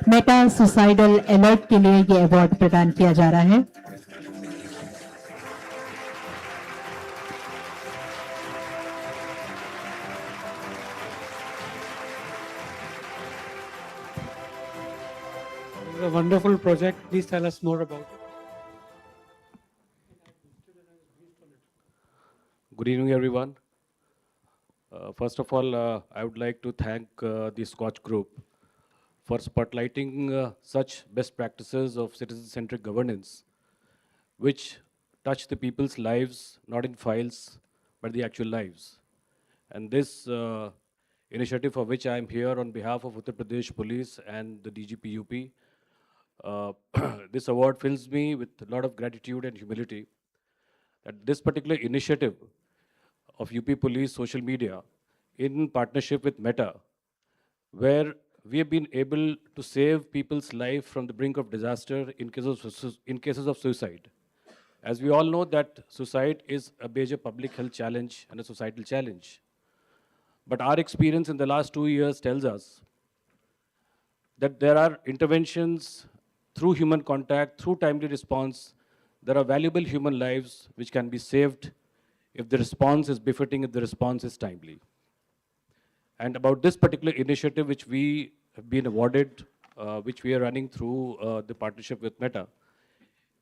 मेटा सुसाइडल अलर्ट के लिए ये अवार्ड प्रदान किया जा रहा है। It's a wonderful project. Please tell us more about it. Good evening, everyone. First of all, I would like to thank the SKOCH Group for spotlighting such best practices of citizen-centric governance, which touch the people's lives, not in files, but the actual lives. And this initiative, for which I am here on behalf of Uttar Pradesh Police and the DGP UP, this award fills me with a lot of gratitude and humility that this particular initiative of UP Police social media in partnership with Meta, where we have been able to save people's life from the brink of disaster in cases of suicide. As we all know that suicide is a major public health challenge and a societal challenge. But our experience in the last 2 years tells us that there are interventions through human contact, through timely response. There are valuable human lives which can be saved if the response is befitting, if the response is timely. And about this particular initiative which we have been awarded, which we are running through the partnership with Meta,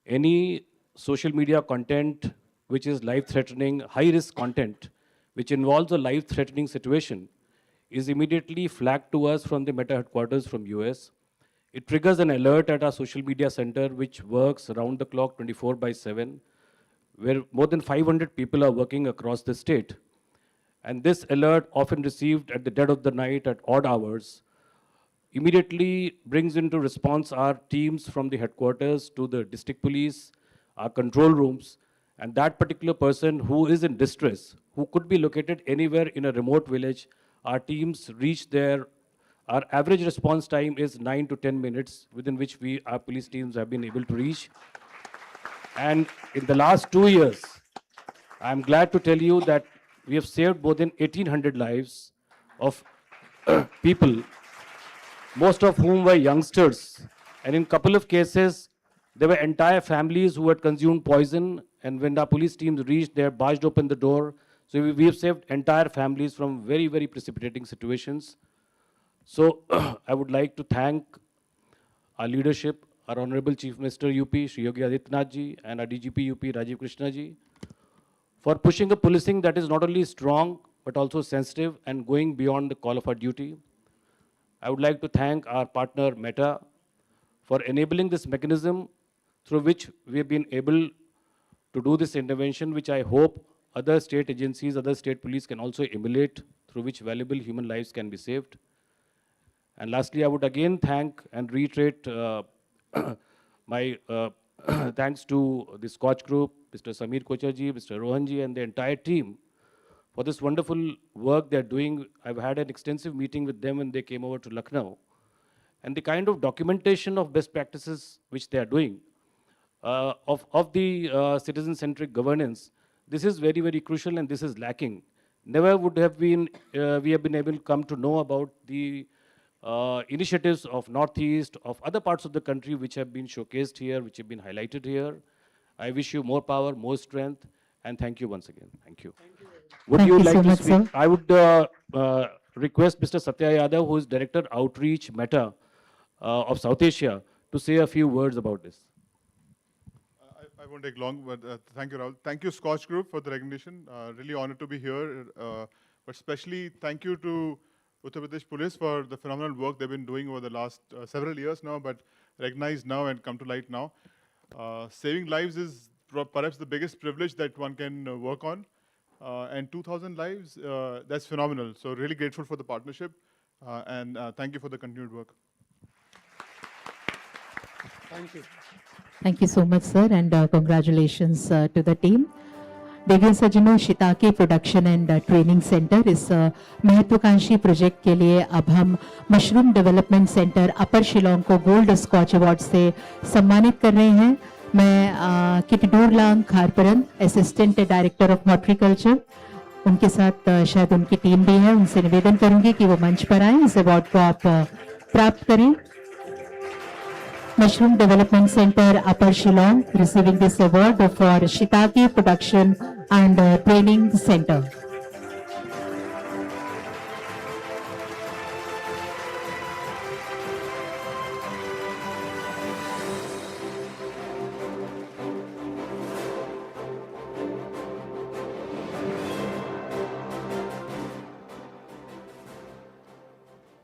any social media content which is life-threatening, high-risk content, which involves a life-threatening situation, is immediately flagged to us from the Meta headquarters from US. It triggers an alert at our social media center, which works around the clock 24/7, where more than 500 people are working across the state. And this alert, often received at the dead of the night at odd hours, immediately brings into response our teams from the headquarters to the district police, our control rooms, and that particular person who is in distress, who could be located anywhere in a remote village, our teams reach there. Our average response time is 9 to 10 minutes, within which our police teams have been able to reach. And in the last 2 years, I'm glad to tell you that we have saved more than 1,800 lives of people, most of whom were youngsters. And in a couple of cases, there were entire families who had consumed poison. And when our police teams reached, they barged open the door. So we have saved entire families from very, very precipitating situations. So I would like to thank our leadership, our Honorable Chief Minister UP, Shri Yogi Adityanath ji, and our DGP UP, Rajiv Krishna ji, for pushing a policing that is not only strong, but also sensitive and going beyond the call of our duty. I would like to thank our partner Meta for enabling this mechanism through which we have been able to do this intervention, which I hope other state agencies, other state police can also emulate, through which valuable human lives can be saved. And lastly, I would again thank and reiterate my thanks to the SKOCH Group, Mr. Sameer Kochaji, Mr. Rohanji, and the entire team for this wonderful work they're doing. I've had an extensive meeting with them when they came over to Lucknow. And the kind of documentation of best practices which they are doing of the citizen-centric governance, this is very, very crucial, and this is lacking. Never would have been, we have been able to come to know about the initiatives of Northeast, of other parts of the country which have been showcased here, which have been highlighted here. I wish you more power, more strength, and thank you once again. Thank you. Would Thank you you like so to much, speak? sir. I would request Mr. Satya Yadav, who is Director Outreach Meta of South Asia, to say a few words about this. I won't take long, but thank you, Rahul. Thank you, SKOCH Group, for the recognition. Really honored to be here. But especially thank you to Uttar Pradesh Police for the phenomenal work they've been doing over the last several years now, but recognized now and come to light now. Saving lives is perhaps the biggest privilege that one can work on. And 2,000 lives, that's phenomenal. So really grateful for the partnership, and thank you for the continued work. Thank you. Thank you so much, sir, and congratulations to the team. देवियों सज्जनों, shiitake production and training centre इस महत्वाकांक्षी project के लिए अब हम mushroom development centre अपर शिलोंग को gold Skoch award से सम्मानित कर रहे हैं. मैं किटडोरलांग खारपरन, असिस्टेंट डायरेक्टर ऑफ हॉर्टिकल्चर, उनके साथ शायद उनकी टीम भी है, उनसे निवेदन करूंगी कि वो मंच पर आए, इस अवार्ड को आप प्राप्त करें. Mushroom Development Center, Upper Shillong, receiving this award for Shiitake Production and Training Center.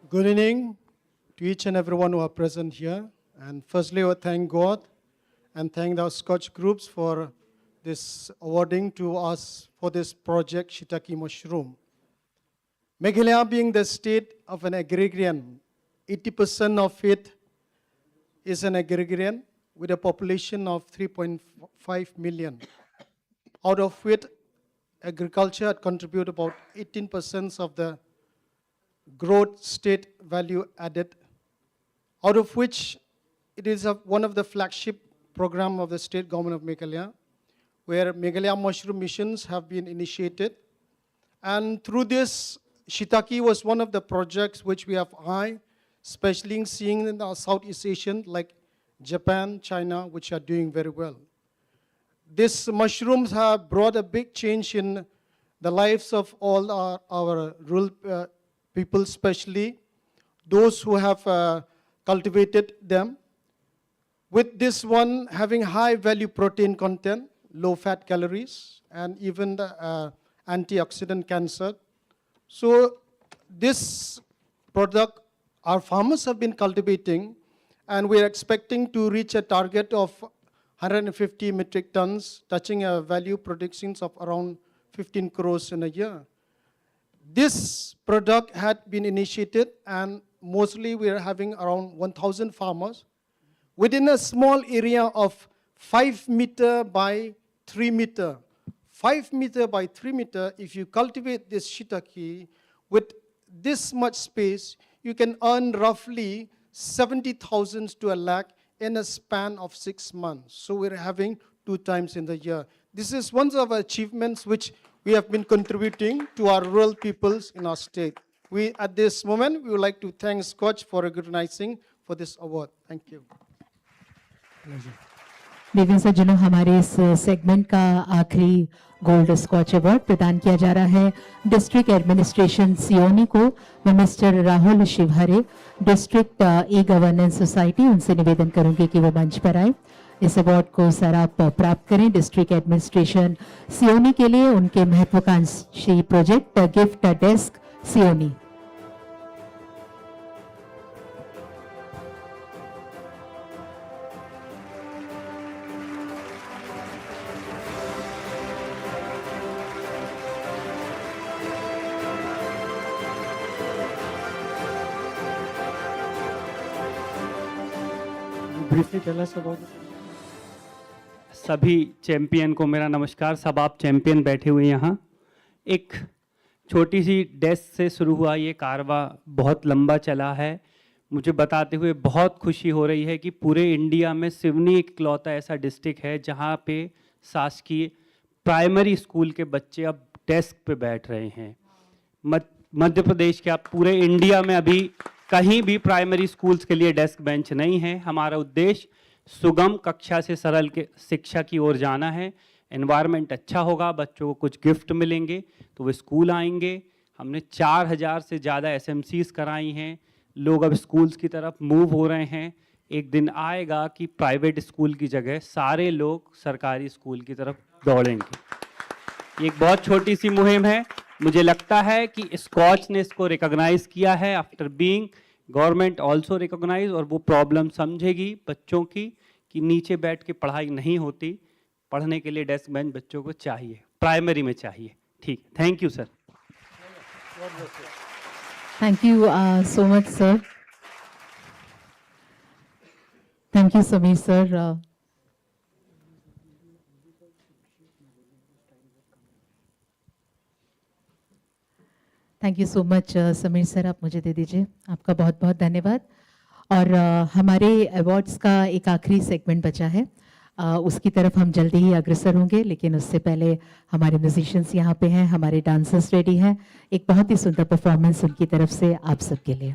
Good evening to each and everyone who are present here. And firstly, I thank God and thank the SKOCH Groups for this awarding to us for this project, Shiitake Mushroom. Meghalaya being the state of an agrarian, 80% of it is an agrarian with a population of 3.5 million. Out of which, agriculture contributes about 18% of the growth state value added, out of which it is one of the flagship program of the state government of Meghalaya, where Meghalaya mushroom missions have been initiated. And through this, Shiitake was one of the projects which we have eye, especially seeing in the Southeast Asian, like Japan, China, which are doing very well. These mushrooms have brought a big change in the lives of all our rural people, especially those who have cultivated them. With this one having high value protein content, low fat calories, and even the antioxidant cancer. So this product our farmers have been cultivating, and we are expecting to reach a target of 150 metric tons, touching a value predictions of around 15 crores in a year. This product had been initiated, and mostly we are having around 1,000 farmers within a small area of 5 meter by 3 meter. 5 meter by 3 meter, if you cultivate this shiitake with this much space, you can earn roughly 70,000 to a lakh in a span of 6 months. So we're having 2 times in the year. This is one of our achievements which we have been contributing to our rural peoples in our state. We, at this moment, we would like to thank SKOCH for recognizing for this award. Thank you. देवी सज्जनों, हमारे इस segment का आखिरी gold Skoch award प्रदान किया जा रहा है डिस्ट्रिक्ट एडमिनिस्ट्रेशन सियोनी को. मैं mister Rahul Shivhare, district e governance society, उनसे निवेदन करूंगी कि वो मंच पर आए. इस अवार्ड को सर आप प्राप्त करें डिस्ट्रिक्ट एडमिनिस्ट्रेशन सियोनी के लिए उनके महत्वाकांक्षी project gift desk Seoni. Briefly tell us about it. सभी चैंपियन को मेरा नमस्कार। सब आप चैंपियन बैठे हुए यहाँ। एक छोटी सी डेस्क से शुरू हुआ ये कारवा बहुत लंबा चला है। मुझे बताते हुए बहुत खुशी हो रही है कि पूरे इंडिया में सिवनी इकलौता ऐसा डिस्ट्रिक्ट है जहाँ पे शासकीय प्राइमरी स्कूल के बच्चे अब डेस्क पे बैठ रहे हैं। मध्य प्रदेश के, आप पूरे इंडिया में अभी कहीं भी प्राइमरी स्कूल्स के लिए डेस्क बेंच नहीं है। हमारा उद्देश्य सुगम कक्षा से सरल के शिक्षा की ओर जाना है। एनवायरनमेंट अच्छा होगा, बच्चों को कुछ गिफ्ट मिलेंगे तो वो स्कूल आएंगे। हमने 4000 से ज़्यादा एसएमसीज कराई हैं। लोग अब स्कूल्स की तरफ मूव हो रहे हैं। एक दिन आएगा कि प्राइवेट स्कूल की जगह सारे लोग सरकारी स्कूल की तरफ दौड़ेंगे। एक बहुत छोटी सी मुहिम है। मुझे लगता है कि स्कॉच ने इसको रिकॉग्नाइज किया है। After being government also recognise, और वो प्रॉब्लम समझेगी बच्चों की कि नीचे बैठ के पढ़ाई नहीं होती। पढ़ने के लिए डेस्क बेंच बच्चों को चाहिए, प्राइमरी में चाहिए। ठीक, thank you sir. Thank you so much, sir. Thank you, Samir sir. Thank you so much Sameer sir, आप मुझे दे दीजिए। आपका बहुत बहुत धन्यवाद। और हमारे अवार्ड्स का एक आखिरी सेगमेंट बचा है, उसकी तरफ हम जल्दी ही अग्रसर होंगे, लेकिन उससे पहले हमारे म्यूजिशियंस यहाँ पे हैं, हमारे डांसर्स रेडी हैं। एक बहुत ही सुंदर परफॉर्मेंस उनकी तरफ से आप सबके लिए।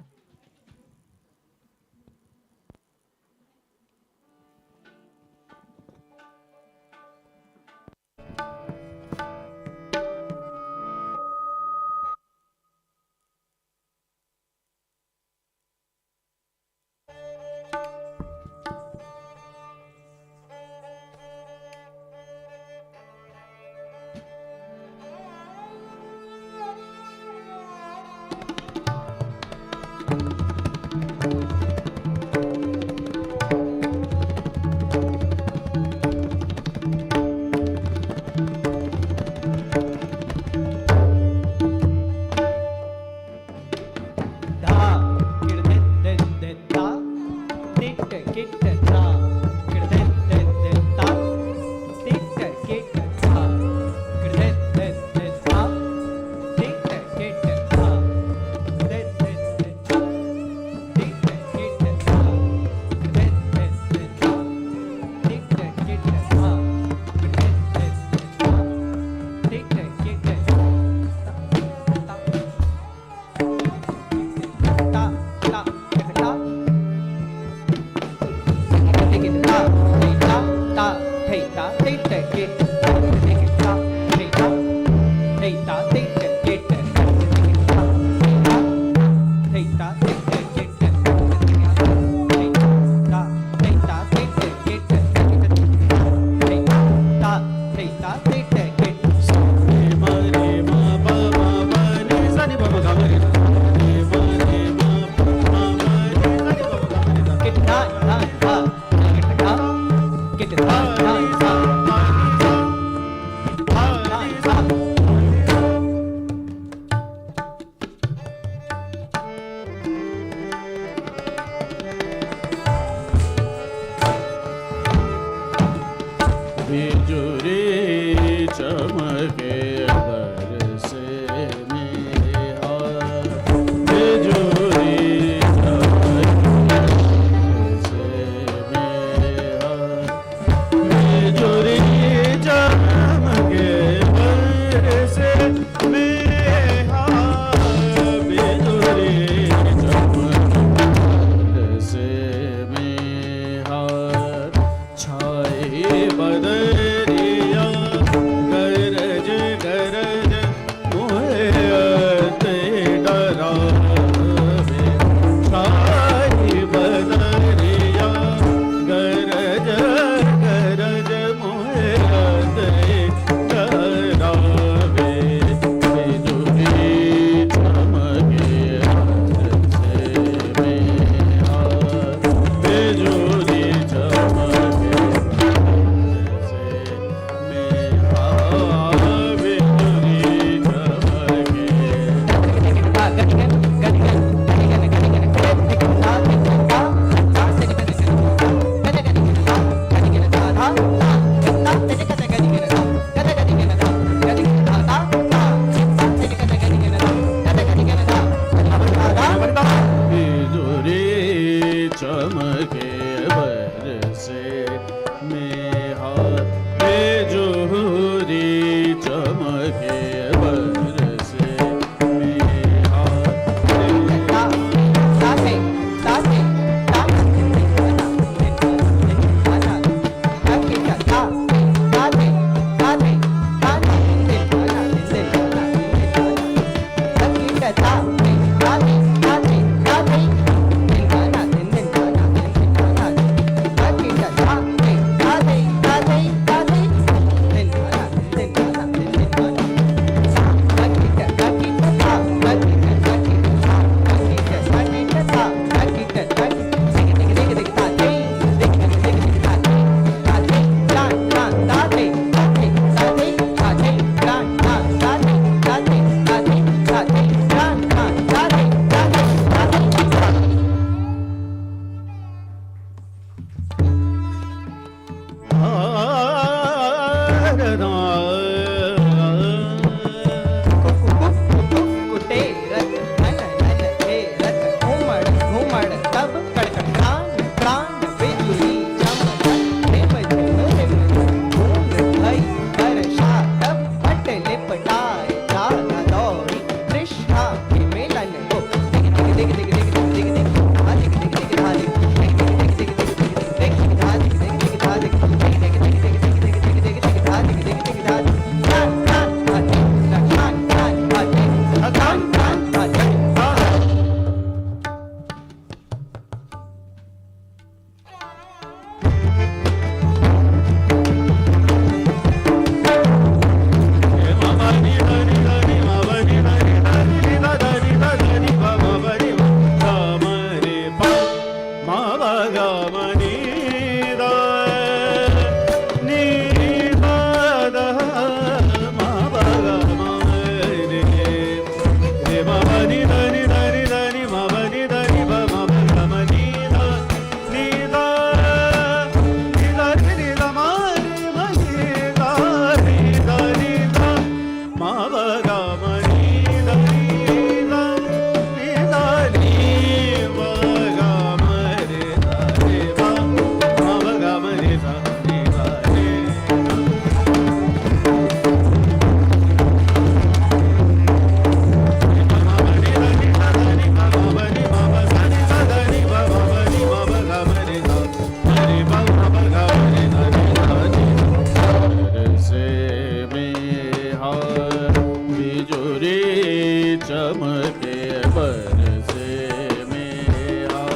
के बरसे मेरा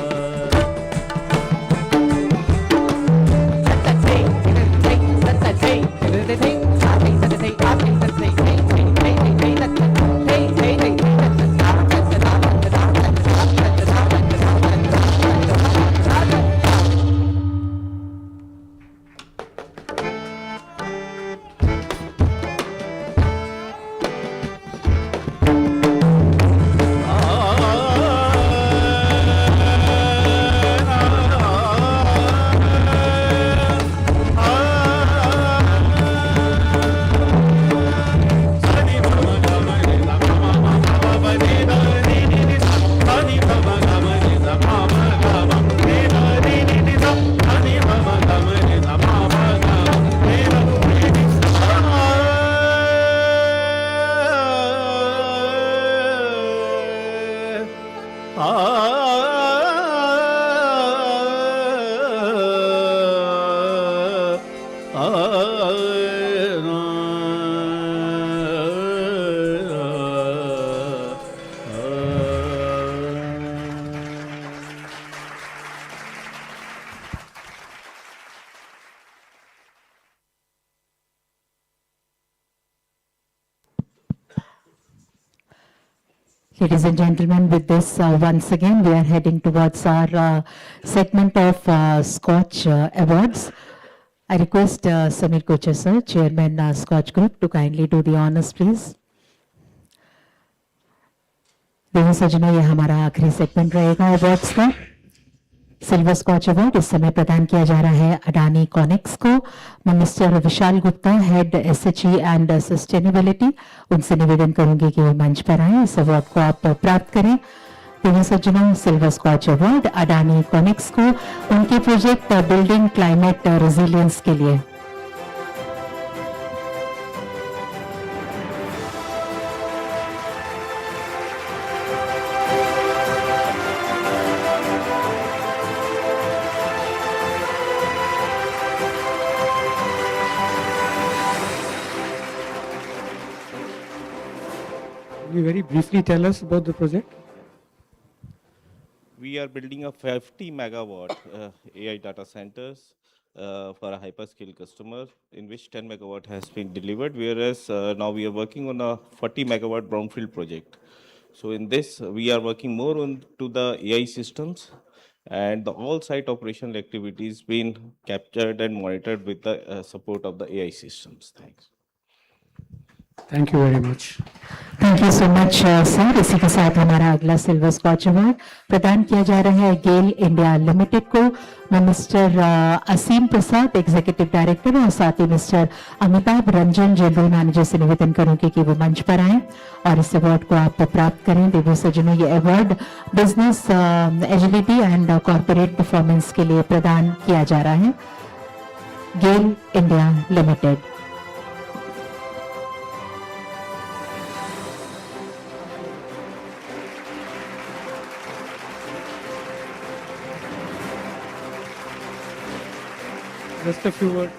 Ladies and gentlemen, with this, once again, we are heading towards our segment of SKOCH Awards. I request Samir Kochar sir, Chairman SKOCH Group, to kindly do the honors, please. देखो सजनों, ये हमारा आखिरी सेगमेंट रहेगा awards का। Silver scotch award इस समय प्रदान किया जा रहा है अडानी कॉनिक्स को। मैं mister Vishal Gupta, head SHE and sustainability, उनसे निवेदन करूंगी कि वो मंच पर आए, इस अवार्ड को आप प्राप्त करें। देखो सज्जनों, silver scotch award Adani Connex को उनके प्रोजेक्ट बिल्डिंग क्लाइमेट रेजिलियंस के लिए। Can you very briefly tell us about the project? We are building a 50 megawatt AI data centers for a hyperscale customer, in which 10 megawatt has been delivered, whereas now we are working on a 40 megawatt brownfield project. So in this, we are working more on to the AI systems, and the all site operational activities being captured and monitored with the support of the AI systems. Thanks. Thank you very much. Thank you so much sir. इसी के साथ हमारा अगला silver scotch award प्रदान किया जा रहा है गेल इंडिया लिमिटेड को। मैं mister Aseem Prasad, executive director, और साथ ही mister Amitabh Ranjan, general manager, से निवेदन करूंगी कि वो मंच पर आएं और इस अवार्ड को आप प्राप्त करें। देवी सज्जनों, ये award business agility and corporate performance के लिए प्रदान किया जा रहा है। GAIL India limited. Just a few words.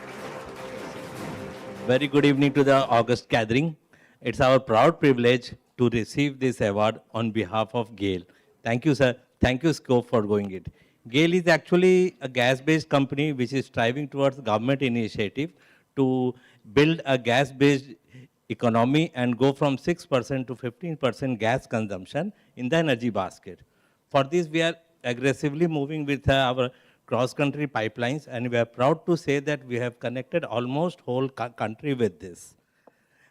Very good evening to the August gathering. It's our proud privilege to receive this award on behalf of GAIL. Thank you, sir. Thank you, SCOPE, for going it. GAIL is actually a gas-based company which is striving towards government initiative to build a gas-based economy and go from 6% to 15% gas consumption in the energy basket. For this, we are aggressively moving with our cross-country pipelines, and we are proud to say that we have connected almost whole country with this.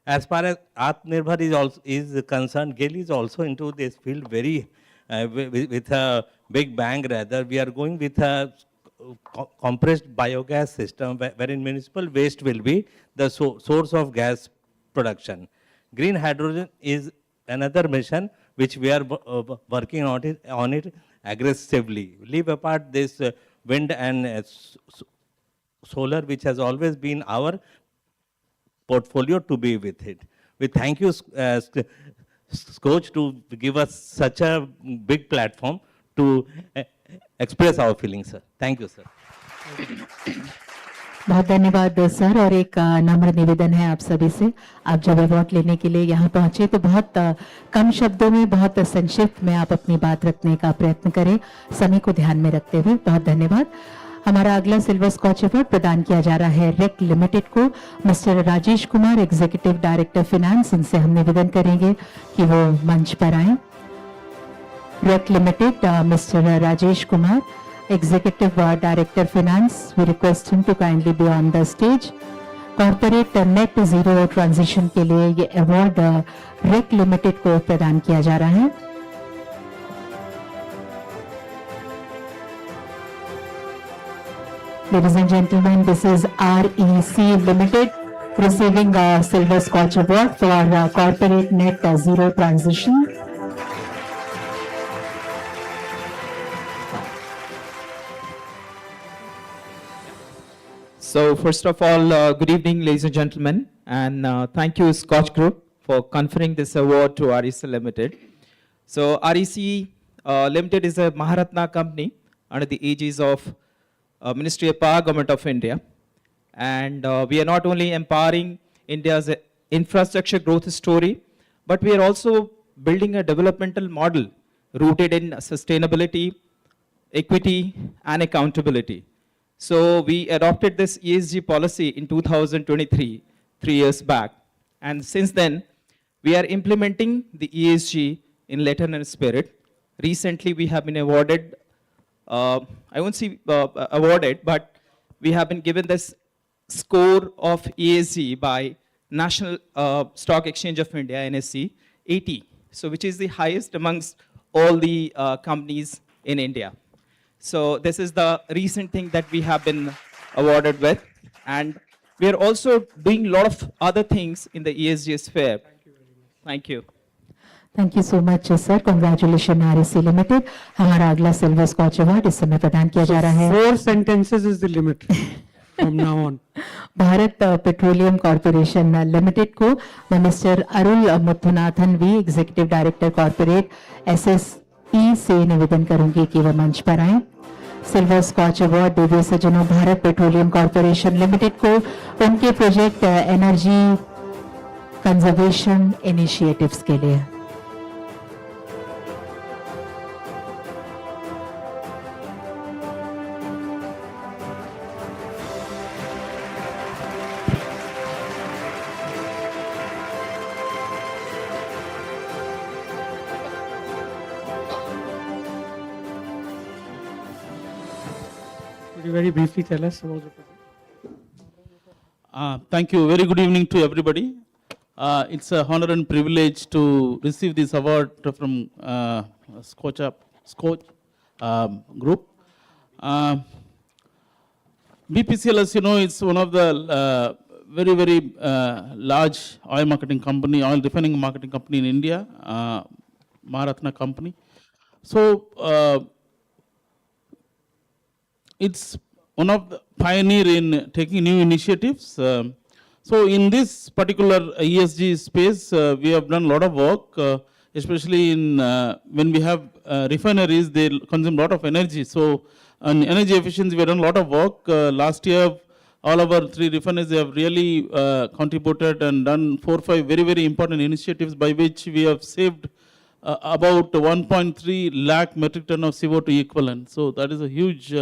As far as Atmanirbhar is concerned, GAIL is also into this field very with a big bang. Rather, we are going with a compressed biogas system wherein municipal waste will be the source of gas production. Green hydrogen is another mission which we are working on it aggressively. Leave apart this wind and solar, which has always been our portfolio to be with it. We thank you, SKOCH, to give us such a big platform to express our feelings, sir. Thank you, sir. बहुत धन्यवाद sir, और एक नम्र निवेदन है आप सभी से, आप जब अवार्ड लेने के लिए यहाँ पहुँचे तो बहुत कम शब्दों में, बहुत संक्षिप्त में आप अपनी बात रखने का प्रयत्न करें, समय को ध्यान में रखते हुए। बहुत धन्यवाद। हमारा अगला सिल्वर स्कॉच अवार्ड प्रदान किया जा रहा है रेक लिमिटेड को। Mister Rajesh Kumar, executive director finance, इनसे हम निवेदन करेंगे कि वो मंच पर आए। REC Limited, mister Rajesh Kumar, Executive Director Finance, we request him to kindly be on the stage. Corporate Net Zero Transition के लिए ये अवार्ड रेक लिमिटेड को प्रदान किया जा रहा है। Ladies and gentlemen, this is REC Limited receiving a Silver Scotch Award for Corporate Net Zero Transition. So first of all, good evening, ladies and gentlemen, and thank you, SKOCH Group, for conferring this award to REC Limited. So REC Limited is a Maharatna company under the aegis of Ministry of Power, Government of India. And we are not only empowering India's infrastructure growth story, but we are also building a developmental model rooted in sustainability, equity, and accountability. So we adopted this ESG policy in 2023, 3 years back. And since then, we are implementing the ESG in letter and spirit. Recently, we have been awarded, I won't say awarded, but we have been given this score of ESG by National Stock Exchange of India, NSE, 80. So which is the highest amongst all the companies in India. So this is the recent thing that we have been awarded with. And we are also doing a lot of other things in the ESG sphere. Thank you. Thank you so much sir, congratulation REC limited. हमारा अगला silver scotch award इस समय प्रदान किया जा रहा है। 4 sentences is the limit from now on. Bharat petroleum corporation limited को mister Arul Muthunathan V, executive director corporate SSE से निवेदन करूंगी कि वह मंच पर आए। सिल्वर स्कॉच अवार्ड देवी सज्जनों भारत पेट्रोलियम कॉर्पोरेशन लिमिटेड को उनके प्रोजेक्ट एनर्जी कंजर्वेशन इनिशिएटिव्स के लिए। Could you very briefly tell us about the project? Thank you. Very good evening to everybody. It's a honor and privilege to receive this award from SKOCH Group. BPCL, as you know, it's one of the very large oil marketing company, oil refining marketing company in India, Maharatna company. So it's one of the pioneer in taking new initiatives. So in this particular ESG space, we have done a lot of work, especially in when we have refineries, they consume a lot of energy. So on energy efficiency, we have done a lot of work. Last year, all of our 3 refineries have really contributed and done 4 or 5 very important initiatives by which we have saved about 1.3 lakh metric ton of CO2 equivalent. So that is a huge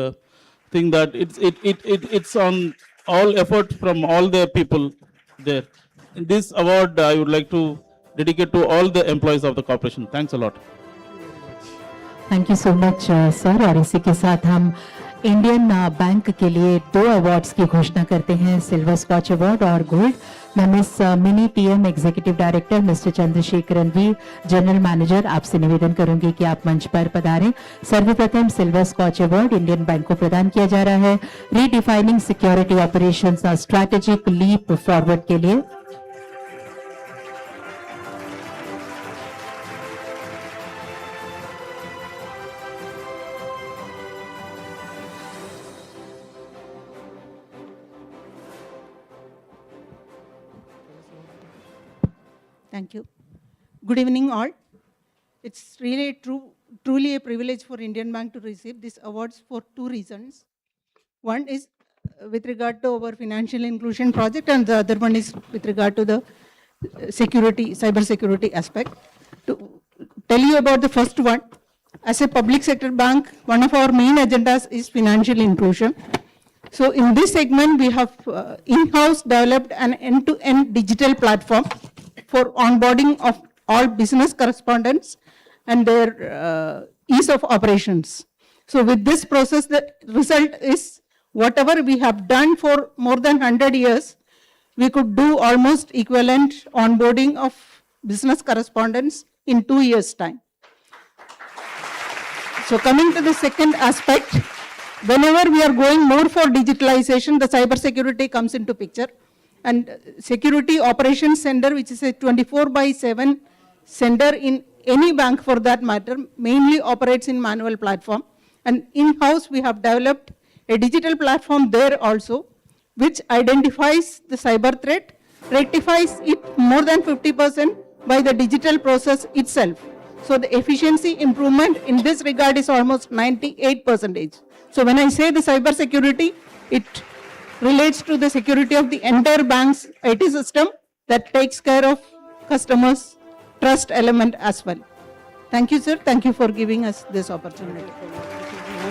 thing that it's on all effort from all the people there. This award I would like to dedicate to all the employees of the corporation. Thanks a lot. Thank you so much sir, और इसी के साथ हम Indian bank के लिए 2 awards की घोषणा करते हैं, सिल्वर स्कॉच अवार्ड और गोल्ड। मैं Miss Mini PM executive director mister Chandrasekaran V, general manager, आपसे निवेदन करूंगी कि आप मंच पर पधारें। सर्वप्रथम Silver scotch Award Indian Bank को प्रदान किया जा रहा है redefining security operations strategic leap forward के लिए। Thank you. Good evening, all. It's really truly a privilege for Indian Bank to receive these awards for 2 reasons. One is with regard to our financial inclusion project, and the other one is with regard to the security, cyber security aspect. To tell you about the first one, as a public sector bank, one of our main agendas is financial inclusion. So in this segment, we have in-house developed an end-to-end digital platform for onboarding of all business correspondents and their ease of operations. So with this process, the result is whatever we have done for more than 100 years, we could do almost equivalent onboarding of business correspondents in 2 years' time. So coming to the second aspect, whenever we are going more for digitalization, the cyber security comes into picture. And Security Operations Center, which is a 24/7 center in any bank for that matter, mainly operates in manual platform. And in-house, we have developed a digital platform there also, which identifies the cyber threat, rectifies it more than 50% by the digital process itself. So the efficiency improvement in this regard is almost 98%. So when I say the cyber security, it relates to the security of the entire bank's IT system that takes care of customers' trust element as well. Thank you, sir. Thank you for giving us this opportunity.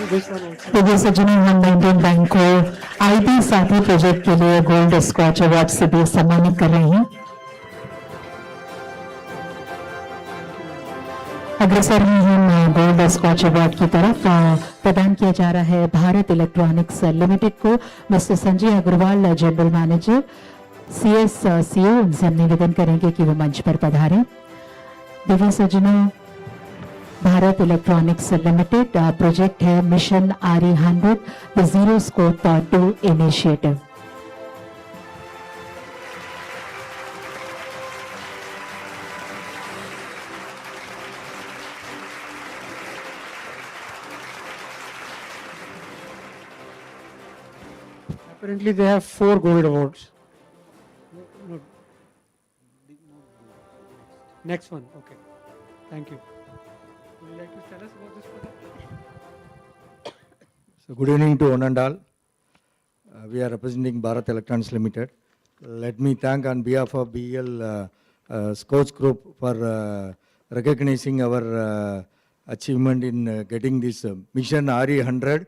प्रिय सज्जनों, हम Indian Bank को IT साथी project के लिए gold Skoch award से भी सम्मानित कर रहे हैं। अग्रसर हैं हम गोल्ड स्कॉच अवार्ड की तरफ। प्रदान किया जा रहा है भारत इलेक्ट्रॉनिक्स लिमिटेड को। Mister Sanjay Agarwal, general manager CSCO, उनसे हम निवेदन करेंगे कि वो मंच पर पधारें। दिव्य सज्जनों, भारत इलेक्ट्रॉनिक्स लिमिटेड प्रोजेक्ट है mission RE100, the zero scope 2 initiative. Apparently, they have 4 gold awards. No. Next one, okay. Thank you. Would you like to tell us about this product? So, good evening to one and all. We are representing Bharat Electronics Limited. Let me thank on behalf of BEL SKOCH Group for recognizing our achievement in getting this mission RE100.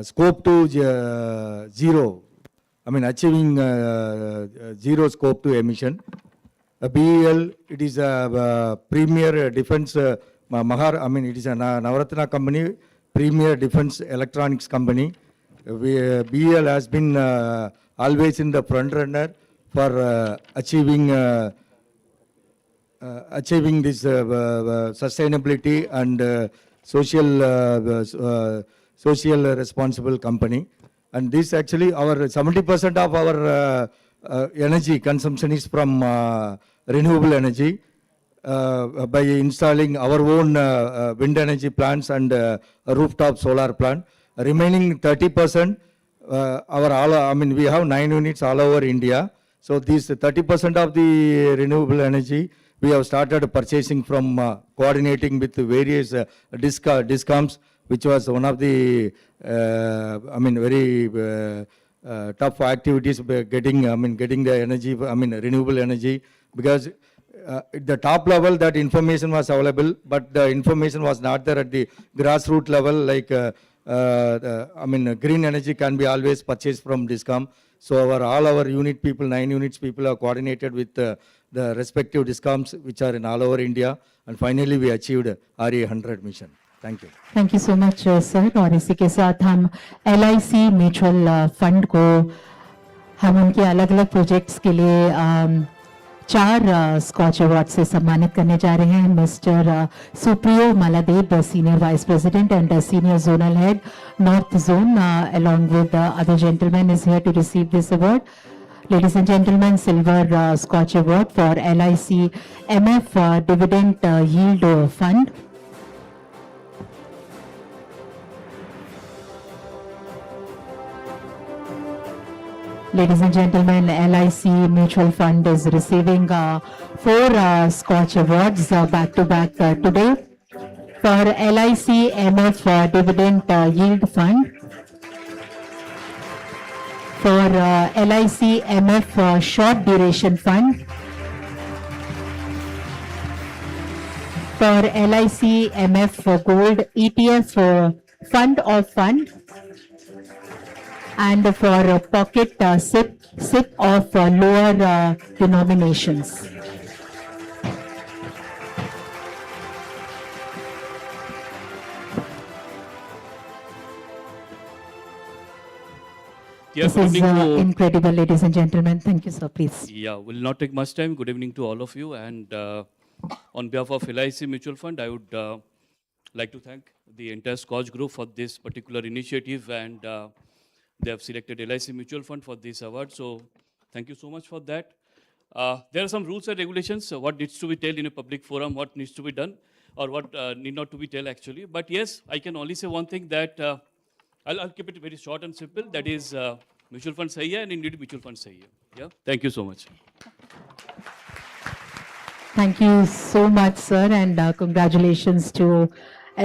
Scope to zero, I mean achieving zero scope to emission. BEL, it is a premier defense, it is a Navaratna company, premier defense electronics company. BEL has been always in the front runner for achieving this sustainability and social responsible company. And this actually our 70% of our energy consumption is from renewable energy by installing our own wind energy plants and rooftop solar plant. Remaining 30%, we have 9 units all over India. So this 30% of the renewable energy we have started purchasing from coordinating with various discoms, which was one of the very tough activities getting the energy, renewable energy, because at the top level that information was available, but the information was not there at the grassroots level, like green energy can be always purchased from discom. So all our unit people, 9 units people are coordinated with the respective discoms which are in all over India, and finally we achieved RE100 mission. Thank you. Thank you so much sir. और इसी के साथ हम LIC mutual fund को हम उनके अलग अलग प्रोजेक्ट्स के लिए 4 स्कॉच अवार्ड से सम्मानित करने जा रहे हैं। Mister Supriyo Maladev, senior vice president and senior zonal head north zone, along with the other gentleman is here to receive this award. Ladies and gentlemen, silver Scotch Award for LIC MF Dividend Yield Fund. Ladies and gentlemen, LIC Mutual Fund is receiving 4 Scotch Awards back to back today. For LIC MF Dividend Yield Fund, for LIC MF short duration fund, for LIC MF gold ETF fund of fund, and for pocket SIP of lower denominations. Yeah, This good is evening to- incredible, ladies and gentlemen. Thank you, sir. Please. Yeah, will not take much time. Good evening to all of you. And on behalf of LIC Mutual Fund, I would like to thank the entire SKOCH Group for this particular initiative. And they have selected LIC Mutual Fund for this award. So thank you so much for that. There are some rules and regulations, what needs to be told in a public forum, what needs to be done, or what need not to be told actually. But yes, I can only say one thing that I'll keep it very short and simple. That is, mutual fund sahi hai and indeed mutual fund sahi hai. Yeah. Thank you so much. Thank you so much, sir, and congratulations to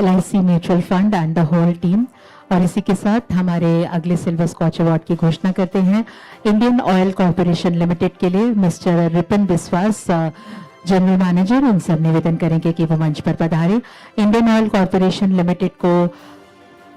LIC Mutual Fund and the whole team. और इसी के साथ हमारे अगले silver scotch award की घोषणा करते हैं इंडियन ऑयल कॉर्पोरेशन लिमिटेड के लिए मिस्टर रिपन बिस्वास, जनरल मैनेजर। उनसे निवेदन करेंगे कि वो मंच पर पधारे। इंडियन ऑयल कॉर्पोरेशन लिमिटेड को